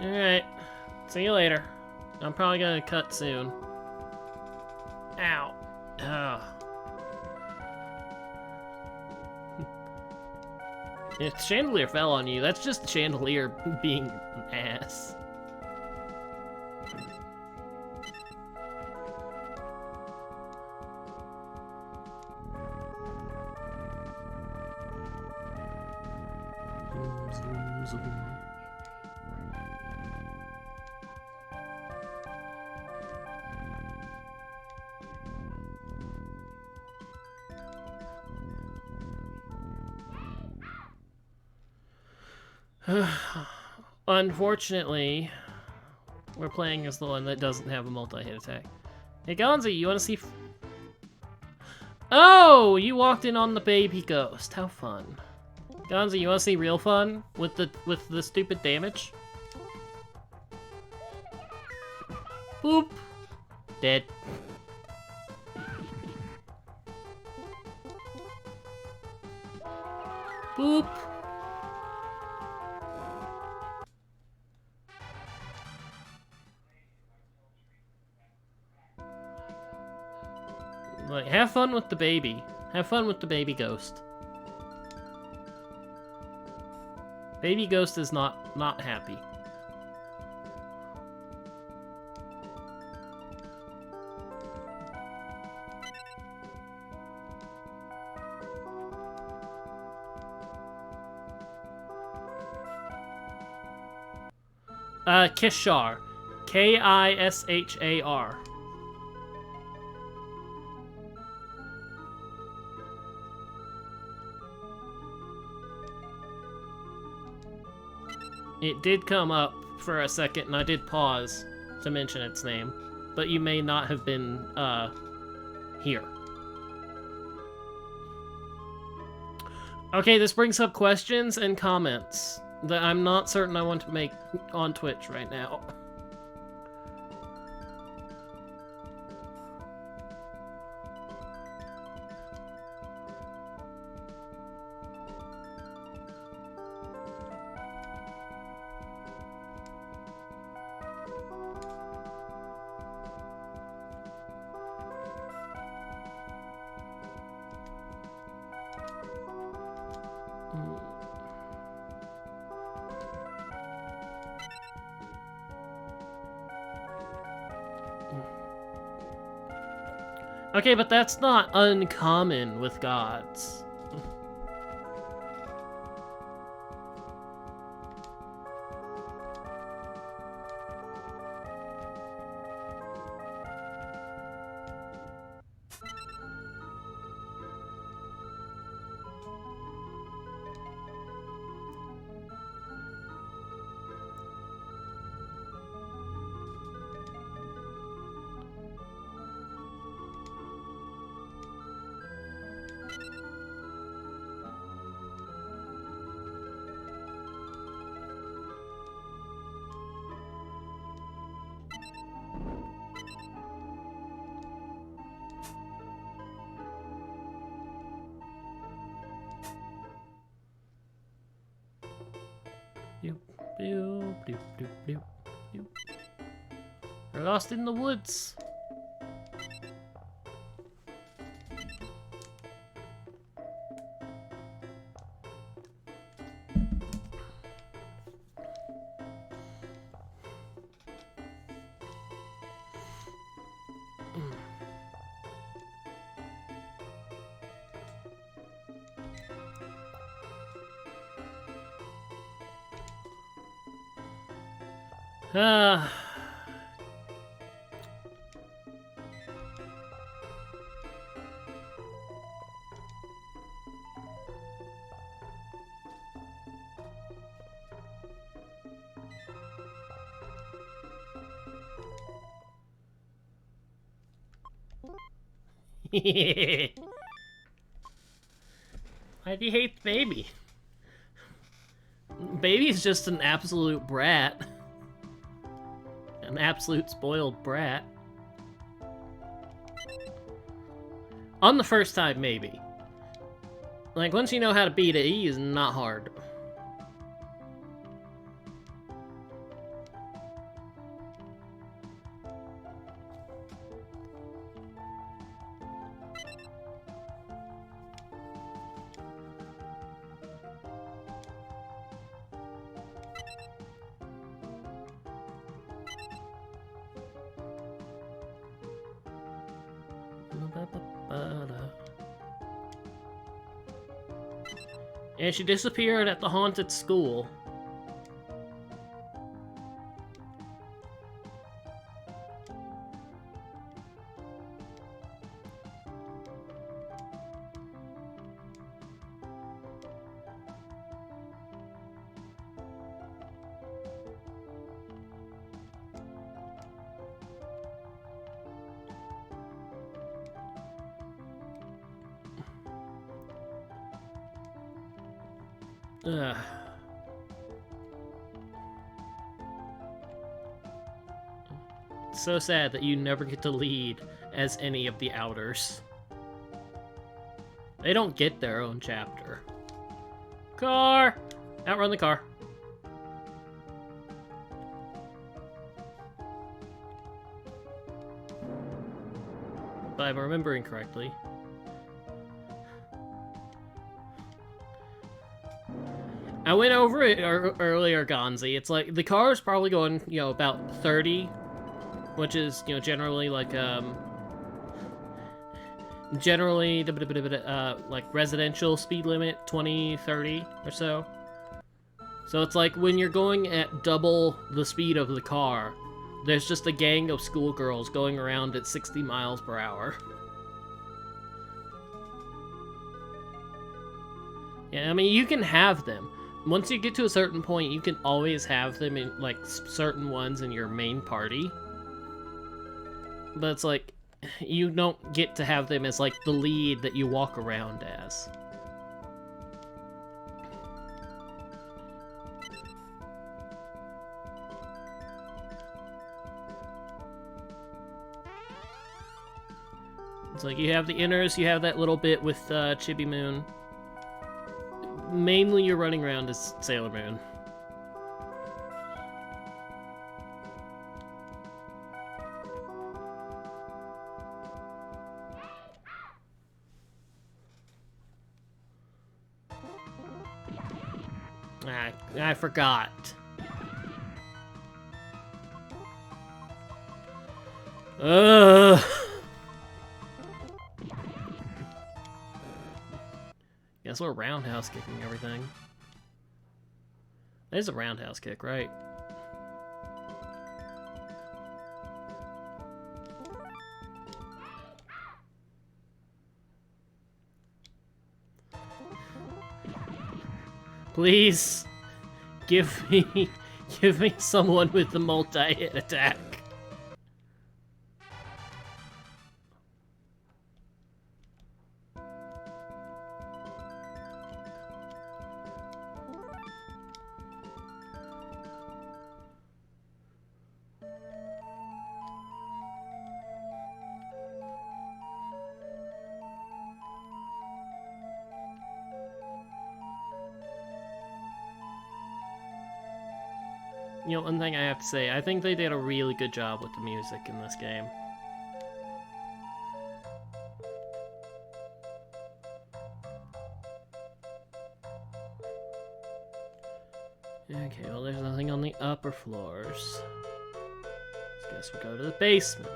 A: Alright. See you later. I'm probably gonna cut soon. Ow. Ugh. If the chandelier fell on you, that's just the chandelier being an ass. Zoom, zoom, zoom. Unfortunately, we're playing as the one that doesn't have a multi-hit attack. Hey, Gonzi, you want to see... Oh, you walked in on the baby ghost. How fun. Gonzi, you want to see real fun with the stupid damage? Boop. Dead. Boop. Like, have fun with the baby. Have fun with the baby ghost. Baby ghost is not happy. Kishar. Kishar. It did come up for a second, and I did pause to mention its name, but you may not have been, here. Okay, this brings up questions and comments that I'm not certain I want to make on Twitch right now. Okay, but that's not uncommon with gods. We're lost in the woods. Ah. Why do you hate Baby? Baby's just an absolute brat. An absolute spoiled brat. On the first time, maybe. Like, once you know how to beat it, he is not hard. And she disappeared at the haunted school. Ugh. So sad that you never get to lead as any of the Outers. They don't get their own chapter. Car! Outrun the car. If I'm remembering correctly. I went over it earlier, Gonzi. It's like, the car is probably going, you know, about 30, which is, you know, generally like, like residential speed limit, 20, 30 or so. So it's like when you're going at double the speed of the car, there's just a gang of schoolgirls going around at 60 miles per hour. Yeah, I mean, you can have them. Once you get to a certain point, you can always have them in, like, certain ones in your main party. But it's like, you don't get to have them as, like, the lead that you walk around as. It's like, you have the inners, you have that little bit with Chibi Moon. Mainly you're running around as Sailor Moon. I forgot. Ugh. Guess we're roundhouse kicking everything. There's a roundhouse kick, right? Please, give me someone with the multi-hit attack. You know, one thing I have to say, I think they did a really good job with the music in this game. Okay, well there's nothing on the upper floors. I guess we'll go to the basement.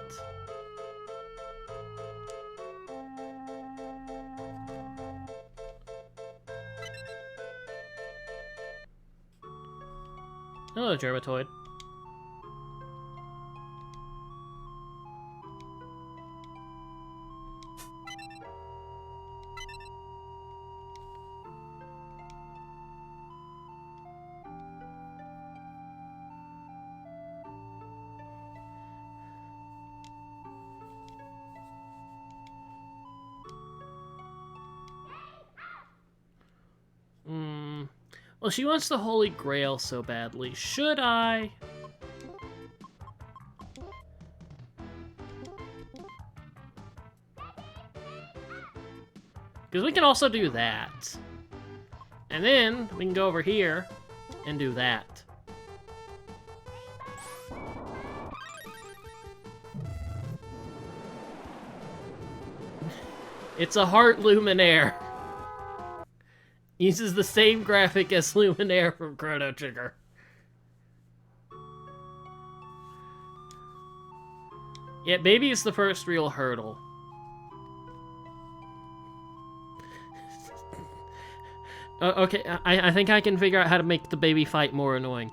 A: Hello, Germatoid. Well, she wants the Holy Grail so badly. Should I? Because we can also do that. And then we can go over here and do that. It's a Heart Luminaire. Uses the same graphic as Luminaire from Chrono Trigger. Yeah, baby is the first real hurdle. Okay, I think I can figure out how to make the baby fight more annoying.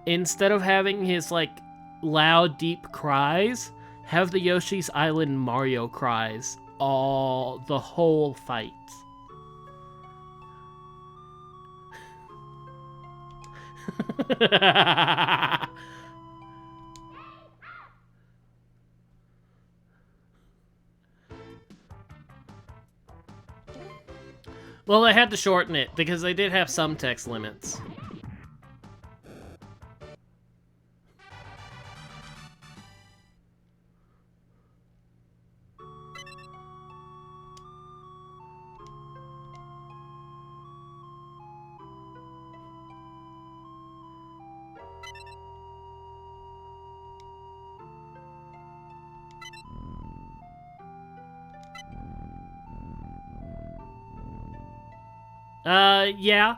A: Instead of having his, like, loud, deep cries, have the Yoshi's Island Mario cries the whole fight. Well, they had to shorten it because they did have some text limits. Yeah.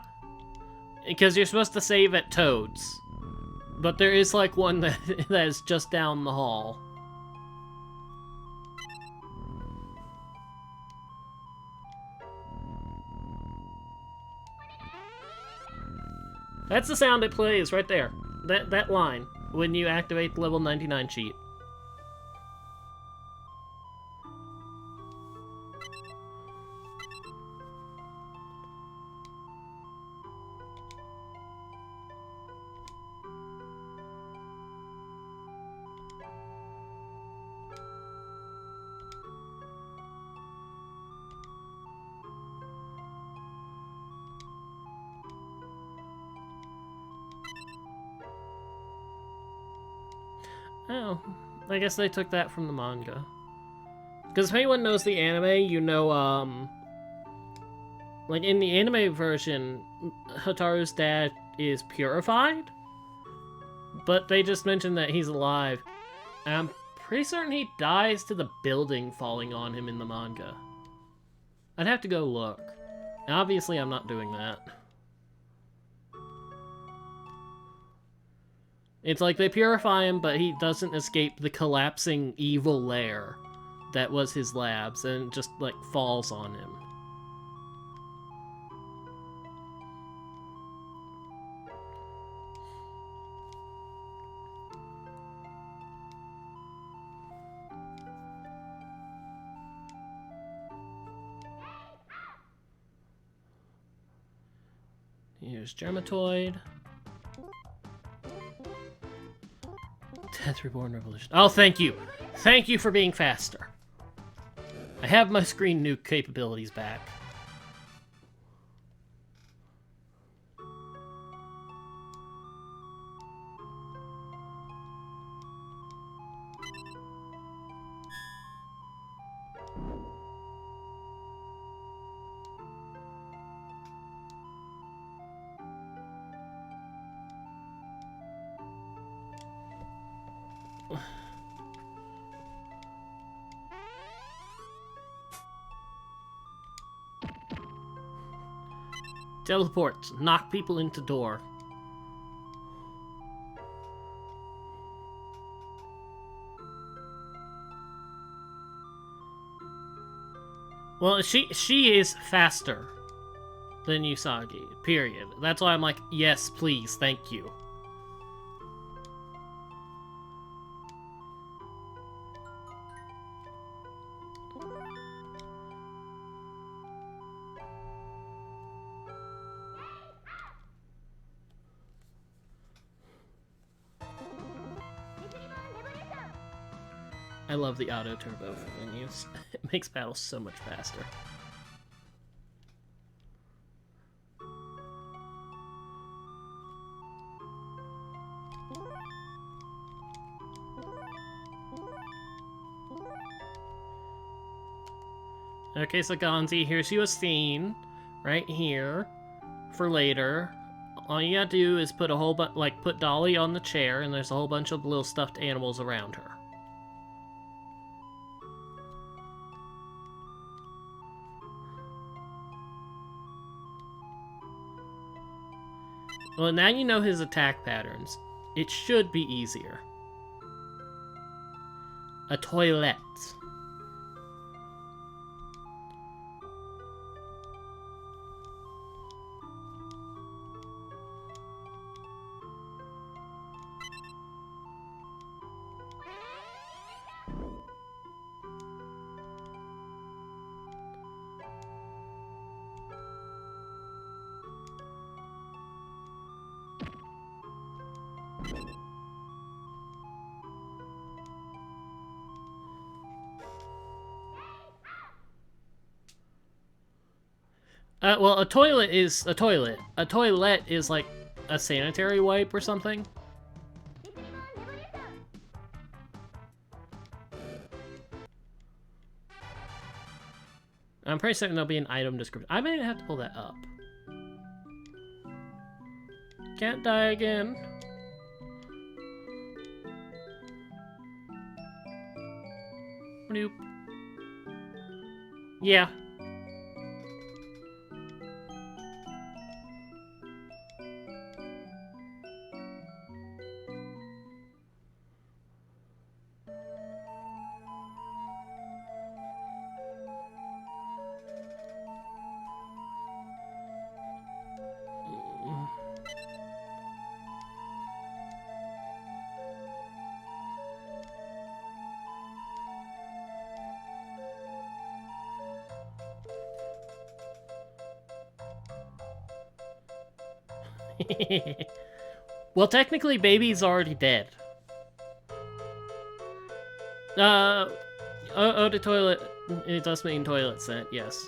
A: Because you're supposed to save at Toad's. But there is, like, one that is just down the hall. That's the sound it plays right there. That line. When you activate the level 99 cheat. Oh, I guess they took that from the manga. Because if anyone knows the anime, you know, like in the anime version, Hotaru's dad is purified, but they just mentioned that he's alive. And I'm pretty certain he dies to the building falling on him in the manga. I'd have to go look. And obviously I'm not doing that. It's like they purify him, but he doesn't escape the collapsing evil lair that was his labs, and just, like, falls on him. Here's Germatoid. Death Reborn Revolution. Oh, thank you! Thank you for being faster. I have my screen nuke capabilities back. Teleport. Knock people into door. Well, she is faster than Usagi, period. That's why I'm like, yes, please, thank you. I love the auto turbo for menus. It makes battles so much faster. Okay, so Gonzi, here's you a scene right here for later. All you gotta do is put a whole put Dolly on the chair, and there's a whole bunch of little stuffed animals around her. Well, now you know his attack patterns. It should be easier. A toilet. Well, a toilet is a toilet. A toilet is like a sanitary wipe or something. I'm pretty certain there'll be an item description. I may have to pull that up. Can't die again. Nope. Yeah. Well, technically, baby's already dead. Oh, the toilet. It does mean toilet set, yes.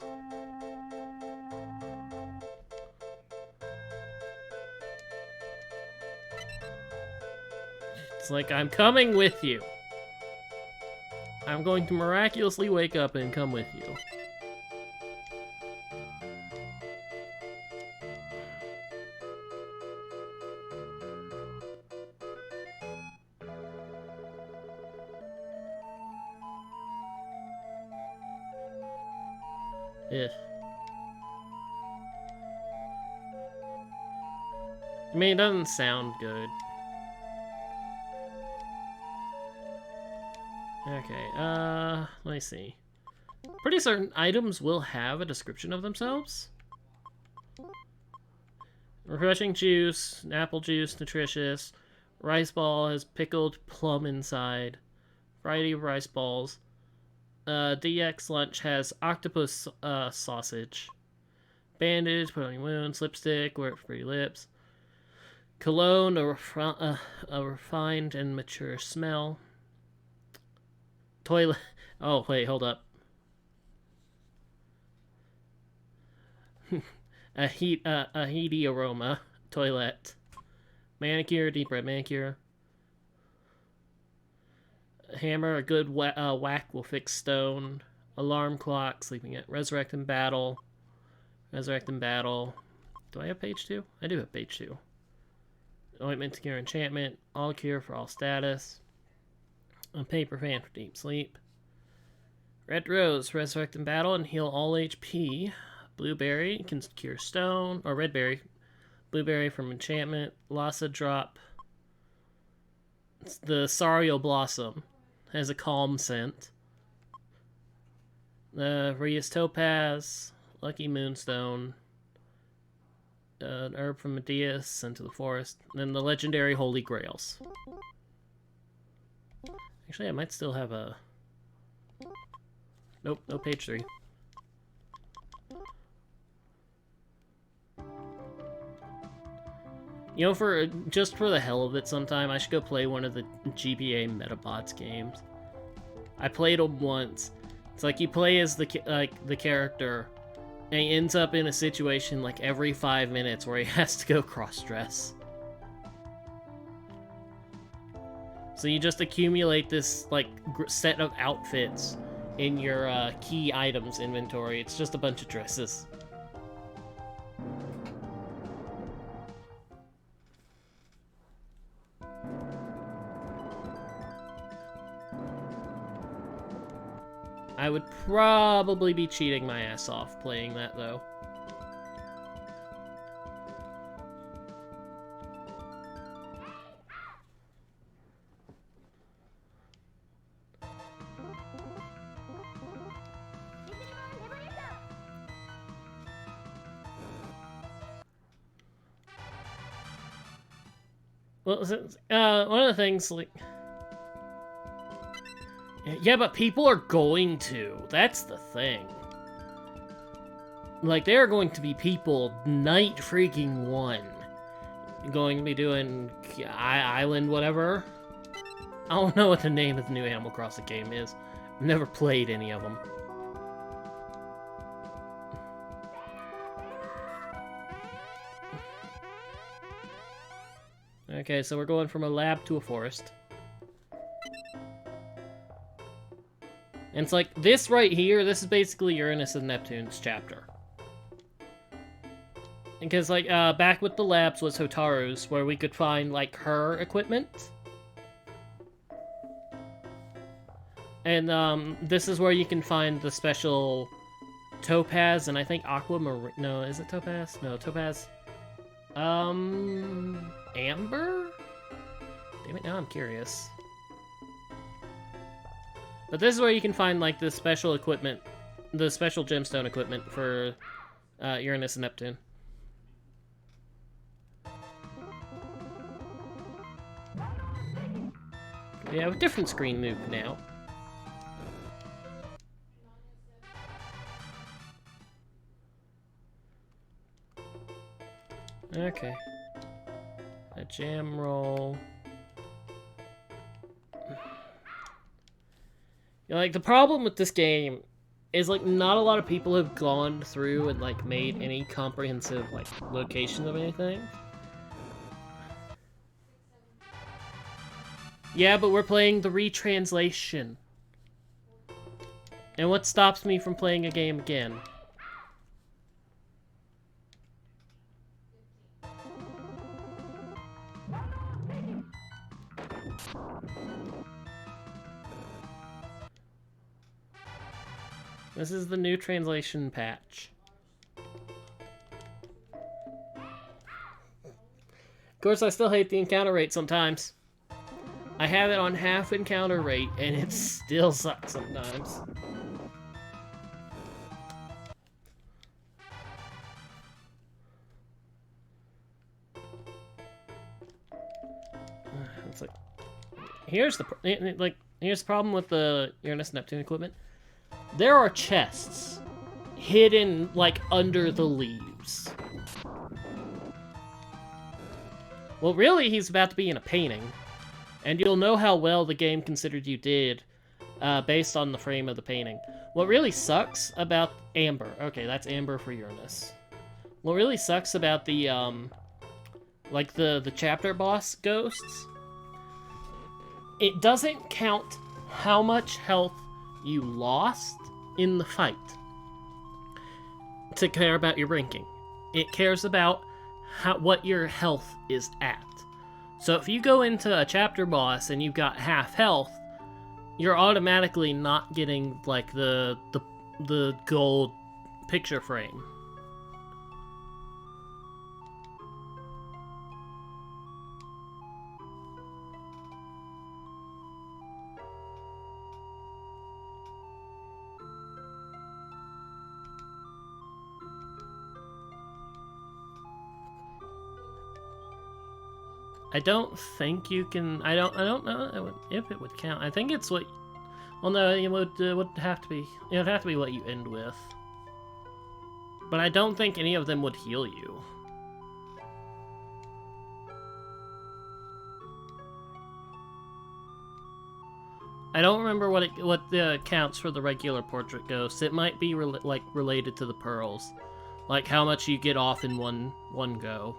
A: It's like, I'm coming with you. I'm going to miraculously wake up and come with you. Ugh. I mean, it doesn't sound good. Okay, let me see. Pretty certain items will have a description of themselves. Refreshing juice, apple juice, nutritious. Rice ball has pickled plum inside. Variety of rice balls. DX lunch has octopus sausage. Bandage, put on your wounds. Lipstick, wear it for your lips. Cologne, a refined and mature smell. Toilet. Oh, wait, hold up. a heaty aroma. Toilet. Manicure, deep red manicure. Hammer, a good whack will fix stone. Alarm clock, sleeping at resurrect in battle. Resurrect in battle. Do I have page 2? I do have page 2. Ointment to cure enchantment. All cure for all status. A paper fan for deep sleep. Red rose, resurrect in battle and heal all HP. Blueberry can cure stone. Or red berry. Blueberry from enchantment. Lhasa drop. It's the Sario blossom. Has a calm scent. The Rias topaz. Lucky moonstone. An herb from Medeus sent to the forest. And then the legendary holy grails. Actually, I might still have a... Nope, no page 3. You know, just for the hell of it sometime, I should go play one of the GBA Metabots games. I played them once. It's like you play as the character, and he ends up in a situation like every 5 minutes where he has to go cross-dress. So you just accumulate this like set of outfits in your key items inventory. It's just a bunch of dresses. I would probably be cheating my ass off playing that, though. Well, one of the things, like... Yeah, but people are going to. That's the thing. Like, there are going to be people night freaking one going to be doing Island whatever. I don't know what the name of the new Animal Crossing game is. I've never played any of them. Okay, so we're going from a lab to a forest. And it's like, this right here, this is basically Uranus and Neptune's chapter. Because, like, back with the labs was Hotaru's, where we could find, like, her equipment. And, this is where you can find the special Topaz, and I think Aquamarine... No, is it Topaz? No, Topaz. Amber? Damn it, now I'm curious. But this is where you can find, like, the special equipment, the special gemstone equipment for Uranus and Neptune. We have a different screen move now. Okay. A jam roll. Like, the problem with this game is, like, not a lot of people have gone through and, like, made any comprehensive, like, location of anything. Yeah, but we're playing the retranslation. And what stops me from playing a game again? This is the new translation patch. Of course, I still hate the encounter rate sometimes. I have it on half encounter rate, and it still sucks sometimes. It's like, here's the problem with the Uranus Neptune equipment. There are chests hidden, like, under the leaves. Well, really, he's about to be in a painting. And you'll know how well the game considered you did based on the frame of the painting. What really sucks about Amber... Okay, that's Amber for Uranus. What really sucks about the, like, the chapter boss ghosts, it doesn't count how much health you lost in the fight to care about your ranking. It cares about what your health is at. So if you go into a chapter boss and you've got half health, you're automatically not getting, like, the gold picture frame. I don't think you can. I don't know if it would count. I think it's what. Well, no, it would have to be. It would have to be what you end with. But I don't think any of them would heal you. I don't remember what the counts for the regular portrait ghosts. It might be related to the pearls, like how much you get off in one go.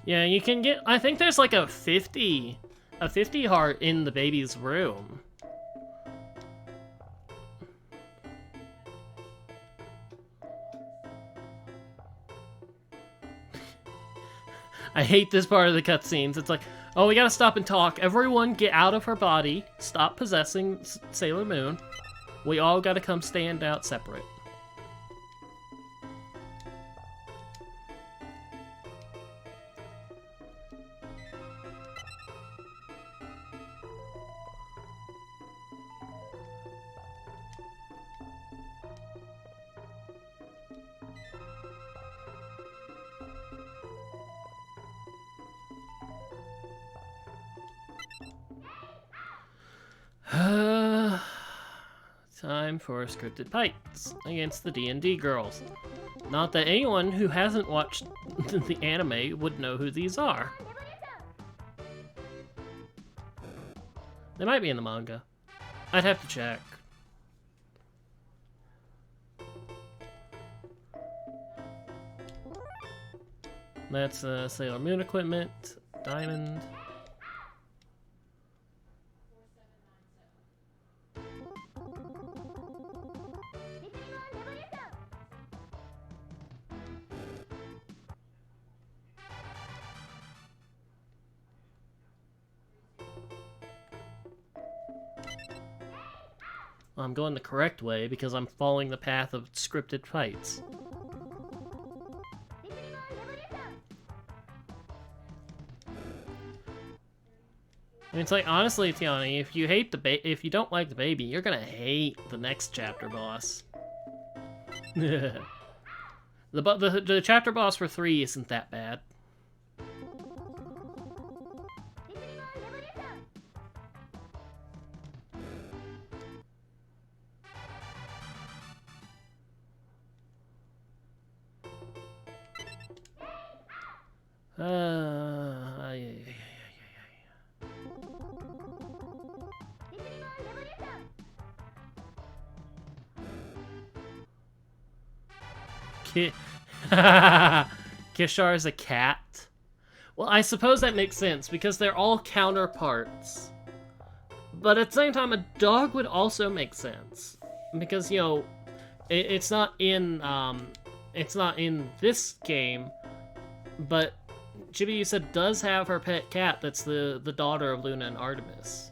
A: Yeah, you can get. I think there's like a 50 heart in the baby's room. I hate this part of the cutscenes. It's like, oh, we gotta stop and talk. Everyone get out of her body. Stop possessing Sailor Moon. We all gotta come stand out separate. Time for scripted fights against the D&D girls. Not that anyone who hasn't watched the anime would know who these are. They might be in the manga. I'd have to check. That's Sailor Moon equipment, Diamond. I'm going the correct way because I'm following the path of scripted fights. I mean, it's like, honestly, Tiani, if you hate if you don't like the baby, you're gonna hate the next chapter boss. the chapter boss for 3 isn't that bad. Kishar is a cat? Well, I suppose that makes sense, because they're all counterparts. But at the same time, a dog would also make sense. Because, you know, it's not in this game, but Chibi, you said, does have her pet cat that's the daughter of Luna and Artemis.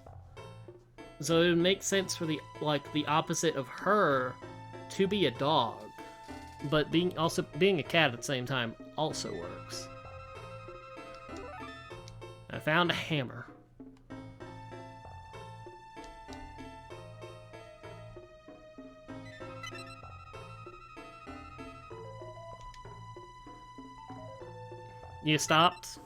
A: So it would make sense for the opposite of her to be a dog, but being a cat at the same time also works. I found a hammer. You stopped?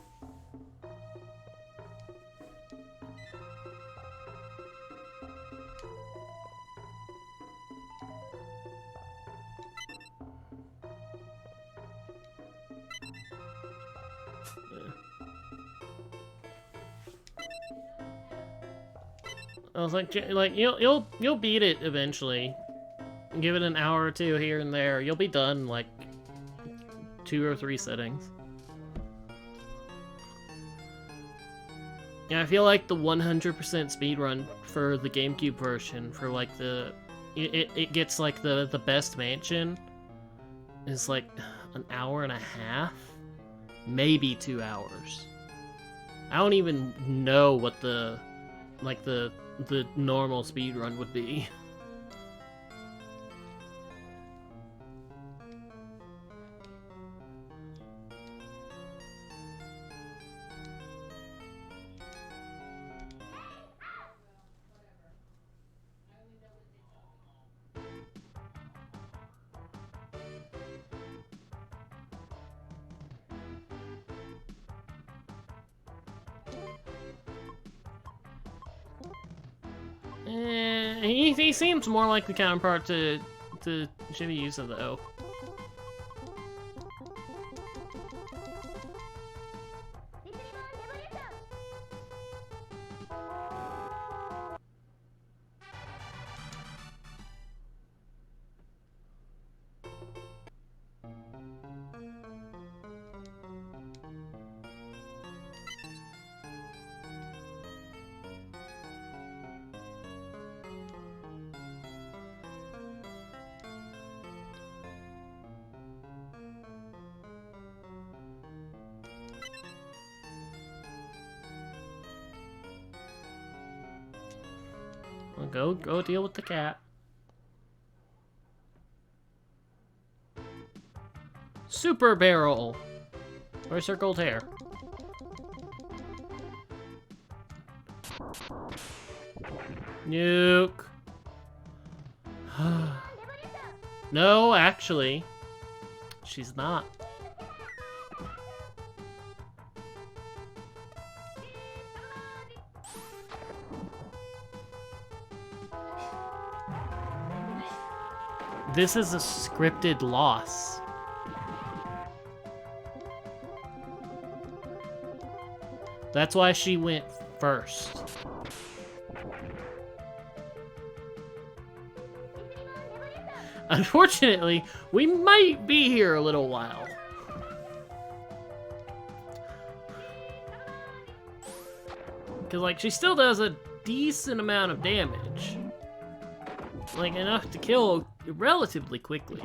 A: I was like you'll beat it eventually. Give it an hour or two here and there. You'll be done in like 2 or 3 settings. Yeah, I feel like the 100% speedrun for the GameCube version for like it gets like the best mansion is like an hour and a half, maybe 2 hours. I don't even know what the normal speedrun would be. He seems more like the counterpart to Chibiusa though. Well, go deal with the cat. Super Barrel! Where's her gold hair? Nuke! No, actually. She's not. This is a scripted loss. That's why she went first. Unfortunately, we might be here a little while. Because, like, she still does a decent amount of damage. Like, enough to kill relatively quickly.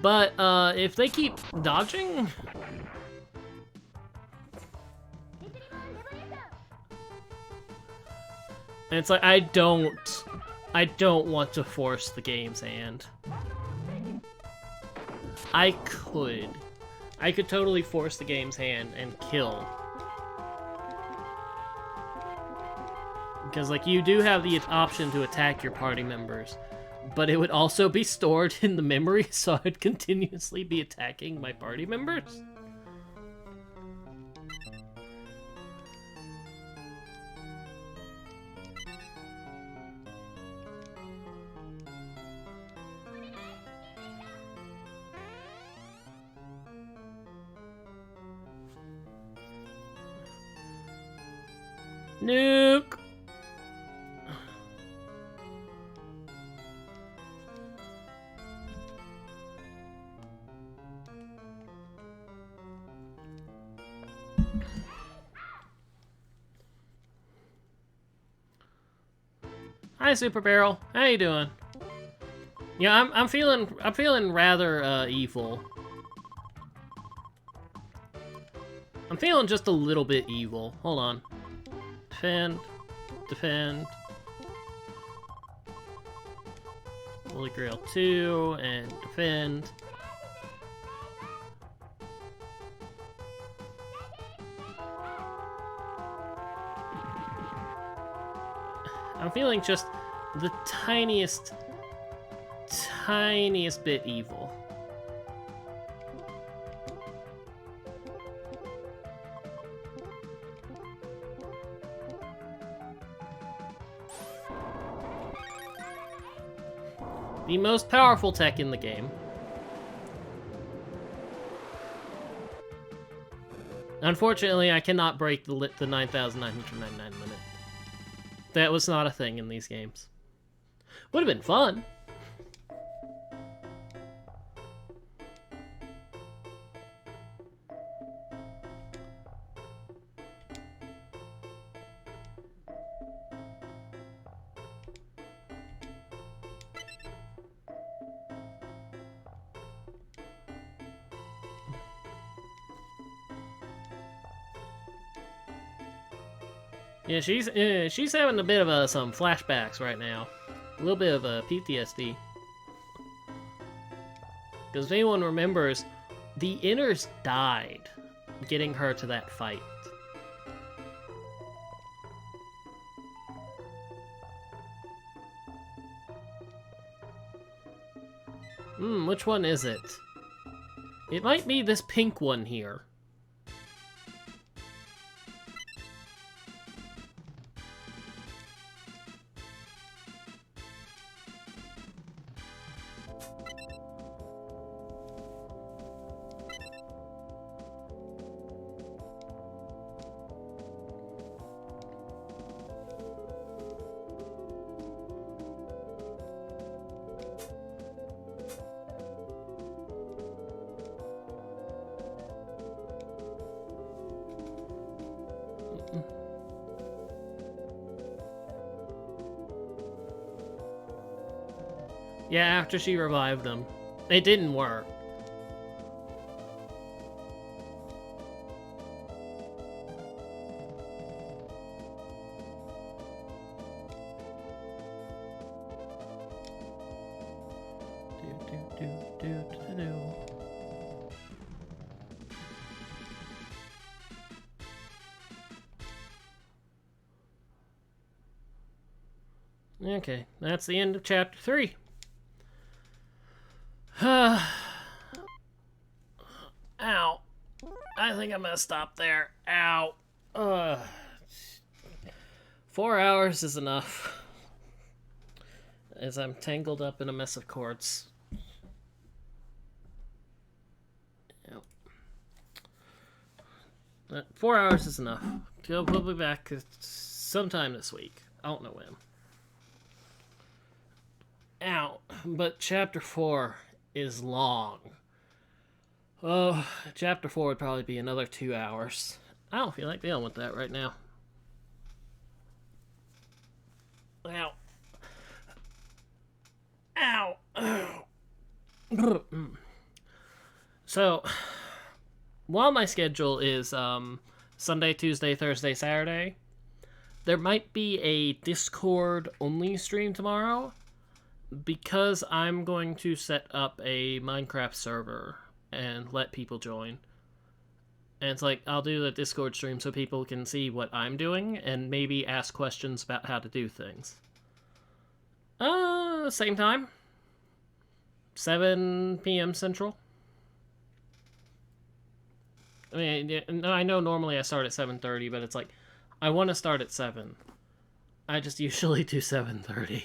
A: But, if they keep dodging... And it's like, I don't want to force the game's hand. I could totally force the game's hand and kill. Because, like, you do have the option to attack your party members, but it would also be stored in the memory, so I'd continuously be attacking my party members. Nuke! Hi, Super Barrel. How you doing? Yeah, I'm feeling rather evil. I'm feeling just a little bit evil. Hold on. defend, defend. Holy Grail 2, and defend. I'm feeling just the tiniest bit evil. The most powerful tech in the game. Unfortunately, I cannot break the 9,999 limit. That was not a thing in these games. Would have been fun. Yeah, she's having a bit of some flashbacks right now, a little bit of PTSD. Because if anyone remembers, the Inners died getting her to that fight. Which one is it? It might be this pink one here. Yeah, after she revived them. It didn't work. Okay, that's the end of chapter 3. Ow. I think I'm gonna stop there. Ow. 4 hours is enough. As I'm tangled up in a mess of cords. Yep. 4 hours is enough. We'll be back sometime this week. I don't know when. Ow. But chapter 4 is long. Oh, chapter 4 would probably be another 2 hours. I don't feel like dealing with that right now. Ow. Ow. So, while my schedule is Sunday, Tuesday, Thursday, Saturday, there might be a Discord-only stream tomorrow, because I'm going to set up a Minecraft server and let people join. And it's like, I'll do the Discord stream so people can see what I'm doing and maybe ask questions about how to do things. Same time. 7 p.m. Central. I mean, I know normally I start at 7:30, but it's like, I want to start at 7. I just usually do 7:30.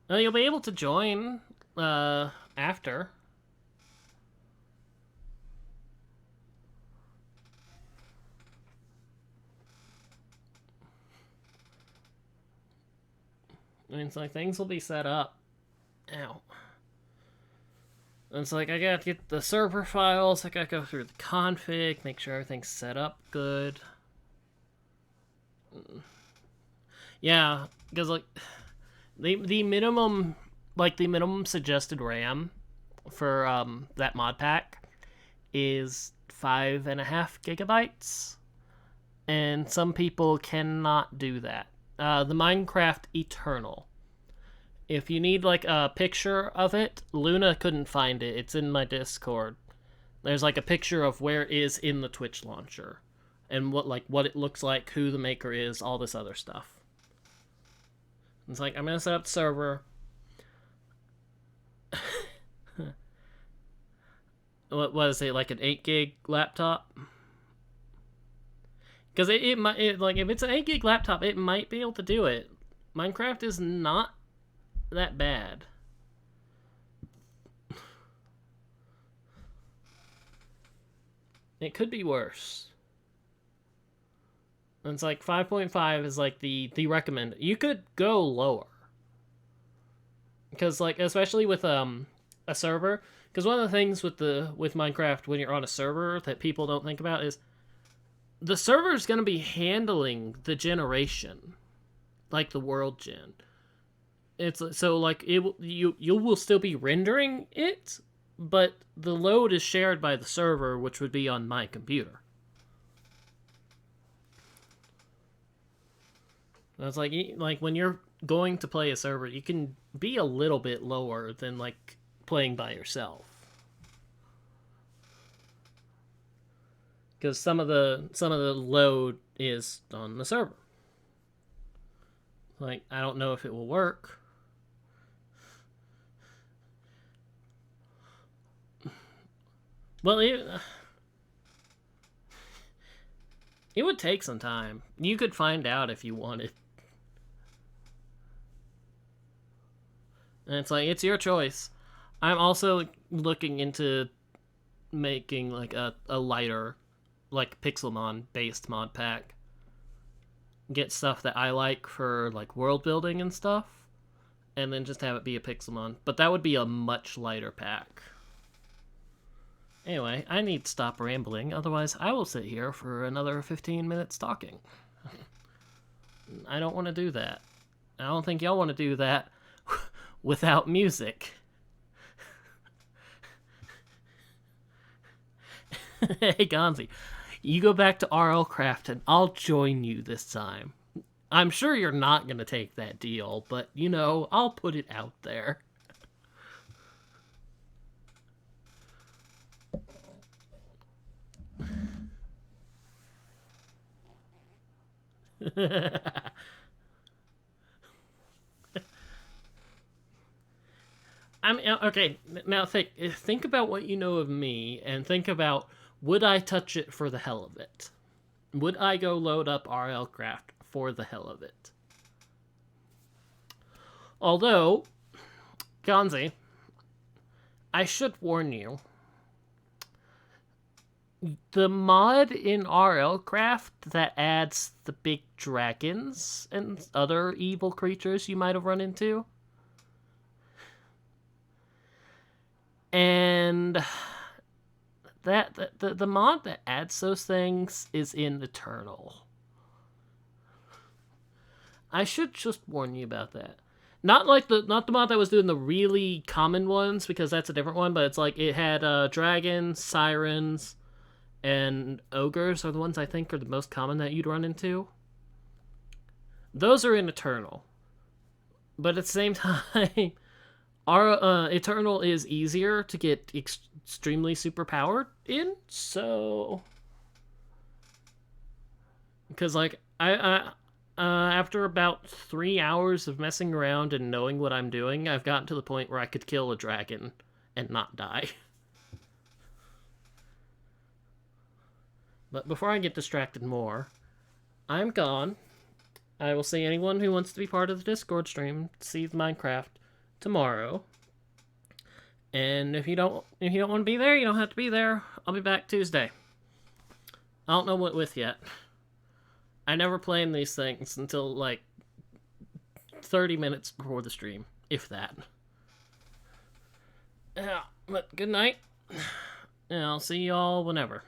A: Well, you'll be able to join after. I mean, it's like things will be set up. Ow. And it's like I gotta get the server files, I gotta go through the config, make sure everything's set up good. Yeah, because like the minimum suggested RAM for that mod pack is 5.5 gigabytes, and some people cannot do that. The Minecraft Eternal. If you need like a picture of it, Luna couldn't find it. It's in my Discord. There's like a picture of where it is in the Twitch launcher, and what it looks like, who the maker is, all this other stuff. It's like, I'm gonna set up the server. What was it, like an 8 gig laptop? Because it might, like, if it's an 8 gig laptop, it might be able to do it. Minecraft is not that bad. It could be worse. And it's like 5.5 is like the recommended. You could go lower. Because like, especially with a server, because one of the things with Minecraft when you're on a server that people don't think about is the server is going to be handling the generation, like the world gen. It's so like you will still be rendering it, but the load is shared by the server, which would be on my computer. That's like when you're going to play a server, you can be a little bit lower than like playing by yourself. Because some of the load is on the server. Like, I don't know if it will work. Well, it would take some time. You could find out if you wanted. And it's like, it's your choice. I'm also looking into making like a lighter, like Pixelmon based mod pack. Get stuff that I like for like world building and stuff, and then just have it be a Pixelmon. But that would be a much lighter pack. Anyway, I need to stop rambling, otherwise I will sit here for another 15 minutes talking. I don't want to do that. I don't think y'all want to do that without music. Hey, Gonzi, you go back to RLCraft and I'll join you this time. I'm sure you're not going to take that deal, but, you know, I'll put it out there. I mean, okay, now think about what you know of me, and think about, would I touch it for the hell of it? Would I go load up RLCraft for the hell of it? Although, Gonzi, I should warn you, the mod in RLCraft that adds the big dragons and other evil creatures you might have run into, and the mod that adds those things is in Eternal. I should just warn you about that. Not the mod that was doing the really common ones, because that's a different one, but it's like it had dragons, sirens, and ogres are the ones I think are the most common that you'd run into. Those are in Eternal. But at the same time, our Eternal is easier to get extremely superpowered in, so... Because, like, I after about 3 hours of messing around and knowing what I'm doing, I've gotten to the point where I could kill a dragon and not die. But before I get distracted more, I'm gone. I will see anyone who wants to be part of the Discord stream see Minecraft tomorrow. And if you don't want to be there, you don't have to be there. I'll be back Tuesday. I don't know what with yet. I never plan these things until like 30 minutes before the stream, if that. Yeah, but good night. And I'll see y'all whenever.